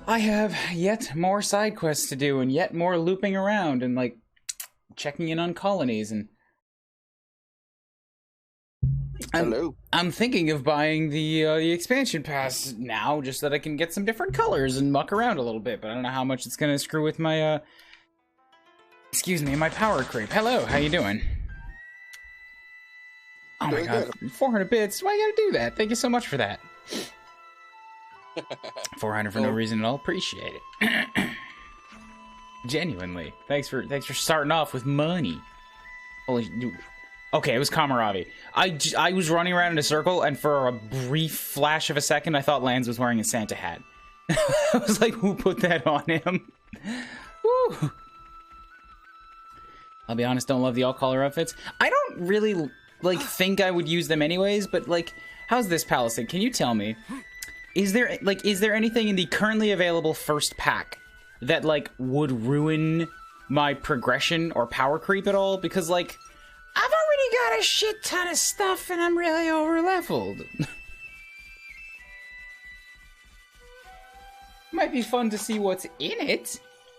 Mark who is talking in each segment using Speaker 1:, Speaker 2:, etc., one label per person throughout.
Speaker 1: I have yet more side quests to do and yet more looping around and, like, checking in on colonies and... I'm thinking of buying the expansion pass now, just so that I can get some different colors and muck around a little bit, but I don't know how much it's gonna screw with my, excuse me, my power creep. Hello, how you doing? Oh my god, 400 bits, why you gotta do that? Thank you so much for that. 400 for no reason at all, appreciate it. Genuinely, thanks for starting off with money. Holy dude. Okay, it was Kamaravi. I was running around in a circle, and for a brief flash of a second, I thought Lance was wearing a Santa hat. I was like, who put that on him? Woo. I'll be honest, don't love the all-color outfits. I don't really, like, think I would use them anyways, but, like, how's this Palisade? Can you tell me? Is there anything in the currently available first pack that, like, would ruin my progression or power creep at all? Because, like... I've already got a shit ton of stuff and I'm really over-leveled. Might be fun to see what's in it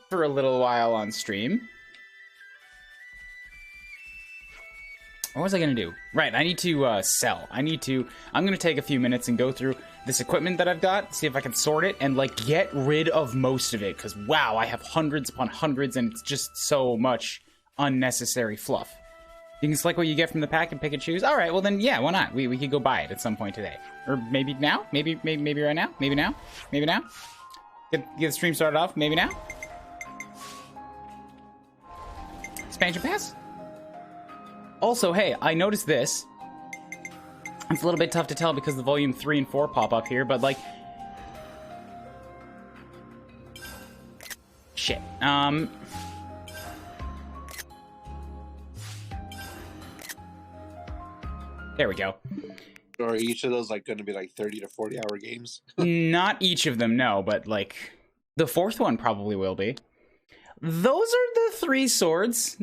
Speaker 1: for a little while on stream. What was I gonna do? Right, I need to sell. I'm gonna take a few minutes and go through this equipment that I've got, see if I can sort it and, like, get rid of most of it, because wow, I have hundreds upon hundreds and it's just so much unnecessary fluff. You can select what you get from the pack and pick and choose. All right, well then, yeah, why not? We could go buy it at some point today, or maybe now, maybe right now, maybe now. Get the stream started off. Maybe now. Expansion pass. Also, hey, I noticed this. It's a little bit tough to tell because the volume 3 and 4 pop up here, but like, shit. There we go.
Speaker 2: Are each of those like going to be like 30 to 40 hour games?
Speaker 1: Not each of them, no, but like the fourth one probably will be. Those are the 3 swords.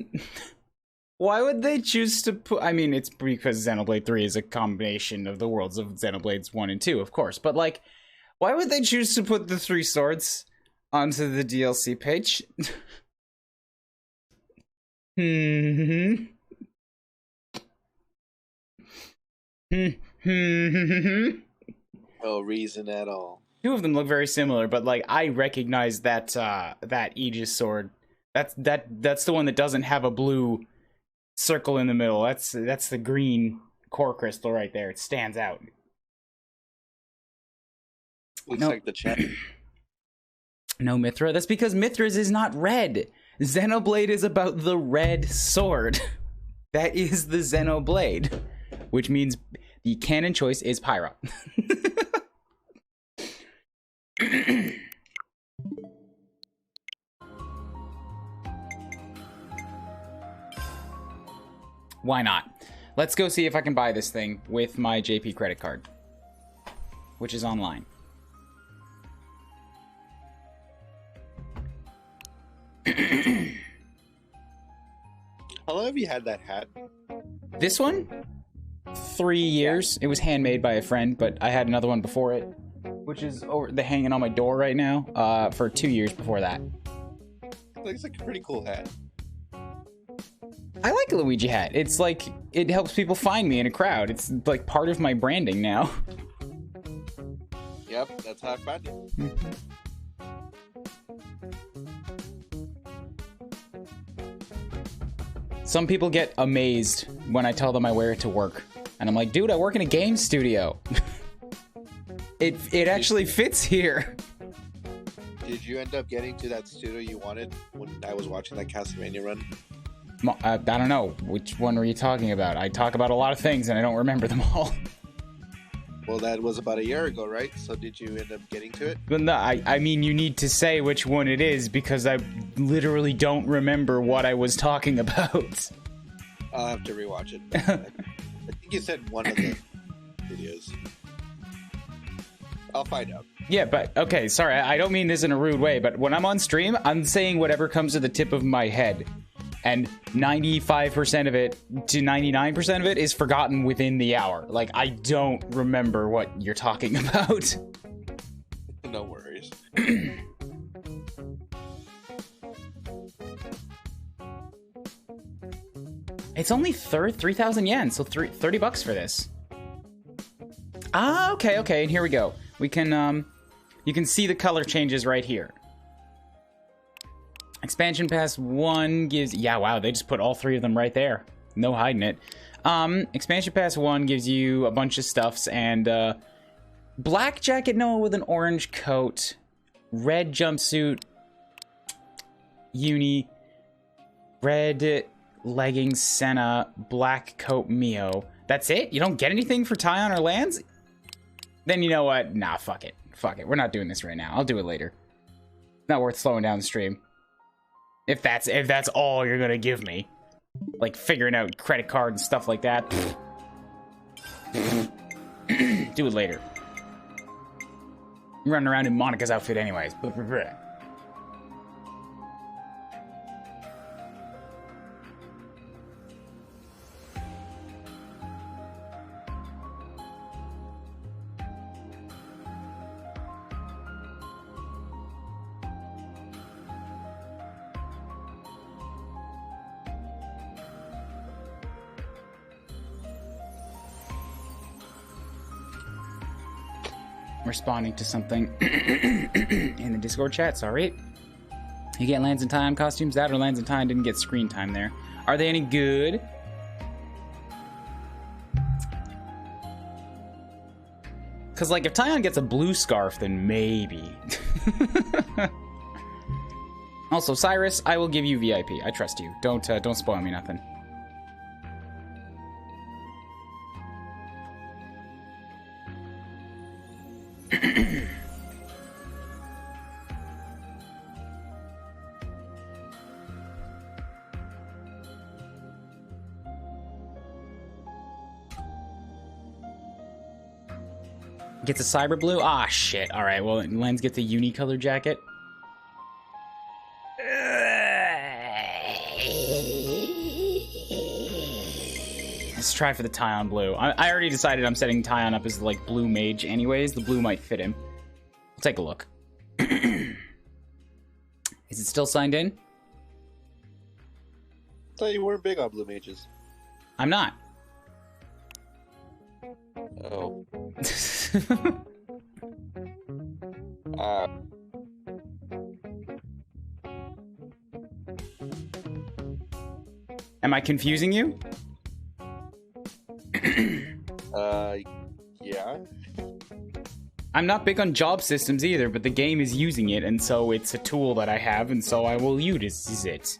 Speaker 1: Why would they choose to put... I mean, it's because Xenoblade 3 is a combination of the worlds of Xenoblades 1 and 2, of course. But like, why would they choose to put the 3 swords onto the DLC page?
Speaker 2: No reason at all.
Speaker 1: 2 of them look very similar, but like I recognize that that Aegis sword. That's the one that doesn't have a blue circle in the middle. That's the green core crystal right there. It stands out.
Speaker 2: Looks like the chat.
Speaker 1: No Mithra. That's because Mithra's is not red. Xenoblade is about the red sword. That is the Xenoblade, which means the canon choice is Pyra. Why not? Let's go see if I can buy this thing with my JP credit card, which is online.
Speaker 2: How long have you had that hat?
Speaker 1: This one? 3 years. It was handmade by a friend, but I had another one before it, which is hanging on my door right now, for 2 years before that.
Speaker 2: It looks like a pretty cool hat.
Speaker 1: I like a Luigi hat. It's like, it helps people find me in a crowd. It's like part of my branding now.
Speaker 2: Yep, that's how I found it.
Speaker 1: Some people get amazed when I tell them I wear it to work. And I'm like, dude, I work in a game studio. It actually fits here.
Speaker 2: Did you end up getting to that studio you wanted when I was watching that Castlevania run?
Speaker 1: I don't know. Which one were you talking about? I talk about a lot of things and I don't remember them all.
Speaker 2: Well, that was about a year ago, right? So did you end up getting to it?
Speaker 1: Well, no, I mean, you need to say which one it is because I literally don't remember what I was talking about.
Speaker 2: I'll have to rewatch it. I think you said one of the videos. I'll find out.
Speaker 1: Yeah, but, okay, sorry, I don't mean this in a rude way, but when I'm on stream, I'm saying whatever comes to the tip of my head. and 95% of it to 99% of it is forgotten within the hour. Like, I don't remember what you're talking about.
Speaker 2: No worries.
Speaker 1: It's only 3,000 yen, so 30 bucks for this. Ah, okay, and here we go. We can, you can see the color changes right here. Expansion Pass 1 gives... Yeah, wow, they just put all 3 of them right there. No hiding it. Expansion Pass 1 gives you a bunch of stuffs, and, black jacket Noah with an orange coat, red jumpsuit, uni, red leggings Senna, black coat Mio. That's it? You don't get anything for Taion or Lands? Then you know what? Nah, fuck it. Fuck it. We're not doing this right now. I'll do it later. Not worth slowing down the stream. If that's all you're gonna give me. Like figuring out credit card and stuff like that. Do it later. I'm running around in Monica's outfit anyways. Responding to something in the Discord chat, sorry. You get Lands and Taion costumes? That or Lands and Taion didn't get screen time there. Are they any good? Because, like, if Taion gets a blue scarf, then maybe. Also, Cyrus, I will give you VIP. I trust you. Don't spoil me nothing. Gets a cyber blue? Ah, shit. All right, well, Lens gets a unicolor jacket. Let's try for the Taion blue. I already decided I'm setting Taion up as, like, blue mage anyways. The blue might fit him. We'll take a look. Is it still signed in?
Speaker 2: I thought you weren't big on blue mages.
Speaker 1: I'm not.
Speaker 2: Oh.
Speaker 1: Am I confusing you?
Speaker 2: Yeah.
Speaker 1: I'm not big on job systems either, but the game is using it, and so it's a tool that I have, and so I will use it.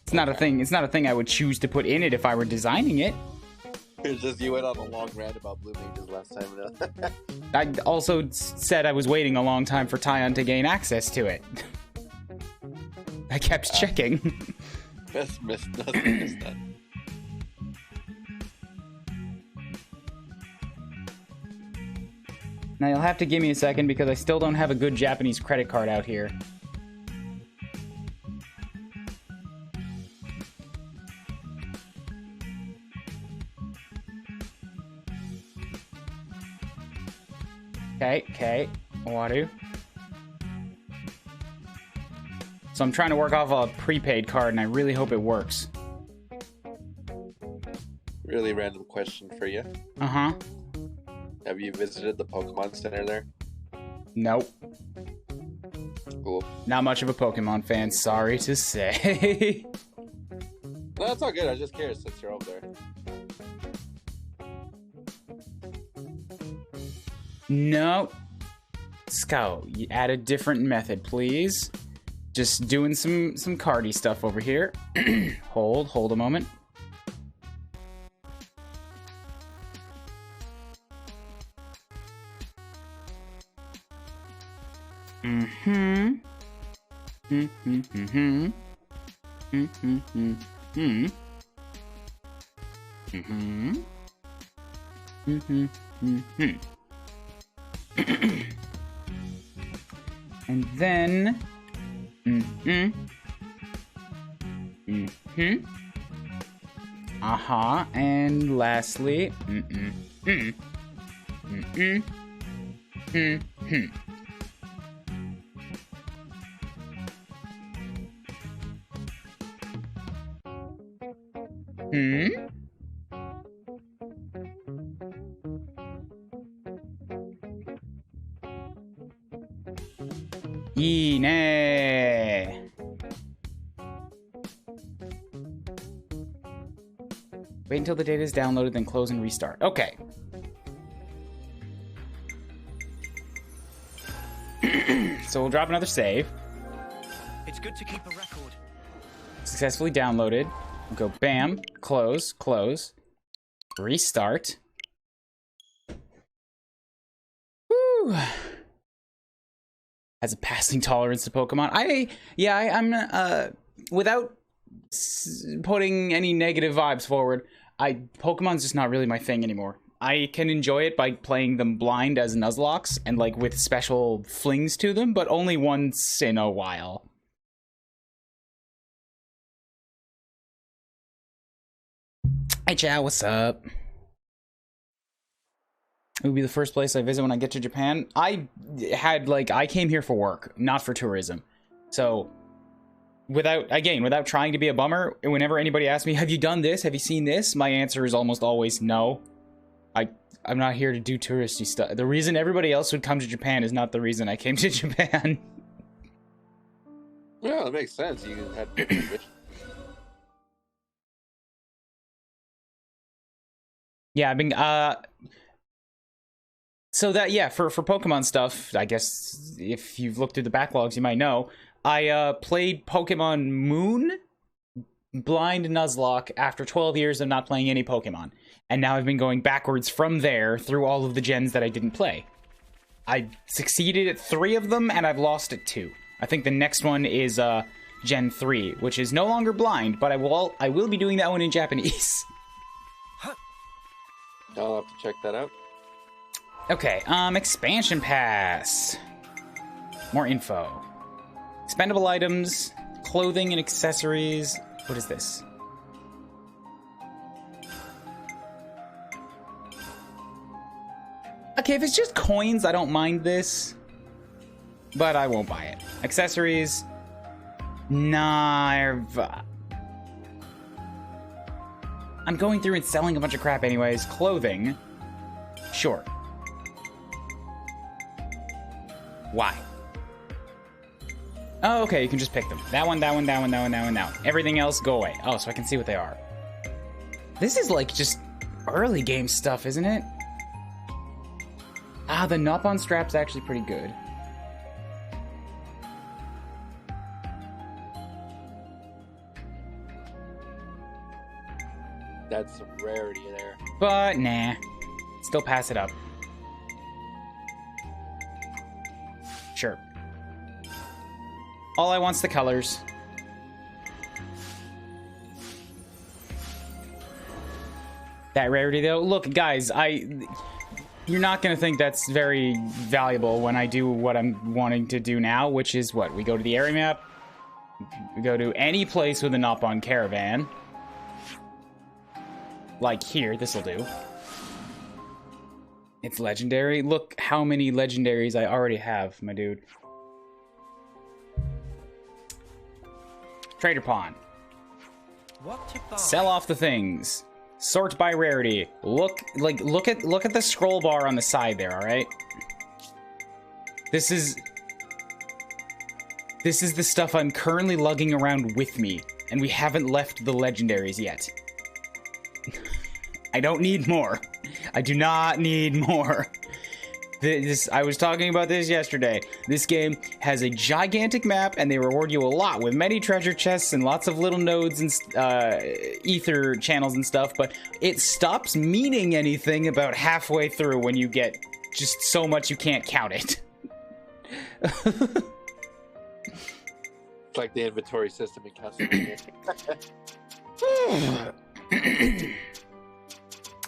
Speaker 1: It's not a thing. It's not a thing I would choose to put in it if I were designing it.
Speaker 2: It's just you went on a long rant about blue mages last time.
Speaker 1: I also said I was waiting a long time for Taion to gain access to it. I kept checking.
Speaker 2: Missed that.
Speaker 1: Now you'll have to give me a second because I still don't have a good Japanese credit card out here. Okay, Waru. So I'm trying to work off a prepaid card, and I really hope it works.
Speaker 2: Really random question for you.
Speaker 1: Uh-huh.
Speaker 2: Have you visited the Pokemon Center there?
Speaker 1: Nope.
Speaker 2: Cool.
Speaker 1: Not much of a Pokemon fan, sorry to say.
Speaker 2: No, that's all good. I was just curious since you're over there.
Speaker 1: No. Scout, you add a different method, please. Just doing some cardy stuff over here. Hold a moment. And then And lastly, Yee-nay. Wait until the data is downloaded, then close and restart. Okay. So we'll drop another save.
Speaker 3: It's good to keep a record.
Speaker 1: Successfully downloaded. We'll go bam, close, close, restart. Woo! Has a passing tolerance to Pokemon. I'm without putting any negative vibes forward, Pokemon's just not really my thing anymore. I can enjoy it by playing them blind as Nuzlocke and like with special flings to them, but only once in a while. Hey Chow, what's up? It would be the first place I visit when I get to Japan. I came here for work, not for tourism. So without trying to be a bummer, whenever anybody asks me, have you done this? Have you seen this? My answer is almost always no. I'm not here to do touristy stuff. The reason everybody else would come to Japan is not the reason I came to Japan.
Speaker 2: Yeah, that makes sense. You had
Speaker 1: Yeah, I've been so that, yeah, for Pokemon stuff, I guess if you've looked through the backlogs, you might know, I played Pokemon Moon blind Nuzlocke after 12 years of not playing any Pokemon. And now I've been going backwards from there through all of the gens that I didn't play. I succeeded at 3 of them, and I've lost at 2. I think the next one is Gen 3, which is no longer blind, but I will be doing that one in Japanese.
Speaker 2: I'll have to check that out.
Speaker 1: Okay, expansion pass. More info. Expendable items, clothing and accessories. What is this? Okay, if it's just coins, I don't mind this. But I won't buy it. Accessories. Nah. I'm going through and selling a bunch of crap anyways. Clothing. Sure. Why? Oh, okay, you can just pick them. That one, that one, that one, that one, that one, that one. Everything else, go away. Oh, so I can see what they are. This is like just early game stuff, isn't it? Ah, the Knob-on strap's actually pretty good.
Speaker 2: That's some rarity there.
Speaker 1: But, nah. Still pass it up. Sure. All I want's the colors. That rarity, though. Look, guys, you're not gonna think that's very valuable when I do what I'm wanting to do now, which is what? We go to the area map. We go to any place with a Knob-on caravan. Like here, this'll do. It's legendary. Look how many legendaries I already have, my dude. Trader Pawn.
Speaker 3: What to buy?
Speaker 1: Sell off the things. Sort by rarity. Look at the scroll bar on the side there, all right? This is the stuff I'm currently lugging around with me, and we haven't left the legendaries yet. I don't need more. I do not need more. I was talking about this yesterday. This game has a gigantic map, and they reward you a lot with many treasure chests and lots of little nodes and ether channels and stuff, but it stops meaning anything about halfway through when you get just so much you can't count it.
Speaker 2: It's like the inventory system in Castlevania.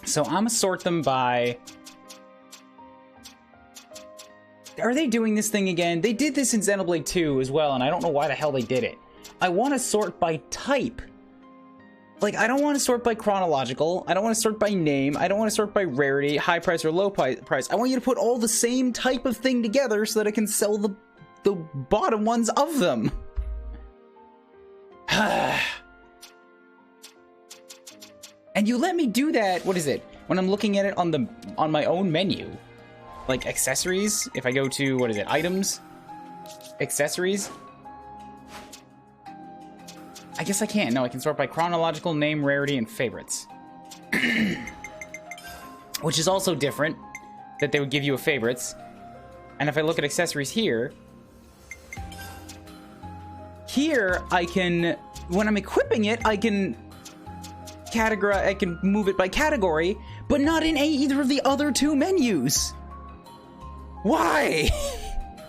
Speaker 1: So I'm gonna sort them by Are they doing this thing again? They did this in Xenoblade 2 as well, and I don't know why the hell they did it. I want to sort by type. Like, I don't want to sort by chronological. I don't want to sort by name. I don't want to sort by rarity, high price or low price. I want you to put all the same type of thing together so that I can sell the bottom ones of them. And you let me do that, what is it? When I'm looking at it on my own menu. Like accessories, if I go to, what is it, items? Accessories? I guess I can't. No, I can sort by chronological, name, rarity, and favorites. Which is also different, that they would give you a favorites. And if I look at accessories here I can, when I'm equipping it, I can categorize, I can move it by category, but not in either of the other two menus. Why?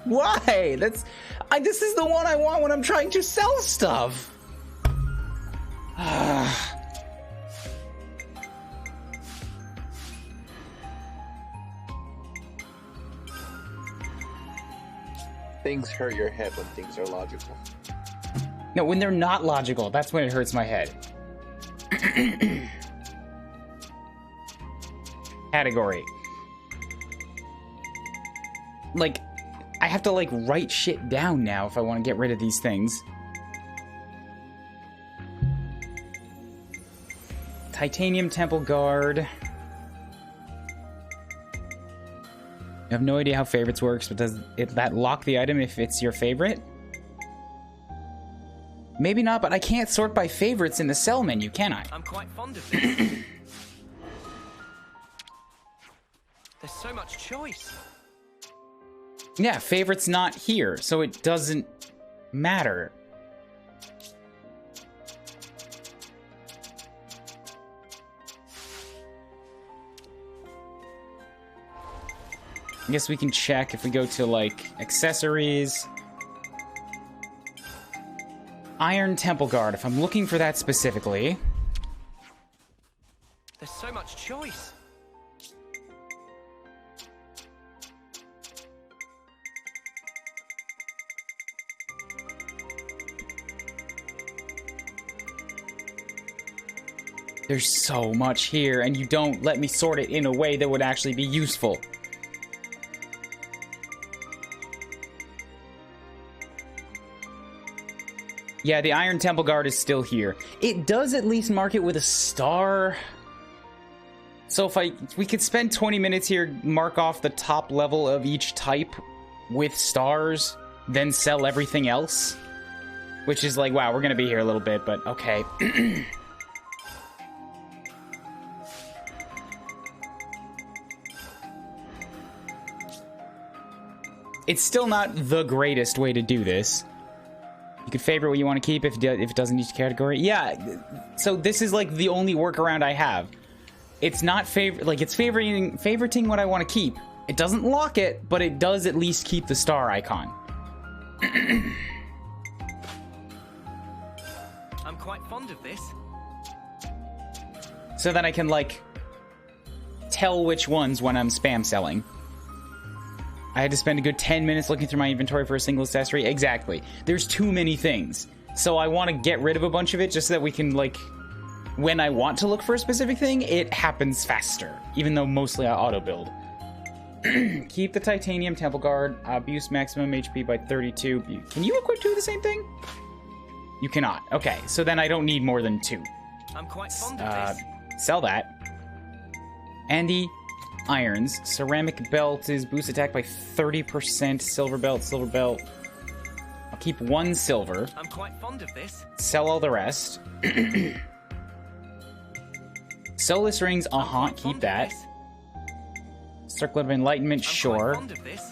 Speaker 1: Why? This is the one I want when I'm trying to sell stuff.
Speaker 2: Things hurt your head when things are logical.
Speaker 1: No, when they're not logical, that's when it hurts my head. Category. Like, I have to, like, write shit down now if I want to get rid of these things. Titanium Temple Guard. I have no idea how favorites works, but does that lock the item if it's your favorite? Maybe not, but I can't sort by favorites in the sell menu, can I?
Speaker 3: I'm quite fond of this. There's so much choice.
Speaker 1: Yeah, favorite's not here, so it doesn't matter. I guess we can check if we go to, like, accessories. Iron Temple Guard, if I'm looking for that specifically.
Speaker 3: There's so much choice.
Speaker 1: There's so much here, and you don't let me sort it in a way that would actually be useful. Yeah, the Iron Temple Guard is still here. It does at least mark it with a star. So if we could spend 20 minutes here, mark off the top level of each type with stars, then sell everything else. Which is like, wow, we're gonna be here a little bit, but okay. It's still not the greatest way to do this. You could favorite what you want to keep if it doesn't each category. Yeah, so this is like the only workaround I have. It's not it's favoriting what I want to keep. It doesn't lock it, but it does at least keep the star icon.
Speaker 3: I'm quite fond of this.
Speaker 1: So that I can, like, tell which ones when I'm spam selling. I had to spend a good 10 minutes looking through my inventory for a single accessory. Exactly. There's too many things. So I want to get rid of a bunch of it just so that we can, like, when I want to look for a specific thing, it happens faster. Even though mostly I auto-build. Keep the Titanium Temple Guard. Boost maximum HP by 32. Can you equip two of the same thing? You cannot. Okay, so then I don't need more than two.
Speaker 3: I'm quite fond of this.
Speaker 1: Sell that. Andy irons. Ceramic belt is boost attack by 30%. Silver belt. I'll keep one silver.
Speaker 3: I'm quite fond of this.
Speaker 1: Sell all the rest. Soulless rings, keep that. Circlet of Enlightenment, sure.
Speaker 3: Fond of this.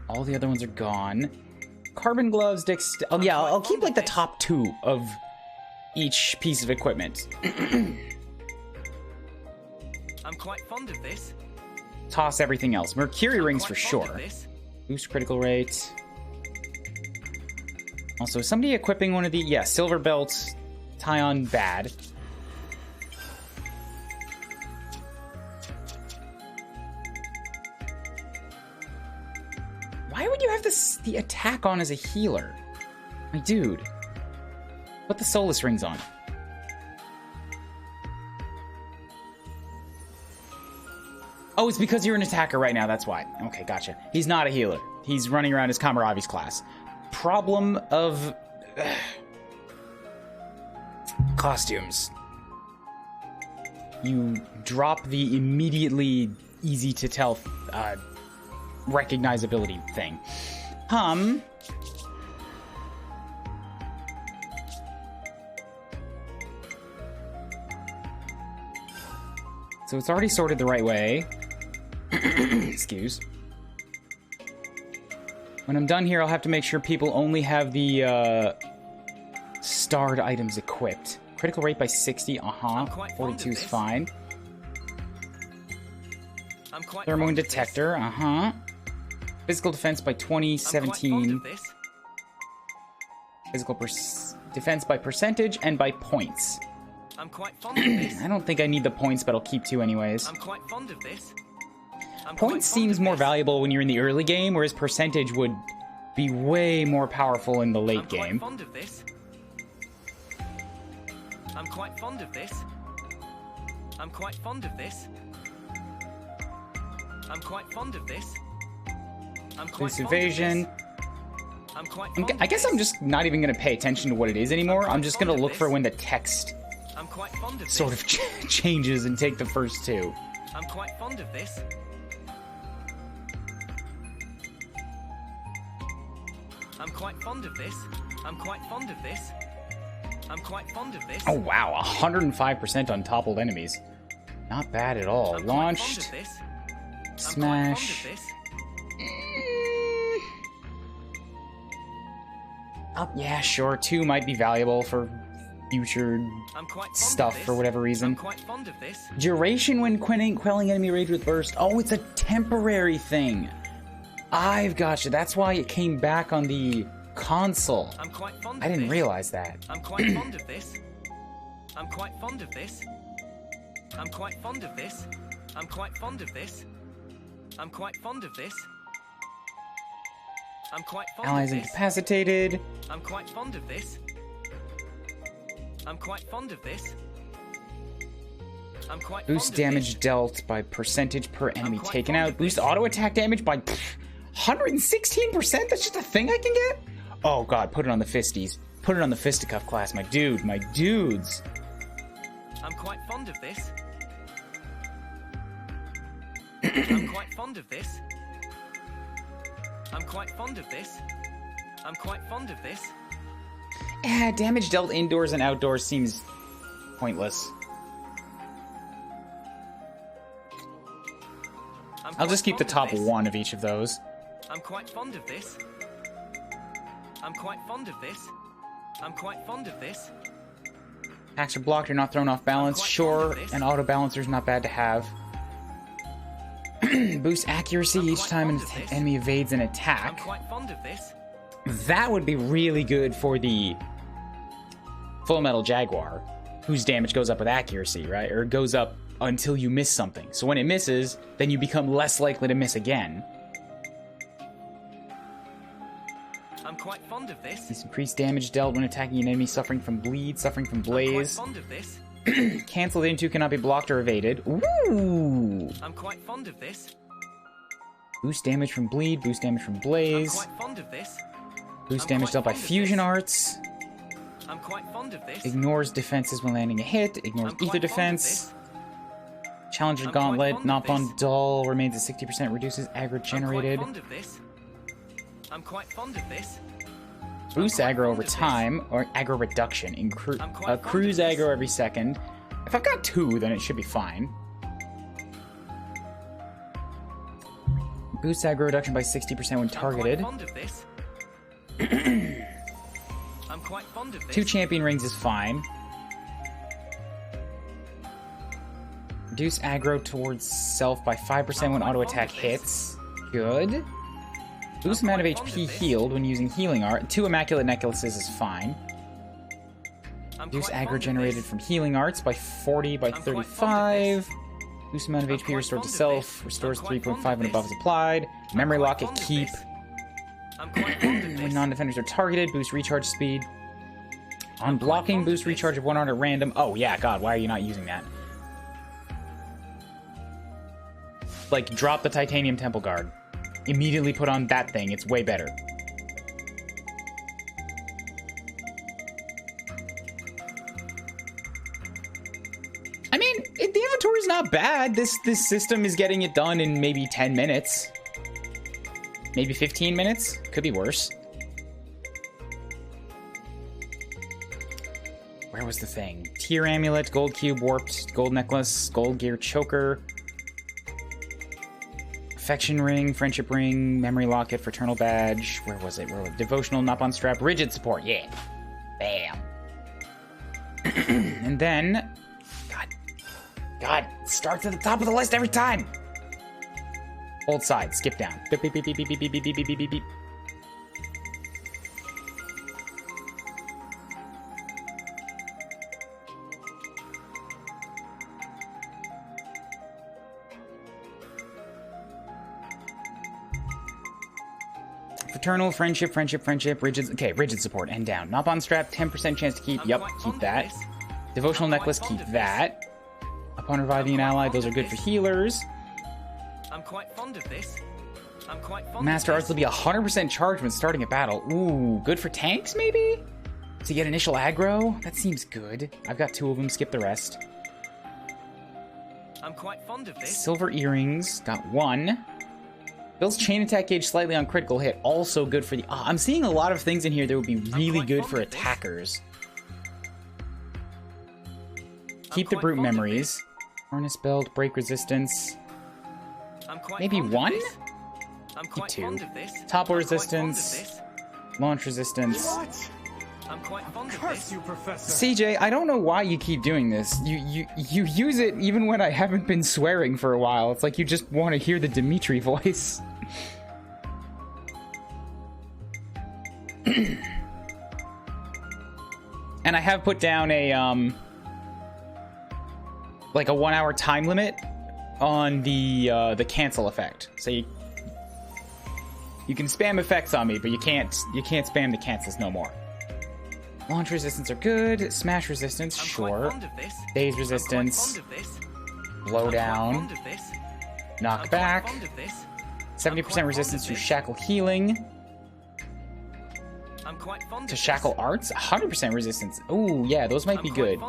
Speaker 1: All the other ones are gone. Carbon gloves, oh yeah, I'll keep like the top two of each piece of equipment.
Speaker 3: I'm quite fond of this.
Speaker 1: Toss everything else. Mercury rings for sure. Boost critical rate. Also, is somebody equipping one of the... Yeah, silver belt. Tie on bad. Why would you have the attack on as a healer? My dude. Put the Solus rings on. Oh, it's because you're an attacker right now, that's why. Okay, gotcha. He's not a healer. He's running around as Kamaravi's class. Problem of... costumes. You drop the immediately easy-to-tell recognizability thing. So it's already sorted the right way. Excuse. When I'm done here, I'll have to make sure people only have the starred items equipped. Critical rate by 60, 42 is fine. Thermal detector, Physical defense by 20, 17. Physical defense by percentage and by points.
Speaker 3: I'm quite fond of this.
Speaker 1: I don't think I need the points, but I'll keep 2 anyways.
Speaker 3: I'm quite fond of this.
Speaker 1: Points seems more valuable when you're in the early game, whereas percentage would be way more powerful in the late game.
Speaker 3: I'm quite fond of this. I'm quite fond of this. I'm quite fond of this. I'm quite fond of this. I'm quite
Speaker 1: Boost evasion. I guess I'm just not even going to pay attention to what it is anymore. I'm just going to look for when the text sort of changes and take the first 2.
Speaker 3: I'm quite fond of this. I'm quite fond of this. I'm quite fond of this. I'm quite fond of this.
Speaker 1: Oh wow, 105% on toppled enemies. Not bad at all.
Speaker 3: I'm
Speaker 1: Launched. Smash. Oh, yeah, sure. 2 might be valuable for future stuff for whatever reason.
Speaker 3: I'm quite fond of this.
Speaker 1: Duration when quelling enemy rage with burst. Oh, it's a temporary thing. I've gotcha. That's why it came back on the console.
Speaker 3: I'm quite fond of
Speaker 1: I didn't
Speaker 3: this.
Speaker 1: realize that.
Speaker 3: I'm quite fond of this. I'm quite fond of this. I'm quite fond of this. I'm quite fond of this. I'm quite fond of this. I'm quite fond
Speaker 1: Allies
Speaker 3: of this.
Speaker 1: incapacitated.
Speaker 3: I'm quite fond of this. I'm quite fond of this. I'm quite
Speaker 1: Boost
Speaker 3: fond of
Speaker 1: damage
Speaker 3: this.
Speaker 1: dealt by percentage per enemy
Speaker 3: quite
Speaker 1: taken
Speaker 3: fond
Speaker 1: out.
Speaker 3: of
Speaker 1: Boost
Speaker 3: this.
Speaker 1: auto attack damage by 116%? That's just a thing I can get? Oh god, put it on the fisties. Put it on the fisticuff class, my dude. My dudes.
Speaker 3: I'm quite fond of this. I'm quite fond of this. I'm quite fond of this. I'm quite fond of this.
Speaker 1: Damage dealt indoors and outdoors seems pointless. I'll just keep the top 1 of each of those.
Speaker 3: I'm quite fond of this. I'm quite fond of this. I'm quite fond of this.
Speaker 1: Attacks are blocked, you're not thrown off balance. Sure, an auto balancer's not bad to have. Boost accuracy each time an enemy evades an
Speaker 3: I'm
Speaker 1: attack.
Speaker 3: quite fond of this.
Speaker 1: That would be really good for the Full Metal Jaguar, whose damage goes up with accuracy, right? Or goes up until you miss something. So when it misses, then you become less likely to miss again.
Speaker 3: I'm quite fond of this.
Speaker 1: This increased damage dealt when attacking an enemy suffering from bleed, suffering from
Speaker 3: I'm quite
Speaker 1: blaze.
Speaker 3: fond of this.
Speaker 1: Cancelled into cannot be blocked or evaded. Ooh!
Speaker 3: I'm quite fond of this.
Speaker 1: Boost damage from bleed, boost damage from
Speaker 3: I'm
Speaker 1: blaze.
Speaker 3: quite fond of this.
Speaker 1: Boost
Speaker 3: I'm
Speaker 1: damage
Speaker 3: quite
Speaker 1: dealt by
Speaker 3: fond of
Speaker 1: fusion
Speaker 3: this.
Speaker 1: arts.
Speaker 3: I'm quite fond of this.
Speaker 1: Ignores defenses when landing a hit. Ignores
Speaker 3: I'm quite
Speaker 1: ether
Speaker 3: fond of
Speaker 1: defense. Challenger
Speaker 3: I'm quite
Speaker 1: Gauntlet,
Speaker 3: fond of
Speaker 1: not on
Speaker 3: this.
Speaker 1: dull, remains at 60%, reduces aggro generated.
Speaker 3: I'm quite fond of this. I'm quite fond of this.
Speaker 1: Boosts
Speaker 3: quite
Speaker 1: aggro
Speaker 3: fond
Speaker 1: over
Speaker 3: of this.
Speaker 1: time, or aggro reduction.
Speaker 3: I'm quite fond of
Speaker 1: Cruise
Speaker 3: this.
Speaker 1: aggro every second. If I've got 2, then it should be fine. Boost aggro reduction by 60% when targeted.
Speaker 3: I'm quite fond of this. I'm quite fond of this.
Speaker 1: 2 champion rings is fine. Reduce aggro towards self by 5% when
Speaker 3: quite
Speaker 1: auto
Speaker 3: fond
Speaker 1: attack
Speaker 3: of this.
Speaker 1: hits. Good. Boost amount of
Speaker 3: quite fond
Speaker 1: HP
Speaker 3: of this.
Speaker 1: healed when using healing art. 2 immaculate necklaces is fine.
Speaker 3: I'm
Speaker 1: Reduce
Speaker 3: quite fond
Speaker 1: aggro
Speaker 3: of
Speaker 1: generated
Speaker 3: this.
Speaker 1: from healing arts by 40 by
Speaker 3: quite fond of
Speaker 1: 35. Boost amount of
Speaker 3: I'm
Speaker 1: HP
Speaker 3: quite
Speaker 1: restored
Speaker 3: fond
Speaker 1: to
Speaker 3: of
Speaker 1: self.
Speaker 3: this.
Speaker 1: Restores
Speaker 3: I'm quite
Speaker 1: 3.5
Speaker 3: fond
Speaker 1: when
Speaker 3: of
Speaker 1: above
Speaker 3: this.
Speaker 1: is applied. Memory
Speaker 3: quite
Speaker 1: lock at
Speaker 3: fond of
Speaker 1: keep.
Speaker 3: this. I'm quite fond of
Speaker 1: When
Speaker 3: this.
Speaker 1: non-defenders are targeted, boost recharge speed. On blocking, boost recharge of 1 art at random. Oh, yeah, God, why are you not using that? Like, drop the Titanium Temple Guard. Immediately put on that thing. It's way better. I mean, the inventory's not bad. This system is getting it done in maybe 10 minutes. Maybe 15 minutes? Could be worse. Where was the thing? Tear Amulet, Gold Cube, Warped, Gold Necklace, Gold Gear Choker, Affection Ring, Friendship Ring, Memory Locket, Fraternal Badge. Where was it? Devotional Knob-on Strap, Rigid Support. Yeah. Bam. And then... God, starts at the top of the list every time. Hold side, skip down. Beep, beep, beep, beep, beep, beep, beep, beep, beep, beep, beep. Fraternal, friendship, rigid. Okay, rigid support and down. Knob-on strap, 10% chance to keep. Yup, keep that. Devotional necklace, keep that. Upon reviving an ally, those are good for healers.
Speaker 3: I'm quite fond of this. I'm quite fond
Speaker 1: Master
Speaker 3: of
Speaker 1: Arts will be 100% charged when starting a battle. Ooh, good for tanks, maybe? To get initial aggro? That seems good. I've got 2 of them, skip the rest.
Speaker 3: I'm quite fond of this.
Speaker 1: Silver earrings, got 1. Builds chain attack gauge slightly on critical hit, also good for the... I'm seeing a lot of things in here that would be really good for attackers. Keep the brute memories. Harness belt, break resistance. Maybe 1? Keep 2. Topple resistance. Launch resistance.
Speaker 3: I'm quite fond of
Speaker 4: Curse
Speaker 3: this.
Speaker 4: you, Professor.
Speaker 1: CJ, I don't know why you keep doing this. You use it even when I haven't been swearing for a while. It's like you just want to hear the Dimitri voice. And I have put down a like a 1 hour time limit on the cancel effect. So you can spam effects on me, but you can't spam the cancels no more. Launch resistance are good. Smash resistance, sure. Daze resistance. Blow down. Knock back. 70% resistance to shackle healing. To shackle arts, 100% resistance. Ooh, yeah, those might be good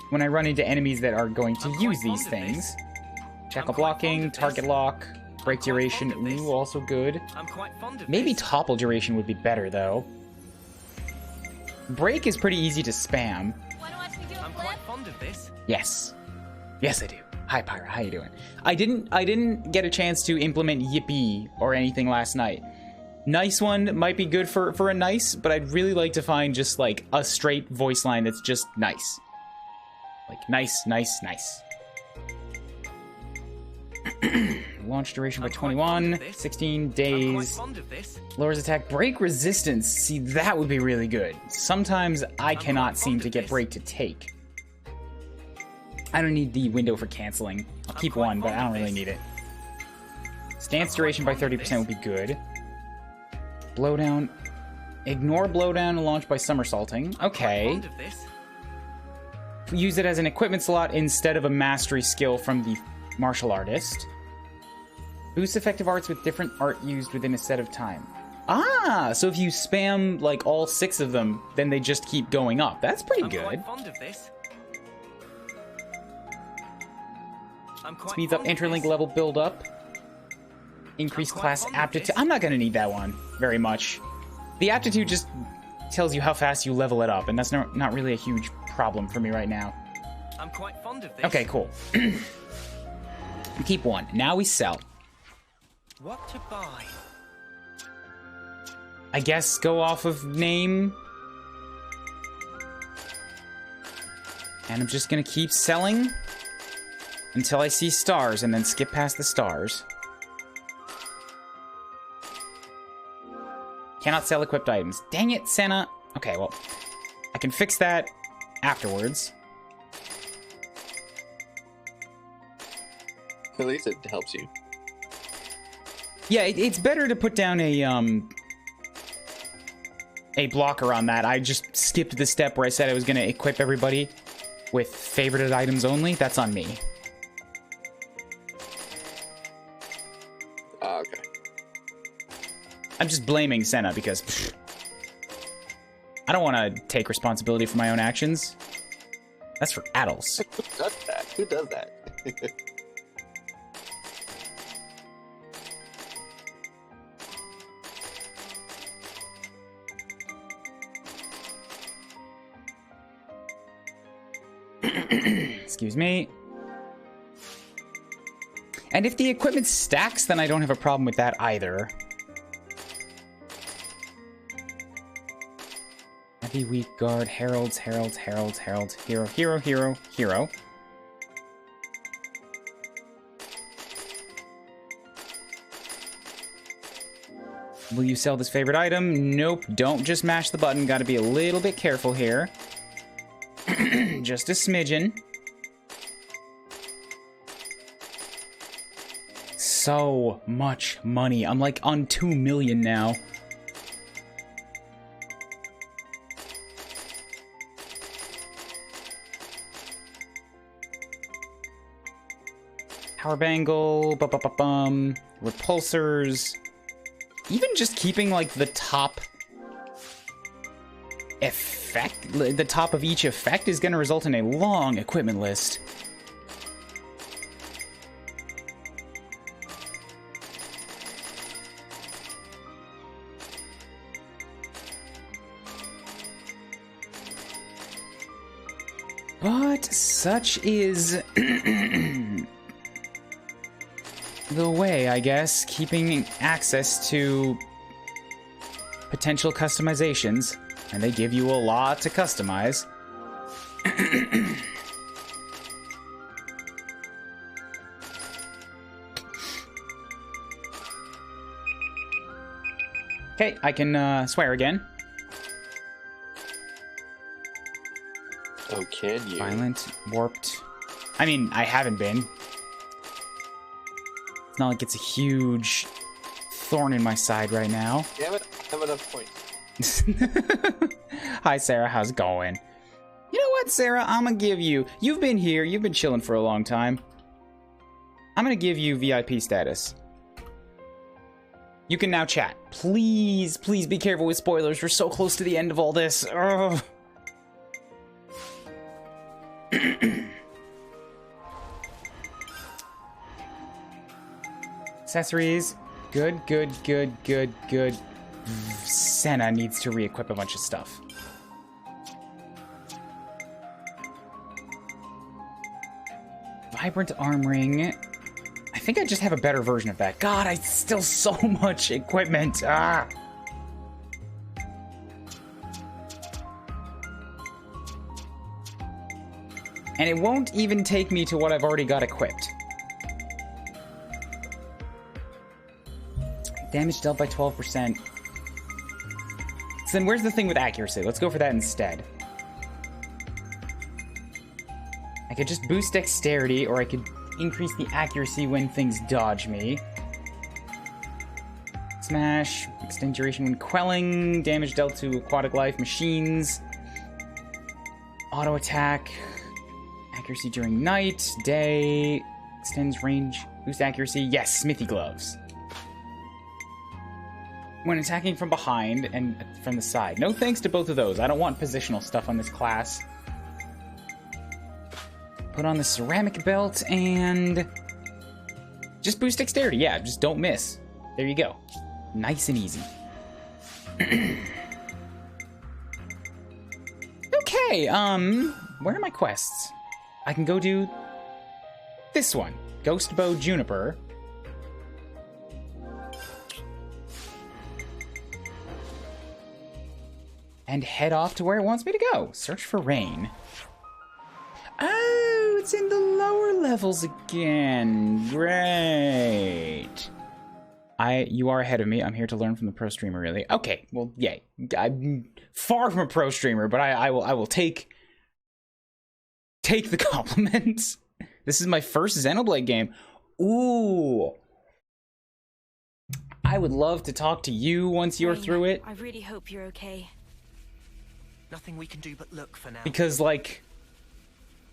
Speaker 1: when I run into enemies that are going to use these things. Shackle blocking, target lock, break duration. Ooh, also good. Maybe topple duration would be better though. Break is pretty easy to spam.
Speaker 3: I'm quite fond of this.
Speaker 1: Yes. Yes, I do. Hi, Pyra. How you doing? I didn't get a chance to implement Yippee or anything last night. Nice one might be good for a nice, but I'd really like to find just like a straight voice line that's just nice. Like nice, nice, nice. Launch duration by 21, 16 days. Lowers attack break resistance. See, that would be really good. Sometimes I cannot seem to get break to take. I don't need the window for canceling. I'll keep 1, but I don't really need it. Stance duration by 30% would be good. Blowdown. Ignore blowdown and launch by somersaulting. Okay. Use it as an equipment slot instead of a mastery skill from the martial artist. Boost effective arts with different art used within a set of time. Ah, so if you spam like all 6 of them, then they just keep going up. That's pretty good. Speeds up interlink level build up. Increase class aptitude. I'm not going to need that one very much. The aptitude just tells you how fast you level it up, and that's not really a huge problem for me right now.
Speaker 3: I'm quite fond of this.
Speaker 1: Okay, cool. Keep 1. Now we sell.
Speaker 3: What to buy?
Speaker 1: I guess go off of name. And I'm just going to keep selling until I see stars and then skip past the stars. Cannot sell equipped items. Dang it, Senna. Okay, well, I can fix that afterwards.
Speaker 2: At least it helps you.
Speaker 1: Yeah, it's better to put down a a blocker on that. I just skipped the step where I said I was going to equip everybody with favorited items only. That's on me.
Speaker 2: Okay.
Speaker 1: I'm just blaming Senna because pfft, I don't want to take responsibility for my own actions. That's for adults.
Speaker 2: Who does that? Who does that?
Speaker 1: Excuse me. And if the equipment stacks, then I don't have a problem with that either. Heavy, weak guard, heralds, heralds, heralds, heralds, hero, hero, hero, hero. Will you sell this favorite item? Nope, don't just mash the button. Gotta be a little bit careful here. Just a smidgen. So much money. I'm like on 2 million now. Power bangle, repulsors. Even just keeping like the top effect, the top of each effect is going to result in a long equipment list. But such is the way, I guess, keeping access to potential customizations, and they give you a lot to customize. Okay, I can swear again.
Speaker 2: Oh, can you?
Speaker 1: Violent, warped. I mean, I haven't been. It's not like it's a huge thorn in my side right now.
Speaker 2: Damn it, I have enough points.
Speaker 1: Hi, Sarah. How's it going? You know what, Sarah? I'm gonna give you... You've been here. You've been chilling for a long time. I'm gonna give you VIP status. You can now chat. Please, please be careful with spoilers. We're so close to the end of all this. Ugh. Accessories. Good, good, good, good, good. Senna needs to re-equip a bunch of stuff. Vibrant arm ring. I think I just have a better version of that. God, I still so much equipment. Ah. And it won't even take me to what I've already got equipped. Damage dealt by 12%. So then where's the thing with accuracy? Let's go for that instead. I could just boost dexterity, or I could increase the accuracy when things dodge me. Smash, extend duration when quelling, damage dealt to aquatic life machines, auto attack, accuracy during night, day, extends range, boost accuracy. Yes, smithy gloves. When attacking from behind and from the side. No thanks to both of those. I don't want positional stuff on this class. Put on the ceramic belt and just boost dexterity. Yeah, just don't miss. There you go. Nice and easy. Okay, where are my quests? I can go do this one. Ghost Bow Juniper. And head off to where it wants me to go. Search for rain. Oh, it's in the lower levels again. Great. You are ahead of me. I'm here to learn from the pro streamer, really. Okay, well, yay. I'm far from a pro streamer, but I will take the compliments. This is my first Xenoblade game. Ooh. I would love to talk to you once you're through it.
Speaker 4: I really hope you're okay.
Speaker 3: Nothing we can do but look for now.
Speaker 1: Because, like,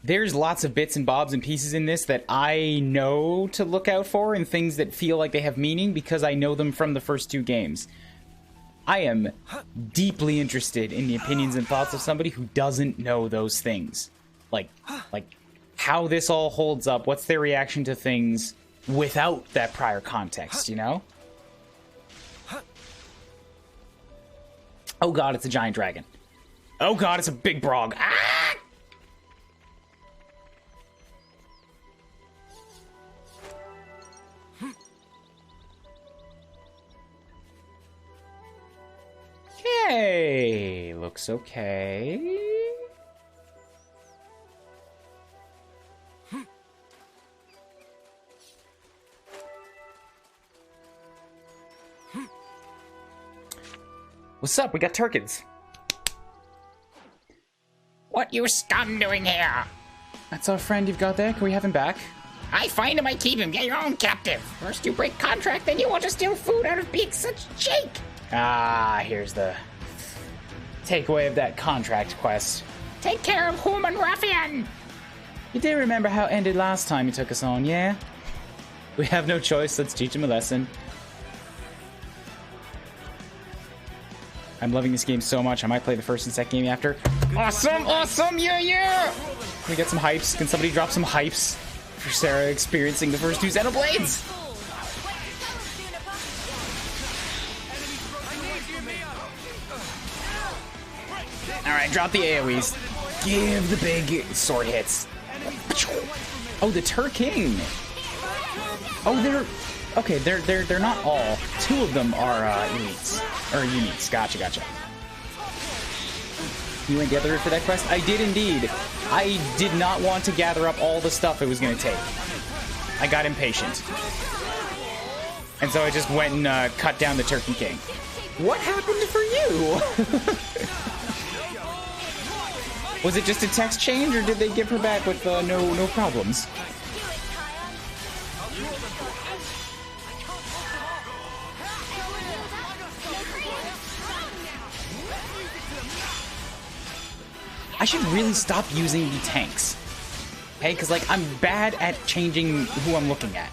Speaker 1: there's lots of bits and bobs and pieces in this that I know to look out for and things that feel like they have meaning because I know them from the first 2 games. I am deeply interested in the opinions and thoughts of somebody who doesn't know those things. Like how this all holds up, what's their reaction to things without that prior context, you know? Oh god, it's a giant dragon. Oh god, it's a big brog. Ah! Okay, looks okay. What's up? We got turkins.
Speaker 4: What you scum doing here?
Speaker 1: That's our friend you've got there. Can we have him back?
Speaker 4: I find him, I keep him. Get your own captive. First you break contract, then you want to steal food out of being such a cheek.
Speaker 1: Ah, here's the takeaway of that contract quest.
Speaker 4: Take care of human ruffian.
Speaker 1: You did remember how it ended last time you took us on, yeah? We have no choice. Let's teach him a lesson. I'm loving this game so much, I might play the first and second game after. Awesome, awesome, yeah, yeah! Can we get some hypes? Can somebody drop some hypes for Sarah experiencing the first 2 Xenoblades? Alright, drop the AoEs. Give the big sword hits. Oh, the Turking! Oh, okay, they're not all. 2 of them are elites. Or uniques. Gotcha. You went the other route for that quest? I did indeed. I did not want to gather up all the stuff it was going to take. I got impatient. And so I just went and cut down the Turkey King. What happened for you? Was it just a text change, or did they give her back with no problems? I should really stop using the tanks. Okay, because like I'm bad at changing who I'm looking at.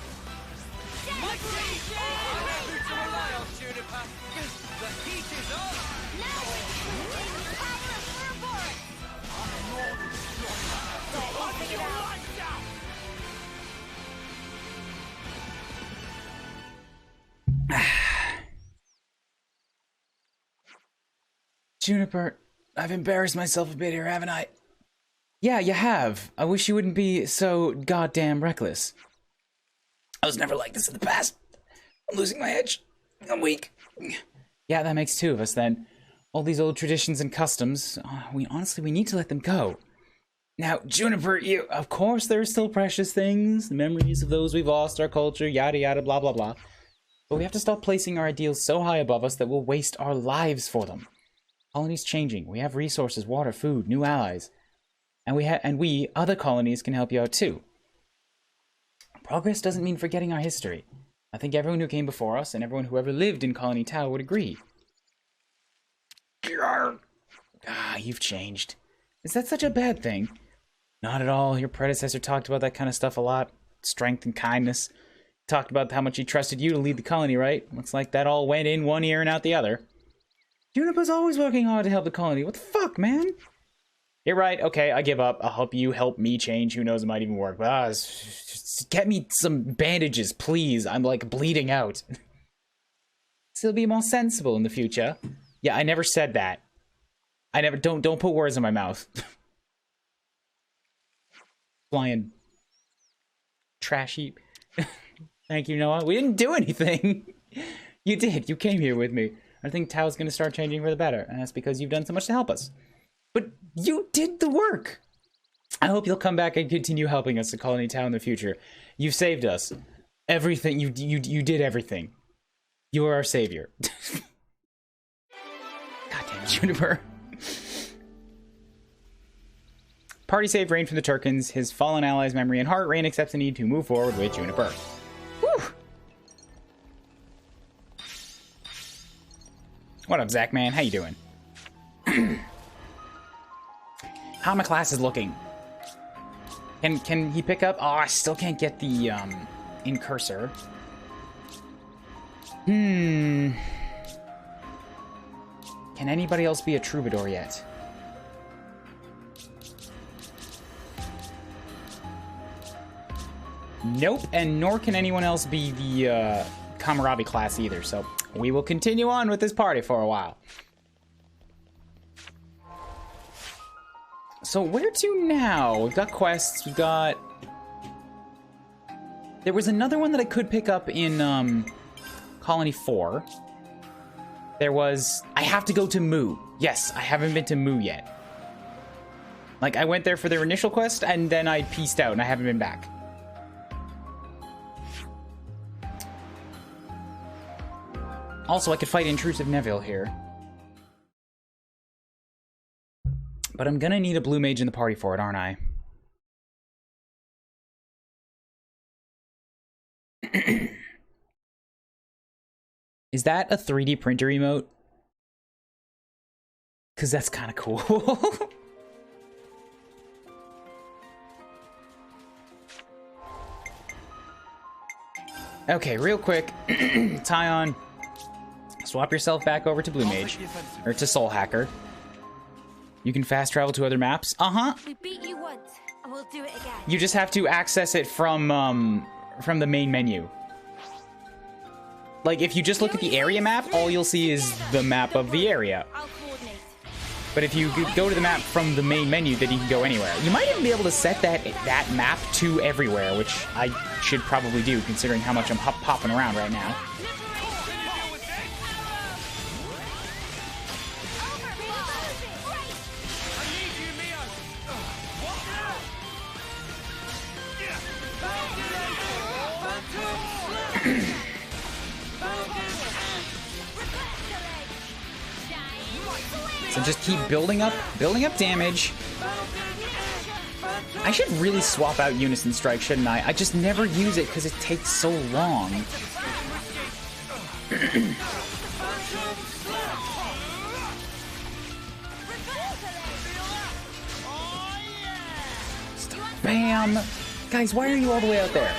Speaker 1: Juniper, I've embarrassed myself a bit here, haven't I? Yeah, you have. I wish you wouldn't be so goddamn reckless. I was never like this in the past. I'm losing my edge. I'm weak. Yeah, that makes 2 of us then. All these old traditions and customs, we need to let them go. Now, Juniper, of course there are still precious things, the memories of those we've lost, our culture, yada yada, blah blah blah. But we have to stop placing our ideals so high above us that we'll waste our lives for them. Colony's changing. We have resources, water, food, new allies. And we, other colonies, can help you out too. Progress doesn't mean forgetting our history. I think everyone who came before us and everyone who ever lived in Colony Tower would agree. You've changed. Is that such a bad thing? Not at all. Your predecessor talked about that kind of stuff a lot. Strength and kindness. Talked about how much he trusted you to lead the colony, right? Looks like that all went in one ear and out the other. Juniper's always working hard to help the colony. What the fuck, man? You're right. Okay, I give up. I'll help you help me change. Who knows, it might even work. But just get me some bandages, please. I'm, like, bleeding out. So it'll be more sensible in the future. Yeah, I never said that. I never... Don't put words in my mouth. Flying... trash heap. Thank you, Noah. We didn't do anything. You did. You came here with me. I think Tao's going to start changing for the better, and that's because you've done so much to help us. But you did the work. I hope you'll come back and continue helping us at Colony Tao in the future. You've saved us. Everything. You did everything. You are our savior. Goddamn it, Juniper. Party save Rain from the Turkins. His fallen allies' memory and heart. Rain accepts the need to move forward with Juniper. Whew. What up, Zach, man? How you doing? How are my classes looking? Can he pick up? Oh, I still can't get the incursor. Can anybody else be a troubadour yet? Nope, and nor can anyone else be the Kamarabi class either, so we will continue on with this party for a while. So where to now? We've got quests, we've got... There was another one that I could pick up in Colony 4. There was... I have to go to Mu. Yes, I haven't been to Mu yet. Like, I went there for their initial quest, and then I peaced out, and I haven't been back. Also, I could fight Intrusive Neville here. But I'm gonna need a blue mage in the party for it, aren't I? Is that a 3D printer emote? Because that's kind of cool. Okay, real quick. Tyon. Swap yourself back over to Blue Mage, or to Soul Hacker. You can fast travel to other maps.
Speaker 5: We beat you once, and we'll do it again.
Speaker 1: You just have to access it from the main menu. Like, if you just look at the area map, all you'll see is the map of the area.
Speaker 5: I'll coordinate.
Speaker 1: But if you go to the map from the main menu, then you can go anywhere. You might even be able to set that map to everywhere, which I should probably do, considering how much I'm popping around right now. So just keep building up damage. I should really swap out Unison Strike, shouldn't I? I just never use it because it takes so long. Bam! Guys, why are you all the way out there?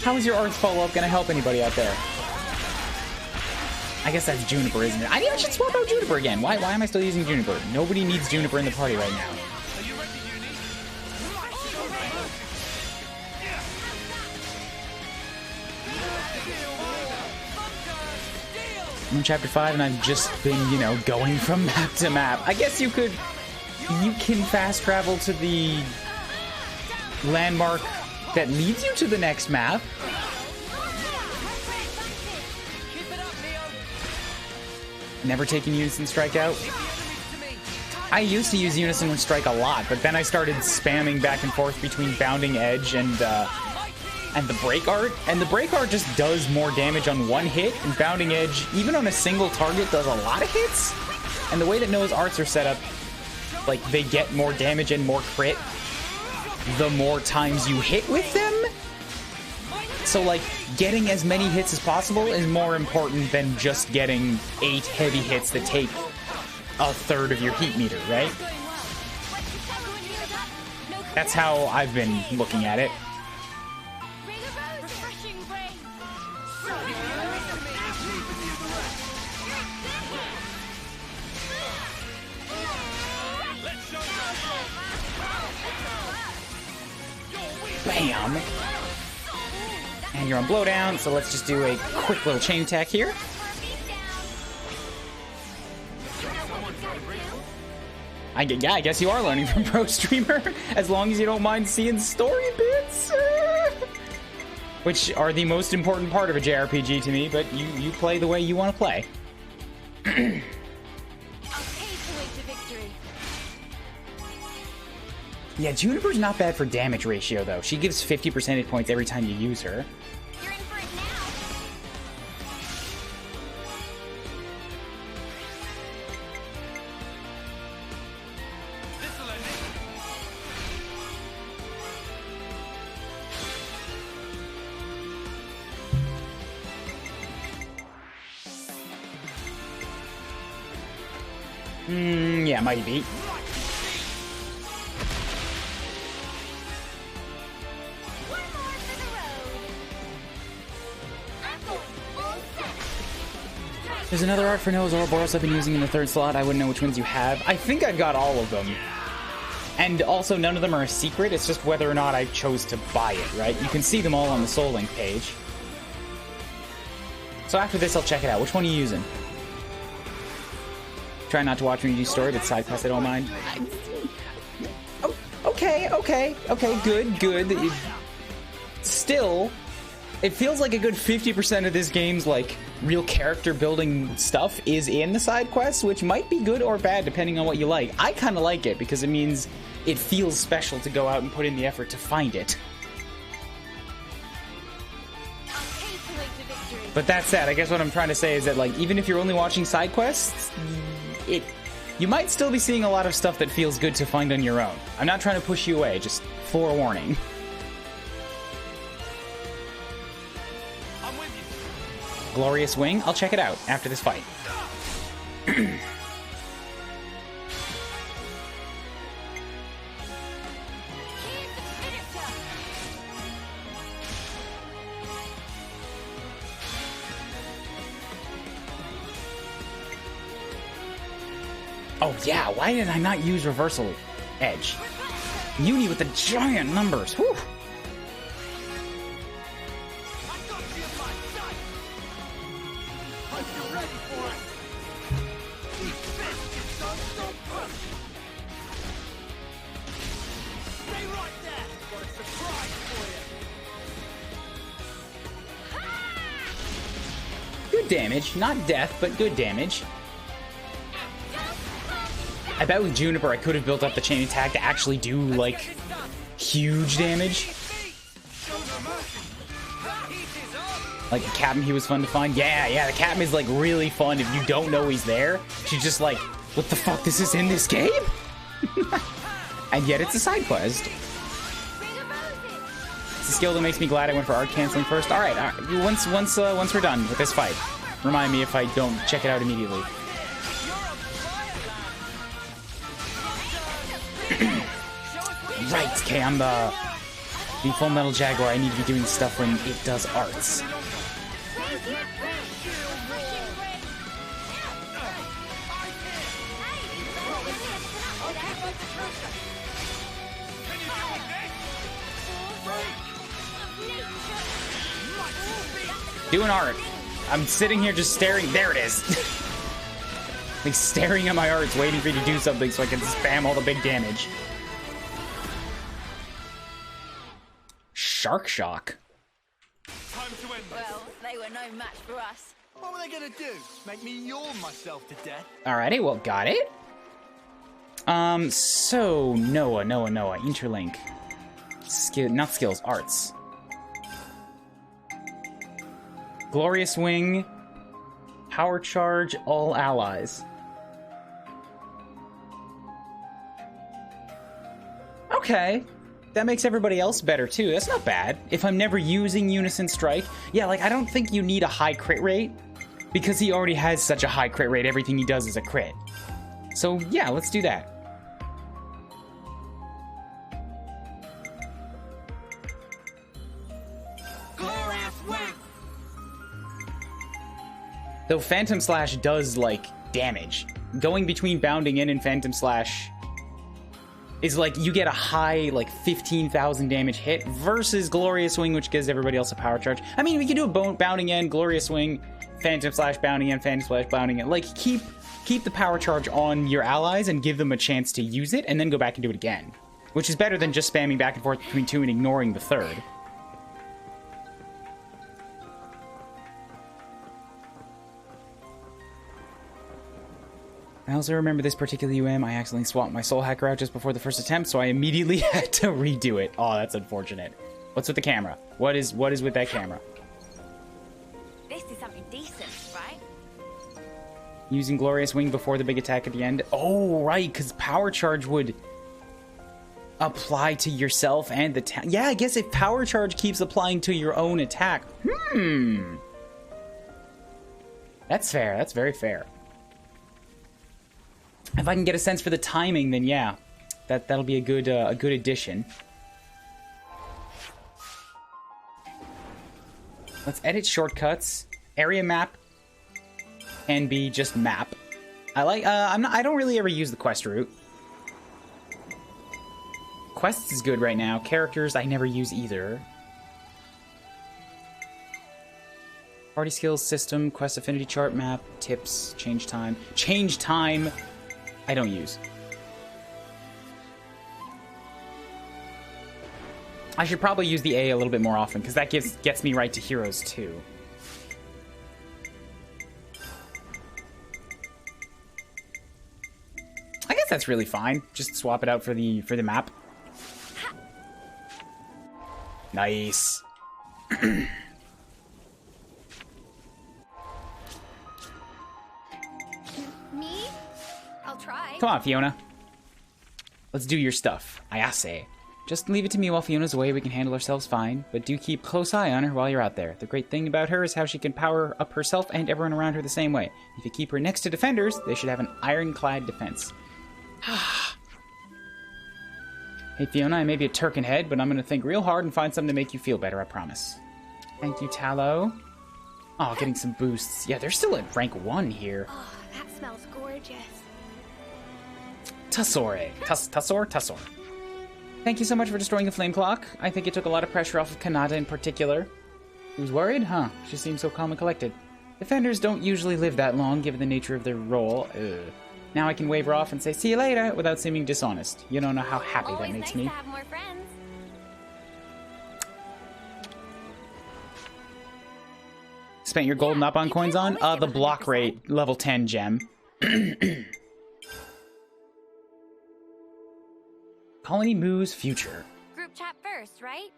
Speaker 1: How is your Earth follow-up gonna help anybody out there? I guess that's Juniper, isn't it? I think I should swap out Juniper again. Why am I still using Juniper? Nobody needs Juniper in the party right now. I'm in Chapter 5, and I've just been, you know, going from map to map. I guess you can fast travel to the landmark that leads you to the next map. Never taken Unison Strike out. I used to use Unison Strike a lot, but then I started spamming back and forth between Bounding Edge and the Break Art, and the Break Art just does more damage on one hit, and Bounding Edge, even on a single target, does a lot of hits. And the way that Noah's arts are set up, like, they get more damage and more crit the more times you hit with them. So, like, getting as many hits as possible is more important than just getting 8 heavy hits that take a third of your heat meter, right? That's how I've been looking at it. Bam! And you're on blowdown, so let's just do a quick little chain attack here. I guess you are learning from Pro Streamer, as long as you don't mind seeing story bits. Which are the most important part of a JRPG to me, but you play the way you want to play. Yeah, Juniper's not bad for damage ratio, though. She gives 50% hit points every time you use her.
Speaker 5: You're in for it
Speaker 1: now. Yeah, might be. There's another art for Noah's Ouroboros I've been using in the third slot. I wouldn't know which ones you have. I think I've got all of them. And also, none of them are a secret. It's just whether or not I chose to buy it, right? You can see them all on the Soul Link page. So after this, I'll check it out. Which one are you using? Try not to watch me do story, but side quest I don't mind. Okay, good. Still, it feels like a good 50% of this game's, like, real character building stuff is in the side quests, which might be good or bad depending on what you like. I kind of like it because it means it feels special to go out and put in the effort to find it. But that said, I guess what I'm trying to say is that, like, even if you're only watching side quests, you might still be seeing a lot of stuff that feels good to find on your own. I'm not trying to push you away, just forewarning.
Speaker 3: I'm with you.
Speaker 1: Glorious Wing, I'll check it out after this fight. Oh yeah, why did I not use Reversal Edge? Uni with the giant numbers, whew! Good damage, not death, but good damage. I bet with Juniper I could have built up the chain attack to actually do, like, huge damage. Like, the Captain, he was fun to find. Yeah, the Captain is, like, really fun if you don't know he's there. She's just like, what the fuck, this is in this game? And yet it's a side quest. It's a skill that makes me glad I went for art canceling first. Alright, once we're done with this fight, remind me if I don't check it out immediately. Right, okay, I'm the Full Metal Jaguar. I need to be doing stuff when it does arts. Doing art. I'm sitting here just staring. There it is. Like staring at my arts, waiting for you to do something so I can spam all the big damage. Shark Shock.
Speaker 3: Time to end this.
Speaker 5: Well, they were no match for us.
Speaker 3: What were they gonna do? Make me yawn myself to death?
Speaker 1: Alrighty, well, got it. So Noah, interlink. Not skills, arts. Glorious Wing, Power Charge, all allies. Okay. That makes everybody else better, too. That's not bad. If I'm never using Unison Strike, yeah, like, I don't think you need a high crit rate, because he already has such a high crit rate, everything he does is a crit. So, yeah, let's do that. Though Phantom Slash does, like, damage. Going between Bounding In and Phantom Slash is like, you get a high, like, 15,000 damage hit versus Glorious Wing, which gives everybody else a power charge. I mean, we can do a Bounding In, Glorious Wing, Phantom Slash, Bounding In, Phantom Slash, Bounding In. Like, keep the power charge on your allies and give them a chance to use it, and then go back and do it again. Which is better than just spamming back and forth between two and ignoring the third. I also remember this particular UM, I accidentally swapped my Soul Hacker out just before the first attempt, so I immediately had to redo it. Oh, that's unfortunate. What's with the camera? What is with that camera?
Speaker 5: This is something decent, right?
Speaker 1: Using Glorious Wing before the big attack at the end. Oh, right, because Power Charge would apply to yourself and the yeah, I guess if Power Charge keeps applying to your own attack. That's fair. That's very fair. If I can get a sense for the timing, then yeah, that'll be a good addition. Let's edit shortcuts. Area map. can be just map. I don't really ever use the quest route. Quests is good right now. Characters, I never use either. Party skills, system, quest affinity chart, map, tips, change time. Change time, I don't use. I should probably use the A little bit more often, because that gets me right to heroes, too. I guess that's really fine. Just swap it out for the map. Nice.
Speaker 5: Me? I'll try.
Speaker 1: Come on, Fiona. Let's do your stuff. I say. Just leave it to me while Fiona's away. We can handle ourselves fine. But do keep a close eye on her while you're out there. The great thing about her is how she can power up herself and everyone around her the same way. If you keep her next to defenders, they should have an ironclad defense. Hey, Fiona, I may be a turkin head, but I'm going to think real hard and find something to make you feel better, I promise. Thank you, Tallow. Oh, getting some boosts. Yeah, they're still at rank 1 here.
Speaker 5: Oh, that smells gorgeous.
Speaker 1: Tussore. Tussor? Thank you so much for destroying the flame clock. I think it took a lot of pressure off of Kanata in particular. She was worried? Huh. She seems so calm and collected. Defenders don't usually live that long, given the nature of their role. Now I can wave her off and say, see you later, without seeming dishonest. You don't know how happy that makes me.
Speaker 5: Always nice to have more friends.
Speaker 1: Spent your golden up on coins on? The block rate, level 10 gem. Colony Moo's future.
Speaker 5: Group chat first, right?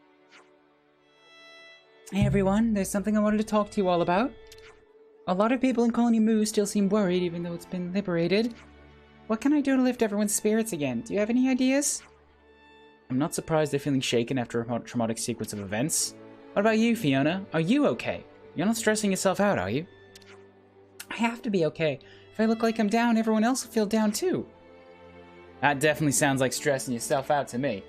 Speaker 1: Hey everyone, there's something I wanted to talk to you all about. A lot of people in Colony Moo still seem worried even though it's been liberated. What can I do to lift everyone's spirits again? Do you have any ideas? I'm not surprised they're feeling shaken after a traumatic sequence of events. What about you, Fiona? Are you okay? You're not stressing yourself out, are you? I have to be okay. If I look like I'm down, everyone else will feel down too. That definitely sounds like stressing yourself out to me.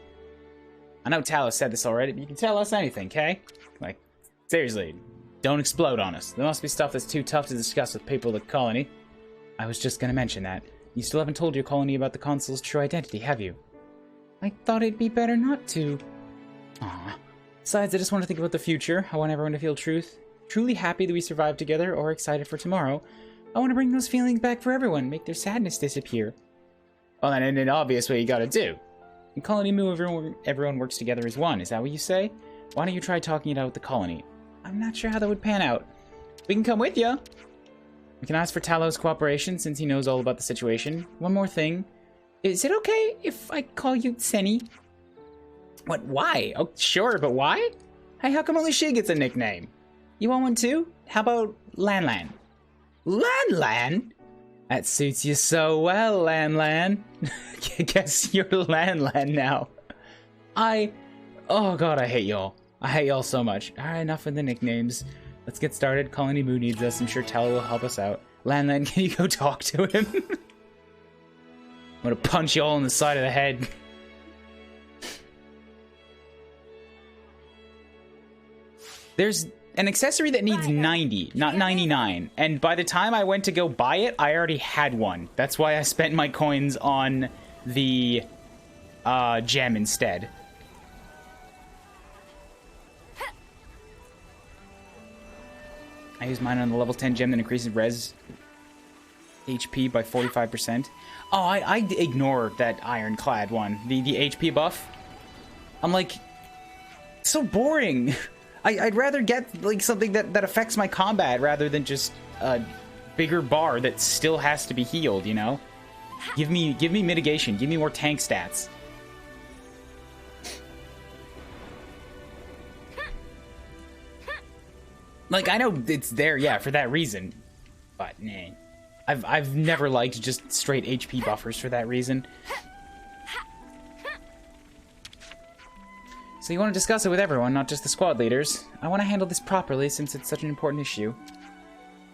Speaker 1: I know Talos said this already, but you can tell us anything, okay? Like, seriously, don't explode on us. There must be stuff that's too tough to discuss with people at the colony. I was just gonna mention that. You still haven't told your colony about the consul's true identity, have you? I thought it'd be better not to. Aww. Besides, I just want to think about the future. I want everyone to feel truly happy that we survived together, or excited for tomorrow. I want to bring those feelings back for everyone, make their sadness disappear. Well, then, in an obvious way, you gotta do. In Colony Moo, everyone works together as one. Is that what you say? Why don't you try talking it out with the colony? I'm not sure how that would pan out. We can come with you. We can ask for Talow's cooperation since he knows all about the situation. One more thing. Is it okay if I call you Senny? What? Why? Oh, sure, but why? Hey, how come only she gets a nickname? You want one too? How about Lan Lan? Lan Lan? That suits you so well, Lan Lan. Guess you're Lan Lan now. Oh god, I hate y'all. I hate y'all so much. Alright, enough of the nicknames. Let's get started. Colony Moo needs us. I'm sure Tallow will help us out. Lan Lan, can you go talk to him? I'm gonna punch you all in the side of the head. There's an accessory that needs 90, not 99. And by the time I went to go buy it, I already had one. That's why I spent my coins on the gem instead. I use mine on the level 10 gem that increases res HP by 45%. Oh, I ignore that ironclad one. The HP buff. I'm like, so boring. I'd rather get like something that affects my combat rather than just a bigger bar that still has to be healed, you know? Give me mitigation. Give me more tank stats. Like, I know it's there, yeah, for that reason. But, nah. I've never liked just straight HP buffers for that reason. So you want to discuss it with everyone, not just the squad leaders. I want to handle this properly since it's such an important issue.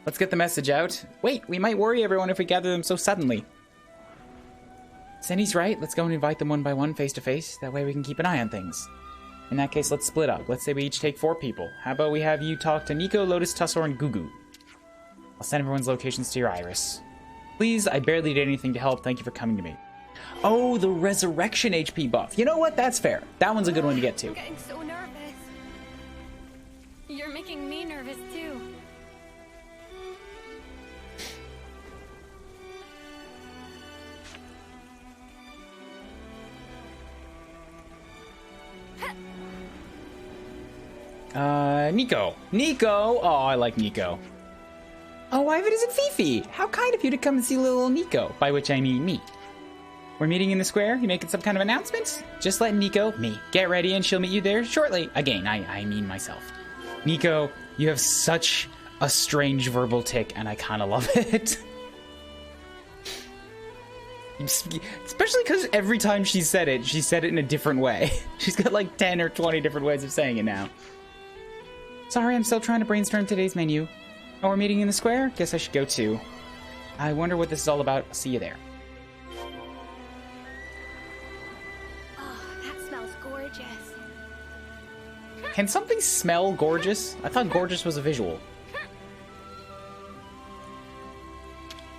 Speaker 1: Let's get the message out. Wait, we might worry everyone if we gather them so suddenly. Senny's right. Let's go and invite them one by one, face to face. That way we can keep an eye on things. In that case, let's split up. Let's say we each take 4 people. How about we have you talk to Nico, Lotus, Tussor, and Gugu? I'll send everyone's locations to your iris. Please, I barely did anything to help. Thank you for coming to me. Oh, the resurrection HP buff. You know what? That's fair. That one's a good one to get to.
Speaker 5: I'm getting so nervous. You're making me nervous too.
Speaker 1: Nico. Nico! Oh, I like Nico. Oh, Ivan isn't Fifi! How kind of you to come and see little Nico, by which I mean me. We're meeting in the square? You making some kind of announcement? Just let Nico, me, get ready and she'll meet you there shortly. Again, I mean myself. Nico, you have such a strange verbal tick and I kind of love it. Especially because every time she said it in a different way. She's got like 10 or 20 different ways of saying it now. Sorry, I'm still trying to brainstorm today's menu. Oh, we're meeting in the square? Guess I should go too. I wonder what this is all about. See you there.
Speaker 5: Oh, that smells gorgeous.
Speaker 1: Can something smell gorgeous? I thought gorgeous was a visual.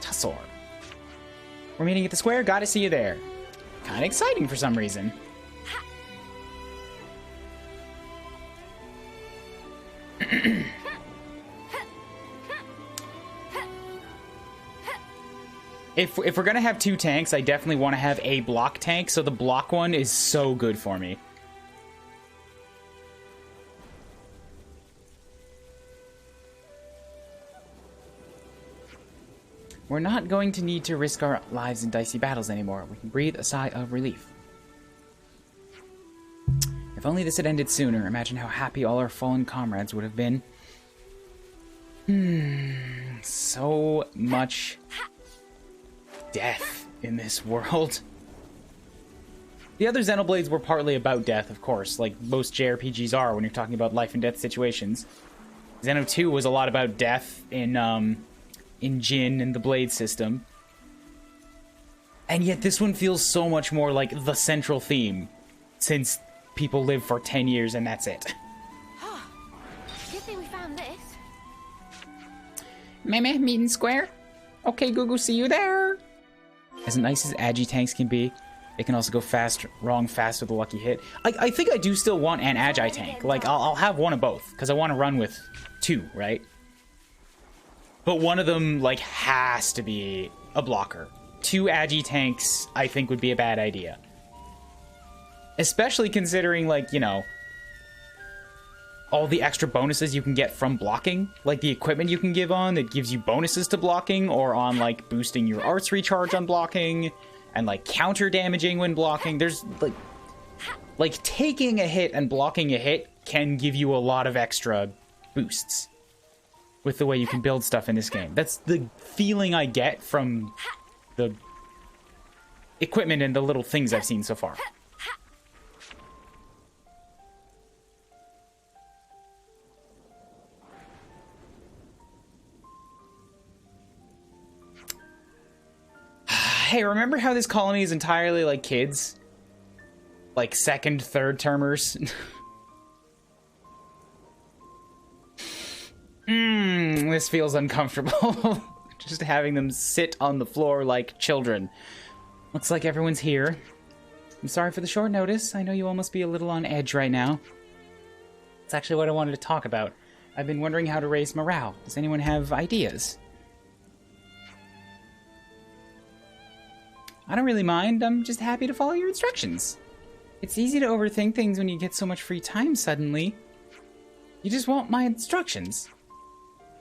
Speaker 1: Tussor. We're meeting at the square? Gotta see you there. Kinda exciting for some reason. If we're gonna have two tanks, I definitely want to have a block tank, so the block one is so good for me. We're not going to need to risk our lives in dicey battles anymore. We can breathe a sigh of relief. If only this had ended sooner. Imagine how happy all our fallen comrades would have been. So much death in this world. The other Xenoblades were partly about death, of course, like most JRPGs are when you're talking about life and death situations. Xeno 2 was a lot about death in Jin and the Blade system. And yet this one feels so much more like the central theme, since people live for 10 years and that's it.
Speaker 5: Good thing we found this.
Speaker 4: Meh, meeting square? Okay, Google, see you there.
Speaker 1: As nice as Agi tanks can be, they can also go wrong fast with a lucky hit. I think I do still want an Agi tank. Like, I'll have one of both, because I want to run with two, right? But one of them, like, has to be a blocker. Two Agi tanks, I think, would be a bad idea. Especially considering, like, you know, all the extra bonuses you can get from blocking. Like, the equipment you can give on that gives you bonuses to blocking, or on, like, boosting your arts recharge on blocking, and, like, counter damaging when blocking. There's, like, taking a hit and blocking a hit can give you a lot of extra boosts with the way you can build stuff in this game. That's the feeling I get from the equipment and the little things I've seen so far. Hey, remember how this colony is entirely like kids? Like second, third termers? This feels uncomfortable. Just having them sit on the floor like children. Looks like everyone's here. I'm sorry for the short notice. I know you all must be a little on edge right now. It's actually what I wanted to talk about. I've been wondering how to raise morale. Does anyone have ideas? I don't really mind. I'm just happy to follow your instructions. It's easy to overthink things when you get so much free time suddenly. You just want my instructions.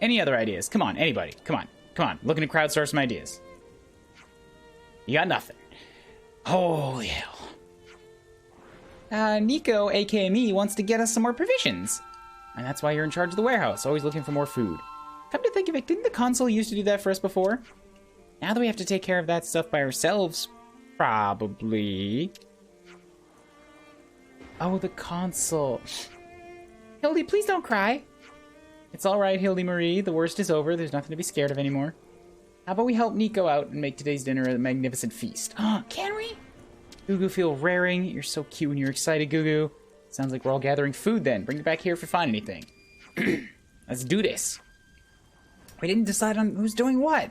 Speaker 1: Any other ideas? Come on, anybody. Come on. Come on. Looking to crowdsource some ideas. You got nothing. Holy hell. Nico, aka me, wants to get us some more provisions. And that's why you're in charge of the warehouse, always looking for more food. Come to think of it, didn't the console used to do that for us before? Now that we have to take care of that stuff by ourselves, probably. Oh, the console. Hildy, please don't cry. It's alright, Hildy Marie. The worst is over. There's nothing to be scared of anymore. How about we help Nico out and make today's dinner a magnificent feast? Can we? Gugu feel raring. You're so cute when you're excited, Gugu. Sounds like we're all gathering food then. Bring it back here if you find anything. Let's do this. We didn't decide on who's doing what.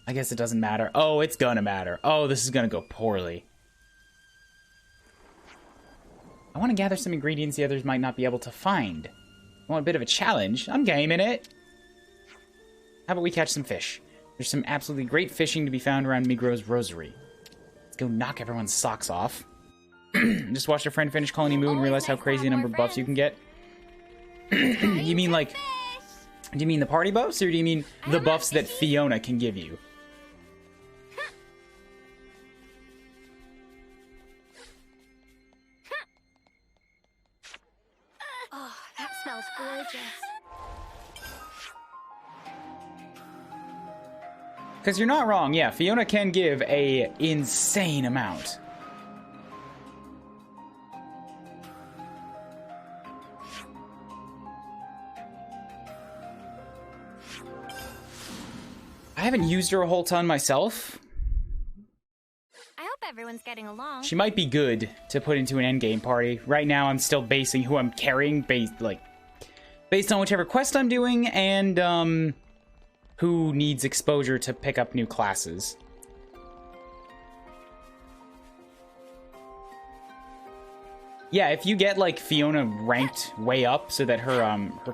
Speaker 1: I guess it doesn't matter. Oh, it's gonna matter. Oh, this is gonna go poorly. I want to gather some ingredients the others might not be able to find. I want a bit of a challenge. I'm gaming it. How about we catch some fish? There's some absolutely great fishing to be found around Migro's Rosary. Let's go knock everyone's socks off. Just watched a friend finish Colony Moo and realize how crazy a number of buffs you can get. You mean like... Do you mean the party buffs, or do you mean the buffs that Fiona can give you?
Speaker 5: Oh, that smells gorgeous.
Speaker 1: Because you're not wrong, yeah, Fiona can give a insane amount. I haven't used her a whole ton myself.
Speaker 5: I hope everyone's getting along.
Speaker 1: She might be good to put into an endgame party. Right now, I'm still basing who I'm carrying based on whichever quest I'm doing and who needs exposure to pick up new classes. Yeah, if you get like Fiona ranked way up so that her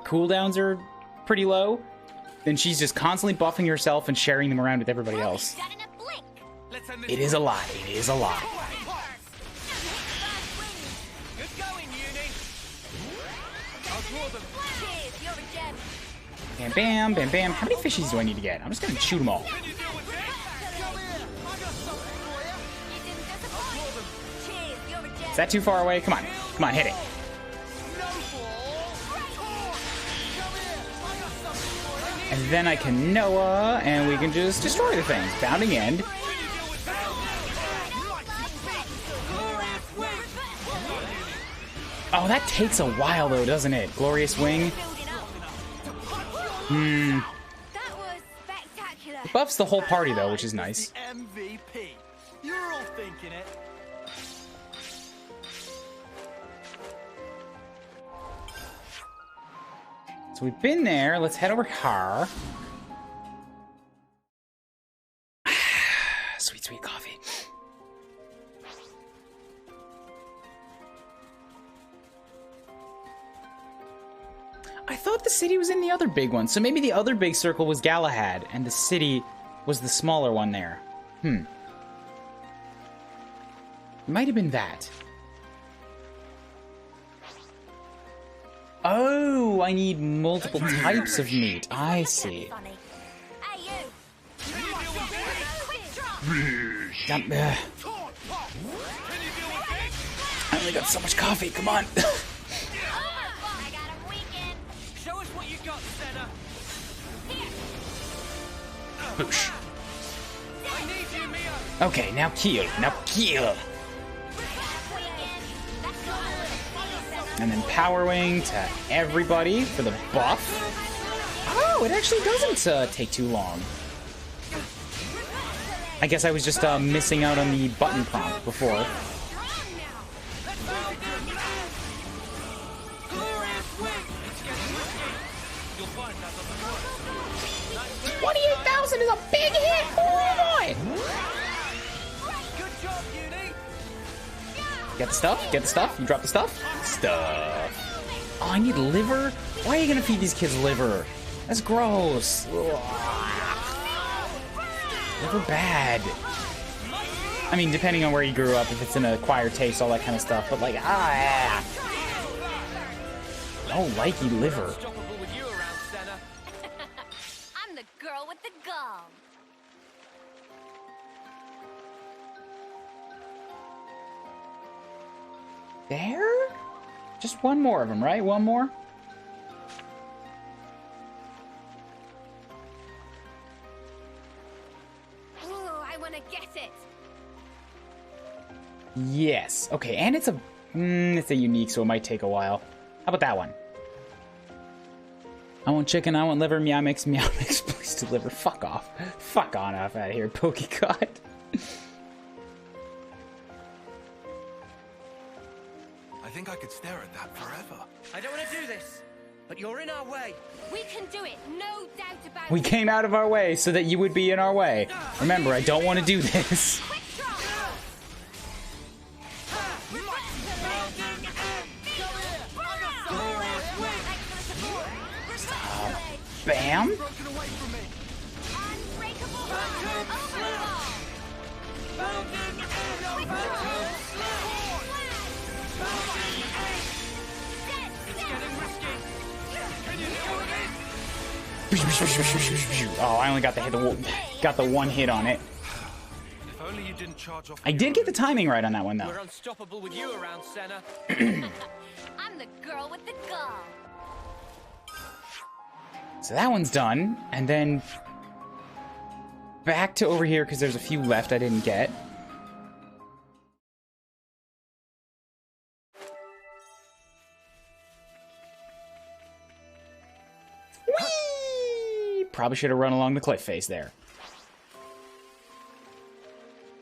Speaker 1: cooldowns are pretty low, then she's just constantly buffing herself and sharing them around with everybody else. It is a lot. It is a lot.
Speaker 3: Good going, Uni. I'll draw them.
Speaker 5: Cheers, you're a gem.
Speaker 1: Bam, bam, bam, bam. How many fishies do I need to get? I'm just gonna shoot them all.
Speaker 3: Can you deal with this? Come here. I got something for you.
Speaker 5: You didn't disappoint. Cheers, you're a gem.
Speaker 1: Is that too far away? Come on. Come on, hit it. And then I can Noah, and we can just destroy the things. Bounding end. Oh, that takes a while, though, doesn't it? Glorious Wing.
Speaker 5: That was spectacular.
Speaker 1: It buffs the whole party, though, which is nice.
Speaker 3: MVP. You're all thinking it.
Speaker 1: So we've been there. Let's head over here. Sweet, sweet coffee. I thought the city was in the other big one, so maybe the other big circle was Galahad, and the city was the smaller one there. It might have been that. Oh, I need multiple types of meat. I see.
Speaker 5: Funny. Hey, you.
Speaker 1: I only got so much coffee. Come on.
Speaker 5: I got a weekend.
Speaker 3: Show us what you got, Senna.
Speaker 1: Boosh.
Speaker 3: I need you, Mio.
Speaker 1: Okay, now kill. Now kill. And then Power Wing to everybody for the buff. Oh, it actually doesn't take too long. I guess I was just missing out on the button prompt before.
Speaker 4: 28,000 is a big hit! Oh boy!
Speaker 3: Good job, Uni.
Speaker 1: Get the stuff? Get the stuff? You drop the stuff? Stuff. Oh, I need liver? Why are you gonna feed these kids liver? That's gross. Ugh. Liver bad. I mean, depending on where you grew up, if it's an acquired taste, all that kind of stuff, but like, I don't like you liver.
Speaker 3: Unstoppable with you around, Senna.
Speaker 5: I'm the girl with the gum.
Speaker 1: There? Just one more of them, right? One more?
Speaker 5: Ooh, I want to get it.
Speaker 1: Yes. Okay, and it's a unique, so it might take a while. How about that one? I want chicken, I want liver, meow mix, please deliver. Fuck off. Fuck on off out of here, Pokecott.
Speaker 6: I think I could stare at that forever.
Speaker 3: I don't want to do this. but you're in our way.
Speaker 5: We can do it, no doubt about
Speaker 1: We
Speaker 5: it.
Speaker 1: came out of our way so that you would be in our way. Remember, I don't want to do this.
Speaker 5: Quick draw!
Speaker 1: Bam.
Speaker 3: Broken away from me.
Speaker 5: Unbreakable overhaul! Quick draw!
Speaker 1: Oh, I only got the one hit on it.
Speaker 3: If only you didn't charge off.
Speaker 1: I did get the timing right on that one though.
Speaker 3: We're unstoppable with you around, Senna.
Speaker 5: I'm the girl with the gall.
Speaker 1: So that one's done, and then back to over here because there's a few left I didn't get. Whee! Probably should have run along the cliff face there.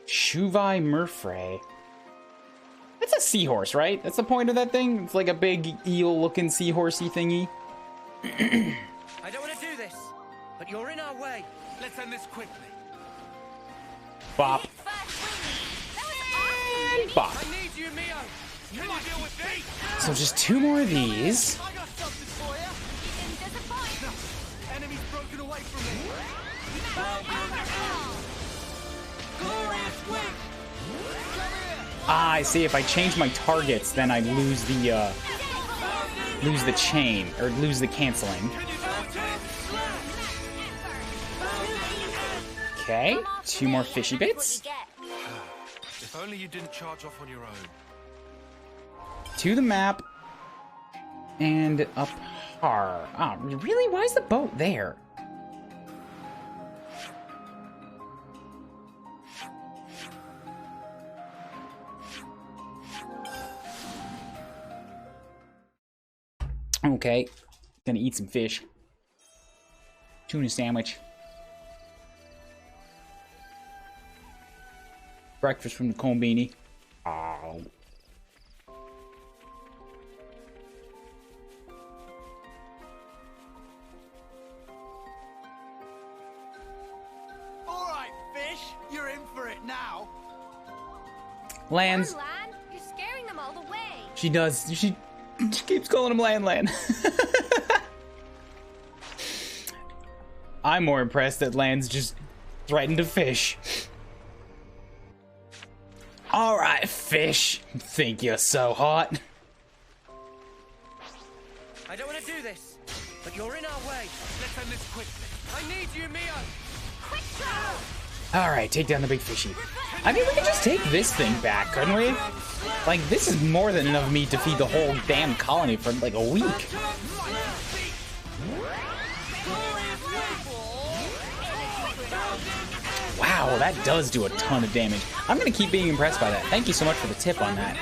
Speaker 1: Shuvai Murfrey. That's a seahorse, right? That's the point of that thing? It's like a big eel-looking seahorsey thingy.
Speaker 3: I don't want to do this, but you're in our way. Let's end this quickly.
Speaker 1: Bop.
Speaker 5: That was awesome!
Speaker 1: Bop.
Speaker 3: I need you, Mio. Can you deal with me?
Speaker 1: So just two more of these.
Speaker 3: I got something for you.
Speaker 5: You didn't disappoint!
Speaker 3: Enemy's broken away from me.
Speaker 5: Overhaul!
Speaker 3: Glorious wing.
Speaker 1: Ah, I see. If I change my targets, then I lose the chain, or lose the canceling. Okay, two more fishy bits.
Speaker 3: If only you didn't charge off on your own.
Speaker 1: To the map. And up har. Ah, really? Why is the boat there? Okay, gonna eat some fish. Tuna sandwich. Breakfast from the Combini. Oh.
Speaker 6: All right, fish, you're in for it now.
Speaker 1: Lands.
Speaker 5: Come on, Lan. You're scaring them all the way.
Speaker 1: She does. She keeps calling him Lan. I'm more impressed that Lan's just threatened to fish. Alright, fish. Think you're so hot?
Speaker 3: I don't want to do this, but you're in our way. Let's end this quickly. I need you, Mio.
Speaker 5: Quick draw!
Speaker 1: Alright, take down the big fishy. I mean, we could just take this thing back, couldn't we? Like, this is more than enough meat to feed the whole damn colony for like a week. Wow, that does do a ton of damage. I'm gonna keep being impressed by that. Thank you so much for the tip on that.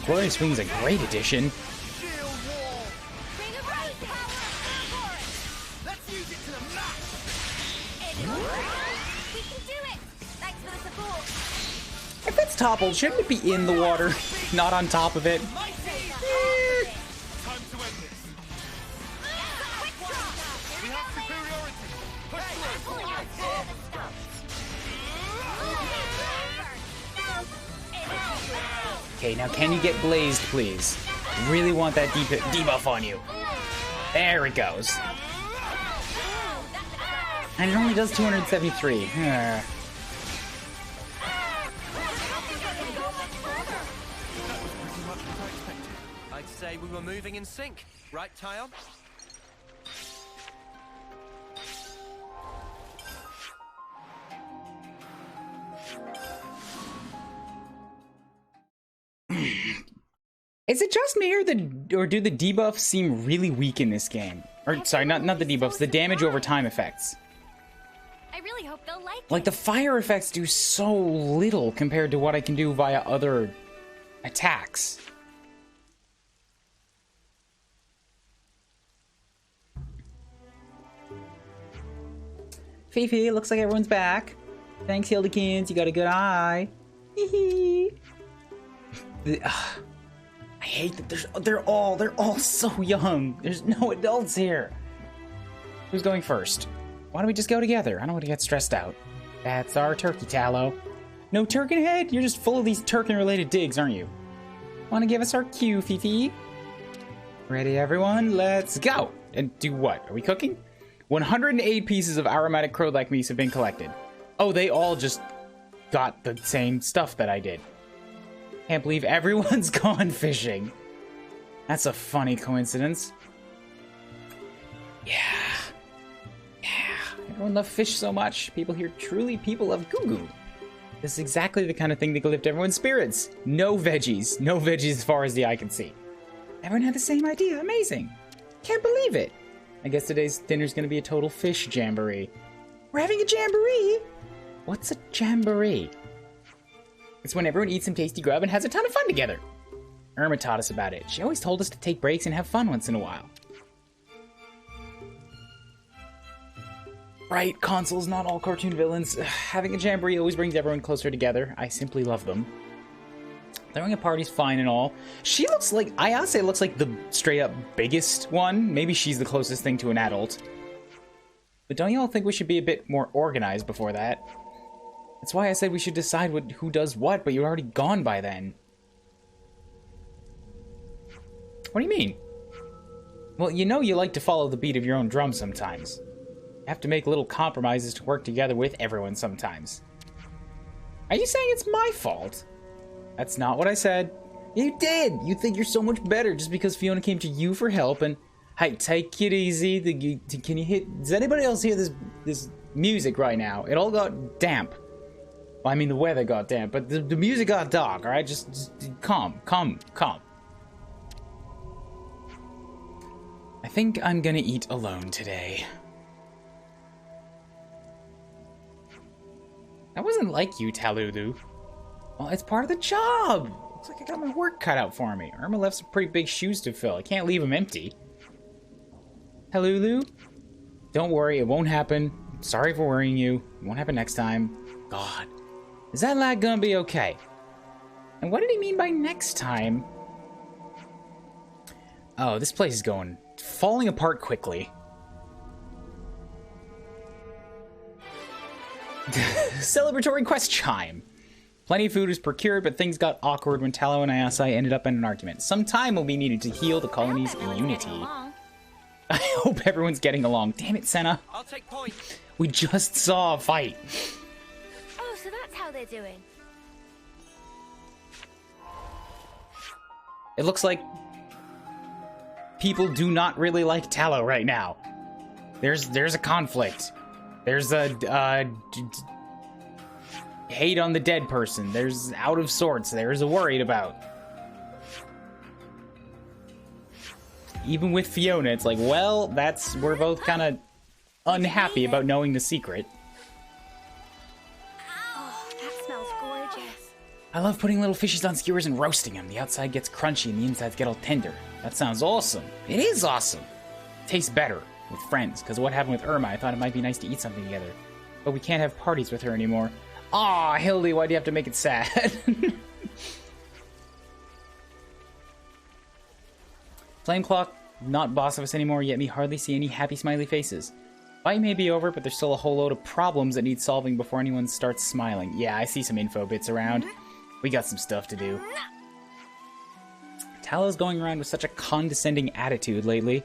Speaker 1: Glorious Wing is a great addition.
Speaker 5: Bring a right power!
Speaker 6: Let's use it to the max.
Speaker 5: We can do it! Thanks for the support.
Speaker 1: If it's toppled, shouldn't it be in the water, not on top of it?
Speaker 3: Time to end this.
Speaker 5: Quick draw!
Speaker 3: We have superiority. Push through.
Speaker 5: Pulling out all the stuff.
Speaker 1: Okay, now can you get blazed, please? Really want that debuff on you. There it goes. And it only does 273.
Speaker 3: I'd say we were moving in sync, right, Tyon?
Speaker 1: Is it just me, or do the debuffs seem really weak in this game? Or sorry, not the debuffs, the damage over time effects.
Speaker 5: I really hope they'll like
Speaker 1: Like the fire effects do so little compared to what I can do via other attacks. Fifi, looks like everyone's back. Thanks, Hildekins, you got a good eye. Hee I hate that they're all so young. There's no adults here. Who's going first? Why don't we just go together? I don't want to get stressed out. That's our turkey, Tallow. No Turkin head? You're just full of these Turkin-related digs, aren't you? Want to give us our cue, Fifi? Ready, everyone? Let's go! And do what? Are we cooking? 108 pieces of aromatic crowd-like meats have been collected. Oh, they all just got the same stuff that I did. Can't believe everyone's gone fishing. That's a funny coincidence. Yeah. Everyone loves fish so much. People here people love goo-goo. This is exactly the kind of thing that can lift everyone's spirits. No veggies. No veggies as far as the eye can see. Everyone had the same idea. Amazing. Can't believe it. I guess today's dinner's gonna be a total fish jamboree. We're having a jamboree? What's a jamboree? It's when everyone eats some tasty grub and has a ton of fun together. Irma taught us about it. She always told us to take breaks and have fun once in a while. Right, consoles, not all cartoon villains. Having a jamboree always brings everyone closer together. I simply love them. Throwing a party's fine and all. She looks like, Ayase looks like the straight up biggest one. Maybe she's the closest thing to an adult. But don't you all think we should be a bit more organized before that? That's why I said we should decide who does what, but you're already gone by then. What do you mean? Well, you know you like to follow the beat of your own drum sometimes. You have to make little compromises to work together with everyone sometimes. Are you saying it's my fault? That's not what I said. You did! You think you're so much better just because Fiona came to you for help and... Hey, take it easy. Can you hit... Does anybody else hear this music right now? It all got damp. Well, I mean, the weather got damp, but the music got dark, alright? Just calm. I think I'm gonna eat alone today. That wasn't like you, Talulu. Well, it's part of the job. Looks like I got my work cut out for me. Irma left some pretty big shoes to fill. I can't leave them empty. Talulu? Don't worry, it won't happen. Sorry for worrying you. It won't happen next time. God. Is that lad gonna be okay? And what did he mean by next time? Oh, this place is falling apart quickly. Celebratory quest chime. Plenty of food was procured, but things got awkward when Tallow and Ayase ended up in an argument. Some time will be needed to heal the colony's unity. I hope everyone's getting along. Damn it, Senna.
Speaker 3: I'll take point.
Speaker 1: We just saw a fight.
Speaker 5: Oh, so that's how they're doing.
Speaker 1: It looks like people do not really like Tallow right now. There's a conflict. There's a hate on the dead person. There's out of sorts. There's a worried about. Even with Fiona, it's like, well, we're both kind of unhappy about knowing the secret.
Speaker 5: Oh, that smells gorgeous.
Speaker 1: I love putting little fishies on skewers and roasting them. The outside gets crunchy and the insides get all tender. That sounds awesome. It is awesome. Tastes better with friends, because what happened with Irma, I thought it might be nice to eat something together. But we can't have parties with her anymore. Aw, Hildy, why do you have to make it sad? Flameclock, not boss of us anymore, yet me hardly see any happy smiley faces. Fight may be over, but there's still a whole load of problems that need solving before anyone starts smiling. Yeah, I see some info bits around. We got some stuff to do. Tallow's going around with such a condescending attitude lately.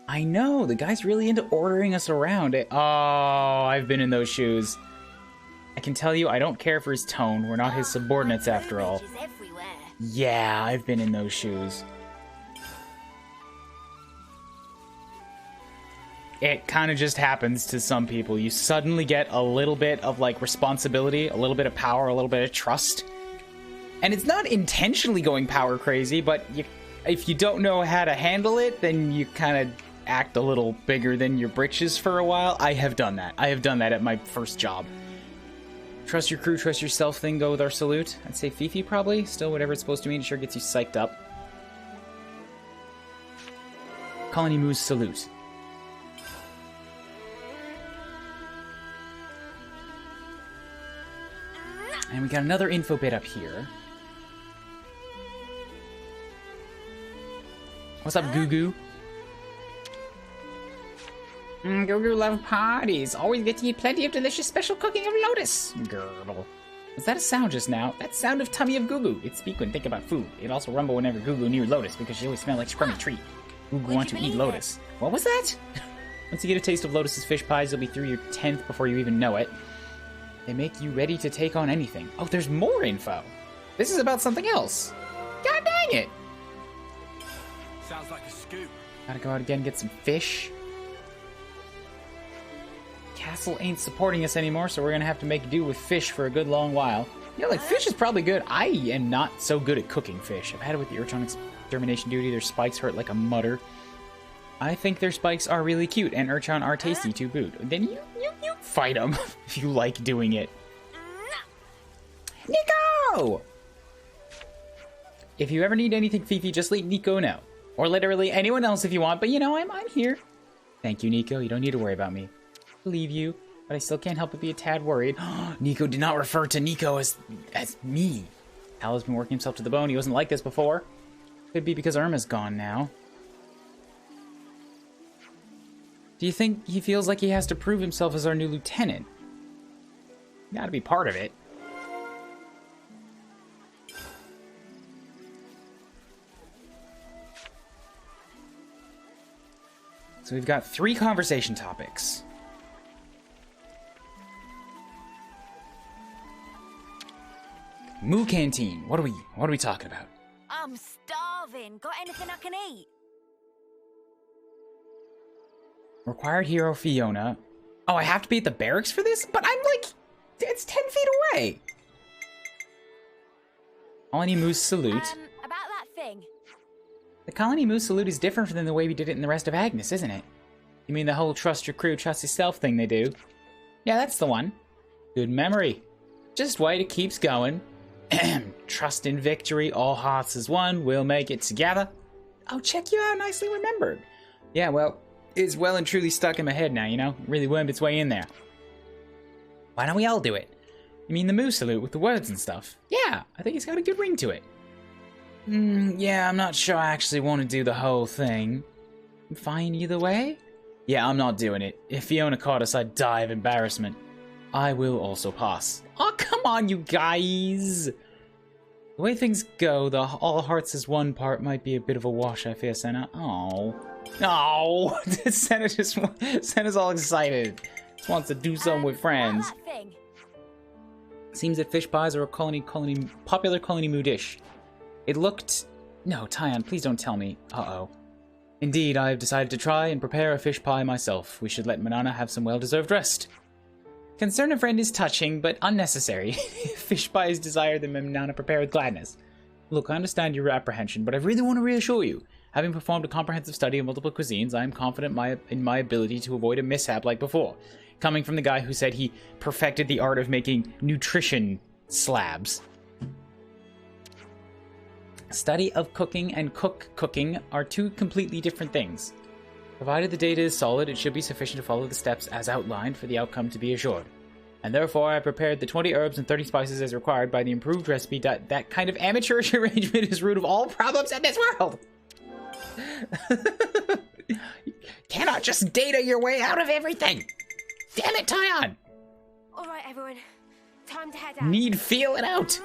Speaker 1: I know, the guy's really into ordering us around. Oh, I've been in those shoes. I can tell you, I don't care for his tone. We're not his subordinates after all. Yeah, I've been in those shoes. It kind of just happens to some people. You suddenly get a little bit of, like, responsibility, a little bit of power, a little bit of trust. And it's not intentionally going power crazy, but if you don't know how to handle it, then you kind of act a little bigger than your britches for a while. I have done that. I have done that at my first job. Trust your crew, trust yourself thing, go with our salute. I'd say Fifi probably. Still, whatever it's supposed to mean, it sure gets you psyched up. Colony Moo's salute. And we got another info bit up here. What's up, Goo?
Speaker 4: Goo love parties. Always get to eat plenty of delicious special cooking of lotus. Gurgle.
Speaker 1: Was that a sound just now? That sound of tummy of Goo. It speak when think about food. It also rumble whenever Goo near Lotus because she always smell like scrummy treat. Goo want to eat Lotus. What was that? Once you get a taste of Lotus's fish pies, you'll be through your 10th before you even know it. They make you ready to take on anything. Oh, there's more info. This is about something else. God dang it.
Speaker 6: Sounds like a scoop.
Speaker 1: Gotta go out again and get some fish. Castle ain't supporting us anymore, so we're gonna have to make do with fish for a good long while. Yeah, like, fish is probably good. I am not so good at cooking fish. I've had it with the Urchin extermination duty. Their spikes hurt like a mutter. I think their spikes are really cute, and Urchin are tasty to boot. Then you fight them if you like doing it. Nico! If you ever need anything, Fifi, just let Nico know. Or literally anyone else if you want, but you know, I'm here. Thank you, Nico. You don't need to worry about me. I believe you, but I still can't help but be a tad worried. Nico did not refer to Nico as me. Hal has been working himself to the bone. He wasn't like this before. Could be because Irma's gone now. Do you think he feels like he has to prove himself as our new lieutenant? Gotta be part of it. So we've got 3 conversation topics. Moo Canteen. What are we talking about?
Speaker 5: I'm starving. Got anything I can eat?
Speaker 1: Required hero Fiona. Oh, I have to be at the barracks for this? But I'm like, it's 10 feet away. Colony Moose salute.
Speaker 5: About that thing.
Speaker 1: The Colony Moose salute is different than the way we did it in the rest of Agnes, isn't it? You mean the whole trust your crew, trust yourself thing they do? Yeah, that's the one. Good memory. Just wait, it keeps going. Trust in victory, all hearts as one, we'll make it together. Oh, check you out, nicely remembered. Yeah, well, it's well and truly stuck in my head now, you know? It really wormed its way in there. Why don't we all do it? You mean the Moose salute with the words and stuff? Yeah, I think it's got a good ring to it. Yeah, I'm not sure I actually want to do the whole thing. Fine either way? Yeah, I'm not doing it. If Fiona caught us, I'd die of embarrassment. I will also pass. Oh, come on, you guys! The way things go, the all hearts as one part might be a bit of a wash, I fear, Senna. Oh. No! Senna's all excited. Just wants to do something with friends.
Speaker 5: About that thing.
Speaker 1: Seems that fish pies are a popular colony moo dish. It looked... No, Tyon, please don't tell me. Uh-oh. Indeed, I have decided to try and prepare a fish pie myself. We should let Manana have some well-deserved rest. Concern of friend is touching, but unnecessary. Fish pie is desired, then Manana prepare with gladness. Look, I understand your apprehension, but I really want to reassure you. Having performed a comprehensive study of multiple cuisines, I am confident in my ability to avoid a mishap like before. Coming from the guy who said he perfected the art of making nutrition slabs. Study of cooking and cooking are 2 completely different things. Provided the data is solid, it should be sufficient to follow the steps as outlined for the outcome to be assured. And therefore, I prepared the 20 herbs and 30 spices as required by the improved recipe. That kind of amateurish arrangement is root of all problems in this world! You cannot just data your way out of everything! Damn it, Tyon!
Speaker 5: Alright, everyone. Time to head out.
Speaker 1: Need feel it out!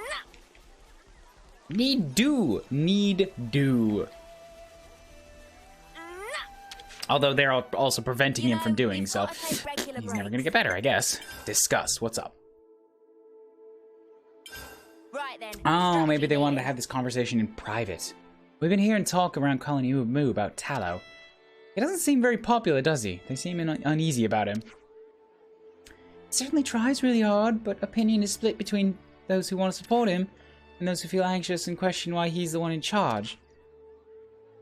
Speaker 1: Need do. Although they're also preventing him from doing so. He's never gonna get better, I guess. Discuss. What's up?
Speaker 5: Right then.
Speaker 1: Oh, maybe they wanted to have this conversation in private. We've been hearing talk around Colony Moo about Tallow. He doesn't seem very popular, does he? They seem uneasy about him. He certainly tries really hard, but opinion is split between those who want to support him and those who feel anxious and question why he's the one in charge.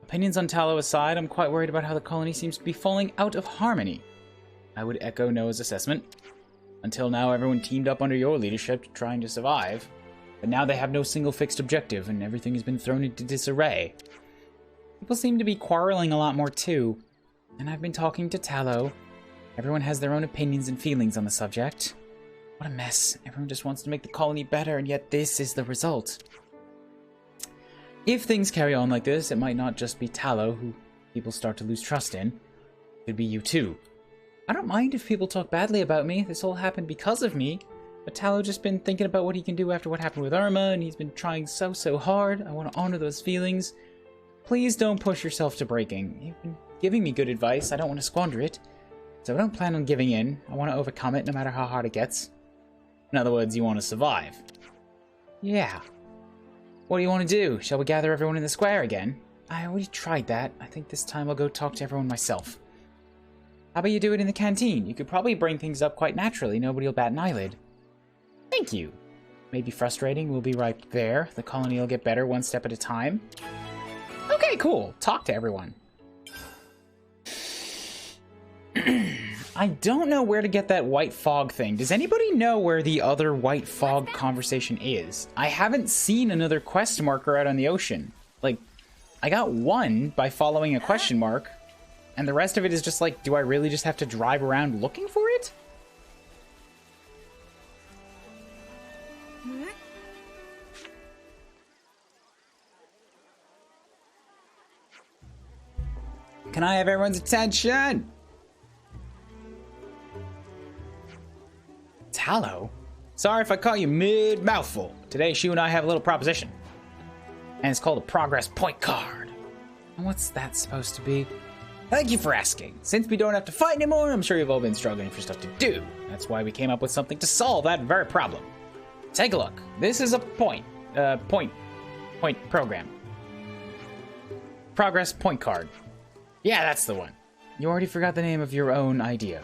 Speaker 1: Opinions on Tallow aside, I'm quite worried about how the colony seems to be falling out of harmony. I would echo Noah's assessment. Until now, everyone teamed up under your leadership trying to survive. But now they have no single fixed objective, and everything has been thrown into disarray. People seem to be quarreling a lot more too. And I've been talking to Tallow. Everyone has their own opinions and feelings on the subject. What a mess. Everyone just wants to make the colony better, and yet this is the result. If things carry on like this, it might not just be Tallow who people start to lose trust in. It could be you too. I don't mind if people talk badly about me. This all happened because of me. But Tallow just been thinking about what he can do after what happened with Irma, and he's been trying so hard. I want to honor those feelings. Please don't push yourself to breaking. You've been giving me good advice. I don't want to squander it. So I don't plan on giving in. I want to overcome it no matter how hard it gets. In other words, you want to survive. Yeah. What do you want to do? Shall we gather everyone in the square again? I already tried that. I think this time I'll go talk to everyone myself. How about you do it in the canteen? You could probably bring things up quite naturally. Nobody will bat an eyelid. Thank you. May be frustrating. We'll be right there. The colony will get better one step at a time. Okay, cool. Talk to everyone. I don't know where to get that white fog thing. Does anybody know where the other white fog conversation is? I haven't seen another quest marker out on the ocean. Like, I got one by following a question mark, and the rest of it is just like, do I really just have to drive around looking for it? Can I have everyone's attention? Tallow? Sorry if I caught you mid-mouthful. Today, Shu and I have a little proposition. And it's called a progress point card. And what's that supposed to be? Thank you for asking. Since we don't have to fight anymore, I'm sure you've all been struggling for stuff to do. That's why we came up with something to solve that very problem. Take a look. This is a point program. Progress point card. Yeah, that's the one. You already forgot the name of your own idea.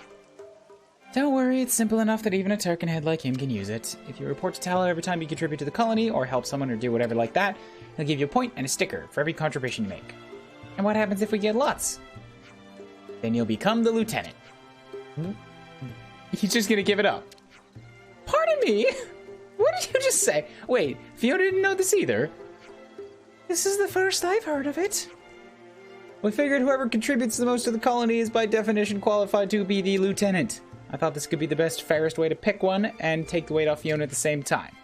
Speaker 1: Don't worry, it's simple enough that even a turkin head like him can use it. If you report to Tallow every time you contribute to the colony, or help someone or do whatever like that, he'll give you a point and a sticker for every contribution you make. And what happens if we get lots? Then you'll become the lieutenant. He's just gonna give it up. Pardon me? What did you just say? Wait, Fiona didn't know this either? This is the first I've heard of it. We figured whoever contributes the most to the colony is by definition qualified to be the lieutenant. I thought this could be the best, fairest way to pick one and take the weight off Fiona at the same time.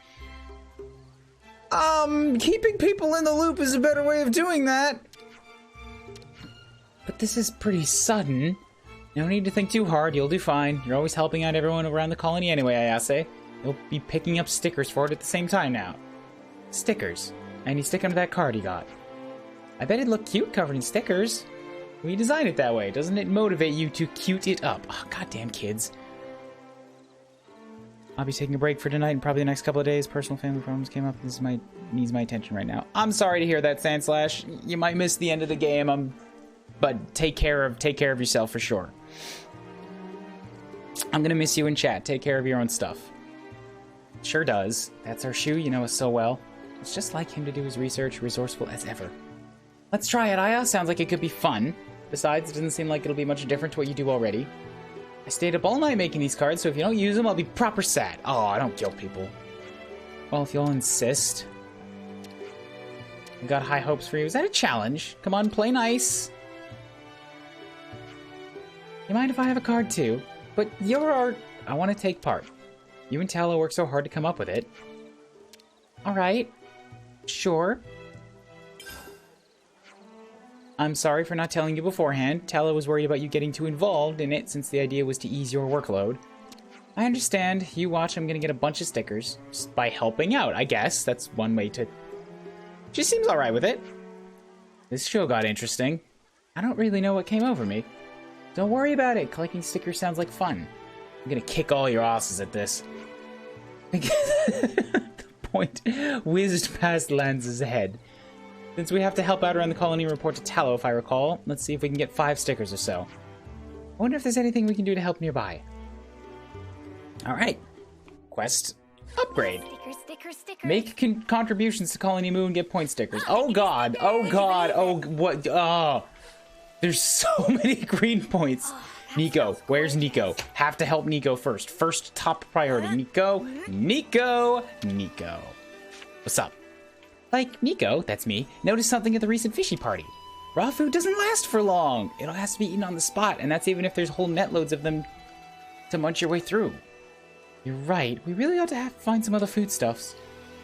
Speaker 1: Keeping people in the loop is a better way of doing that. But this is pretty sudden. No need to think too hard, you'll do fine. You're always helping out everyone around the colony anyway, Ayase. You'll be picking up stickers for it at the same time now. Stickers. And you stick them to that card you got. I bet it'd look cute covered in stickers. We designed it that way. Doesn't it motivate you to cute it up? Oh, goddamn kids. I'll be taking a break for tonight and probably the next couple of days. Personal family problems came up. This needs my attention right now. I'm sorry to hear that, Sandslash. You might miss the end of the game. But take care of yourself for sure. I'm gonna miss you in chat. Take care of your own stuff. Sure does. That's our Shu. You know us so well. It's just like him to do his research, resourceful as ever. Let's try it, Aya. Sounds like it could be fun. Besides, it doesn't seem like it'll be much different to what you do already. I stayed up all night making these cards, so if you don't use them, I'll be proper sad. Oh, I don't guilt people. Well, if you'll insist. I've got high hopes for you. Is that a challenge? Come on, play nice. You mind if I have a card too? But your art, I want to take part. You and Tallow worked so hard to come up with it. Alright. Sure. I'm sorry for not telling you beforehand. Tallow was worried about you getting too involved in it since the idea was to ease your workload. I understand. You watch, I'm gonna get a bunch of stickers. Just by helping out, I guess. That's one way to... She seems alright with it. This show got interesting. I don't really know what came over me. Don't worry about it. Collecting stickers sounds like fun. I'm gonna kick all your asses at this. The point whizzed past Lance's head. Since we have to help out around the colony and report to Tallow, if I recall, let's see if we can get 5 stickers or so. I wonder if there's anything we can do to help nearby. Alright. Quest upgrade.
Speaker 5: Stickers.
Speaker 1: Make contributions to Colony Moo and get point stickers. Oh god, oh god, oh what, oh. There's so many green points. Nico, where's Nico? Have to help Nico first. First top priority. Nico. What's up? Like, Nico, that's me, noticed something at the recent Fishy party. Raw food doesn't last for long. It has to be eaten on the spot, and that's even if there's whole net loads of them to munch your way through. You're right. We really ought to find some other foodstuffs.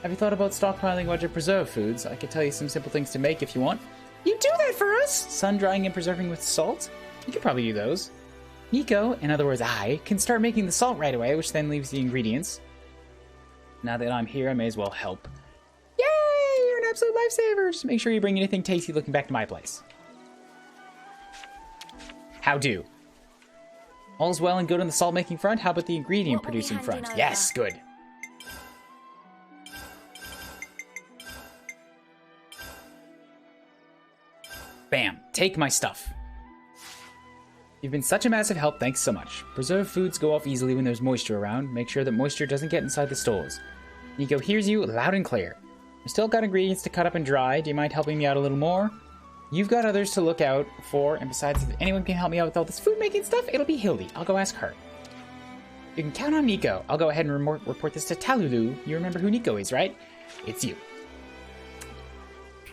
Speaker 1: Have you thought about stockpiling a bunch of preserved foods? I could tell you some simple things to make if you want. You do that for us? Sun-drying and preserving with salt? You could probably do those. Nico, in other words I, can start making the salt right away, which then leaves the ingredients. Now that I'm here, I may as well help. Yay! You're an absolute lifesaver! Just make sure you bring anything tasty looking back to my place. How do? All's well and good on the salt-making front. How about the ingredient-producing front? Yes, good. Bam. Take my stuff. You've been such a massive help. Thanks so much. Preserved foods go off easily when there's moisture around. Make sure that moisture doesn't get inside the stores. Nico hears you loud and clear. I've still got ingredients to cut up and dry. Do you mind helping me out a little more? You've got others to look out for, and besides, if anyone can help me out with all this food-making stuff, it'll be Hildy. I'll go ask her. You can count on Nico. I'll go ahead and report this to Talulu. You remember who Nico is, right? It's you.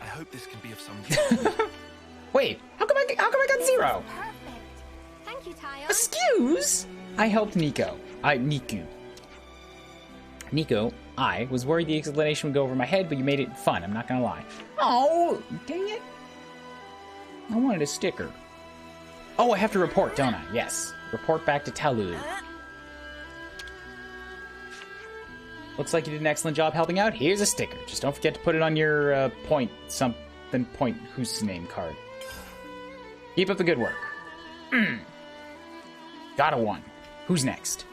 Speaker 6: I hope this can be of some use.
Speaker 1: Wait, how come I got 0?
Speaker 5: Perfect. Thank you, Tayo.
Speaker 1: Excuse? I helped Nico. Nico, I was worried the explanation would go over my head, but you made it fun. I'm not gonna lie. Oh, dang it. I wanted a sticker. Oh, I have to report, don't I? Yes. Report back to Talulu. Looks like you did an excellent job helping out. Here's a sticker. Just don't forget to put it on your point whose name card. Keep up the good work. Got a 1. Who's next?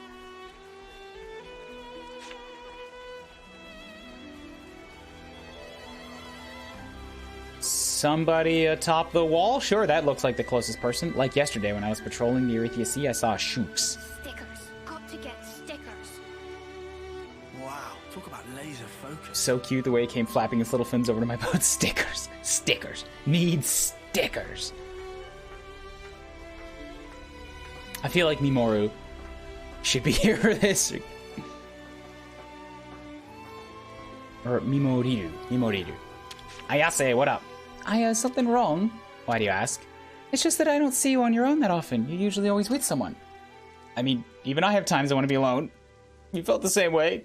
Speaker 1: Somebody atop the wall? Sure, that looks like the closest person. Like yesterday when I was patrolling the Erythia Sea, I saw Shooks.
Speaker 5: Stickers. Got to get stickers.
Speaker 6: Wow, talk about laser focus.
Speaker 1: So cute the way he came flapping his little fins over to my boat. Stickers. Stickers. Need stickers. I feel like Mimoru should be here for this. Or Mimoriru. Ayase, what up? Something wrong? Why do you ask? It's just that I don't see you on your own that often. You're usually always with someone. I mean, even I have times I want to be alone. You felt the same way.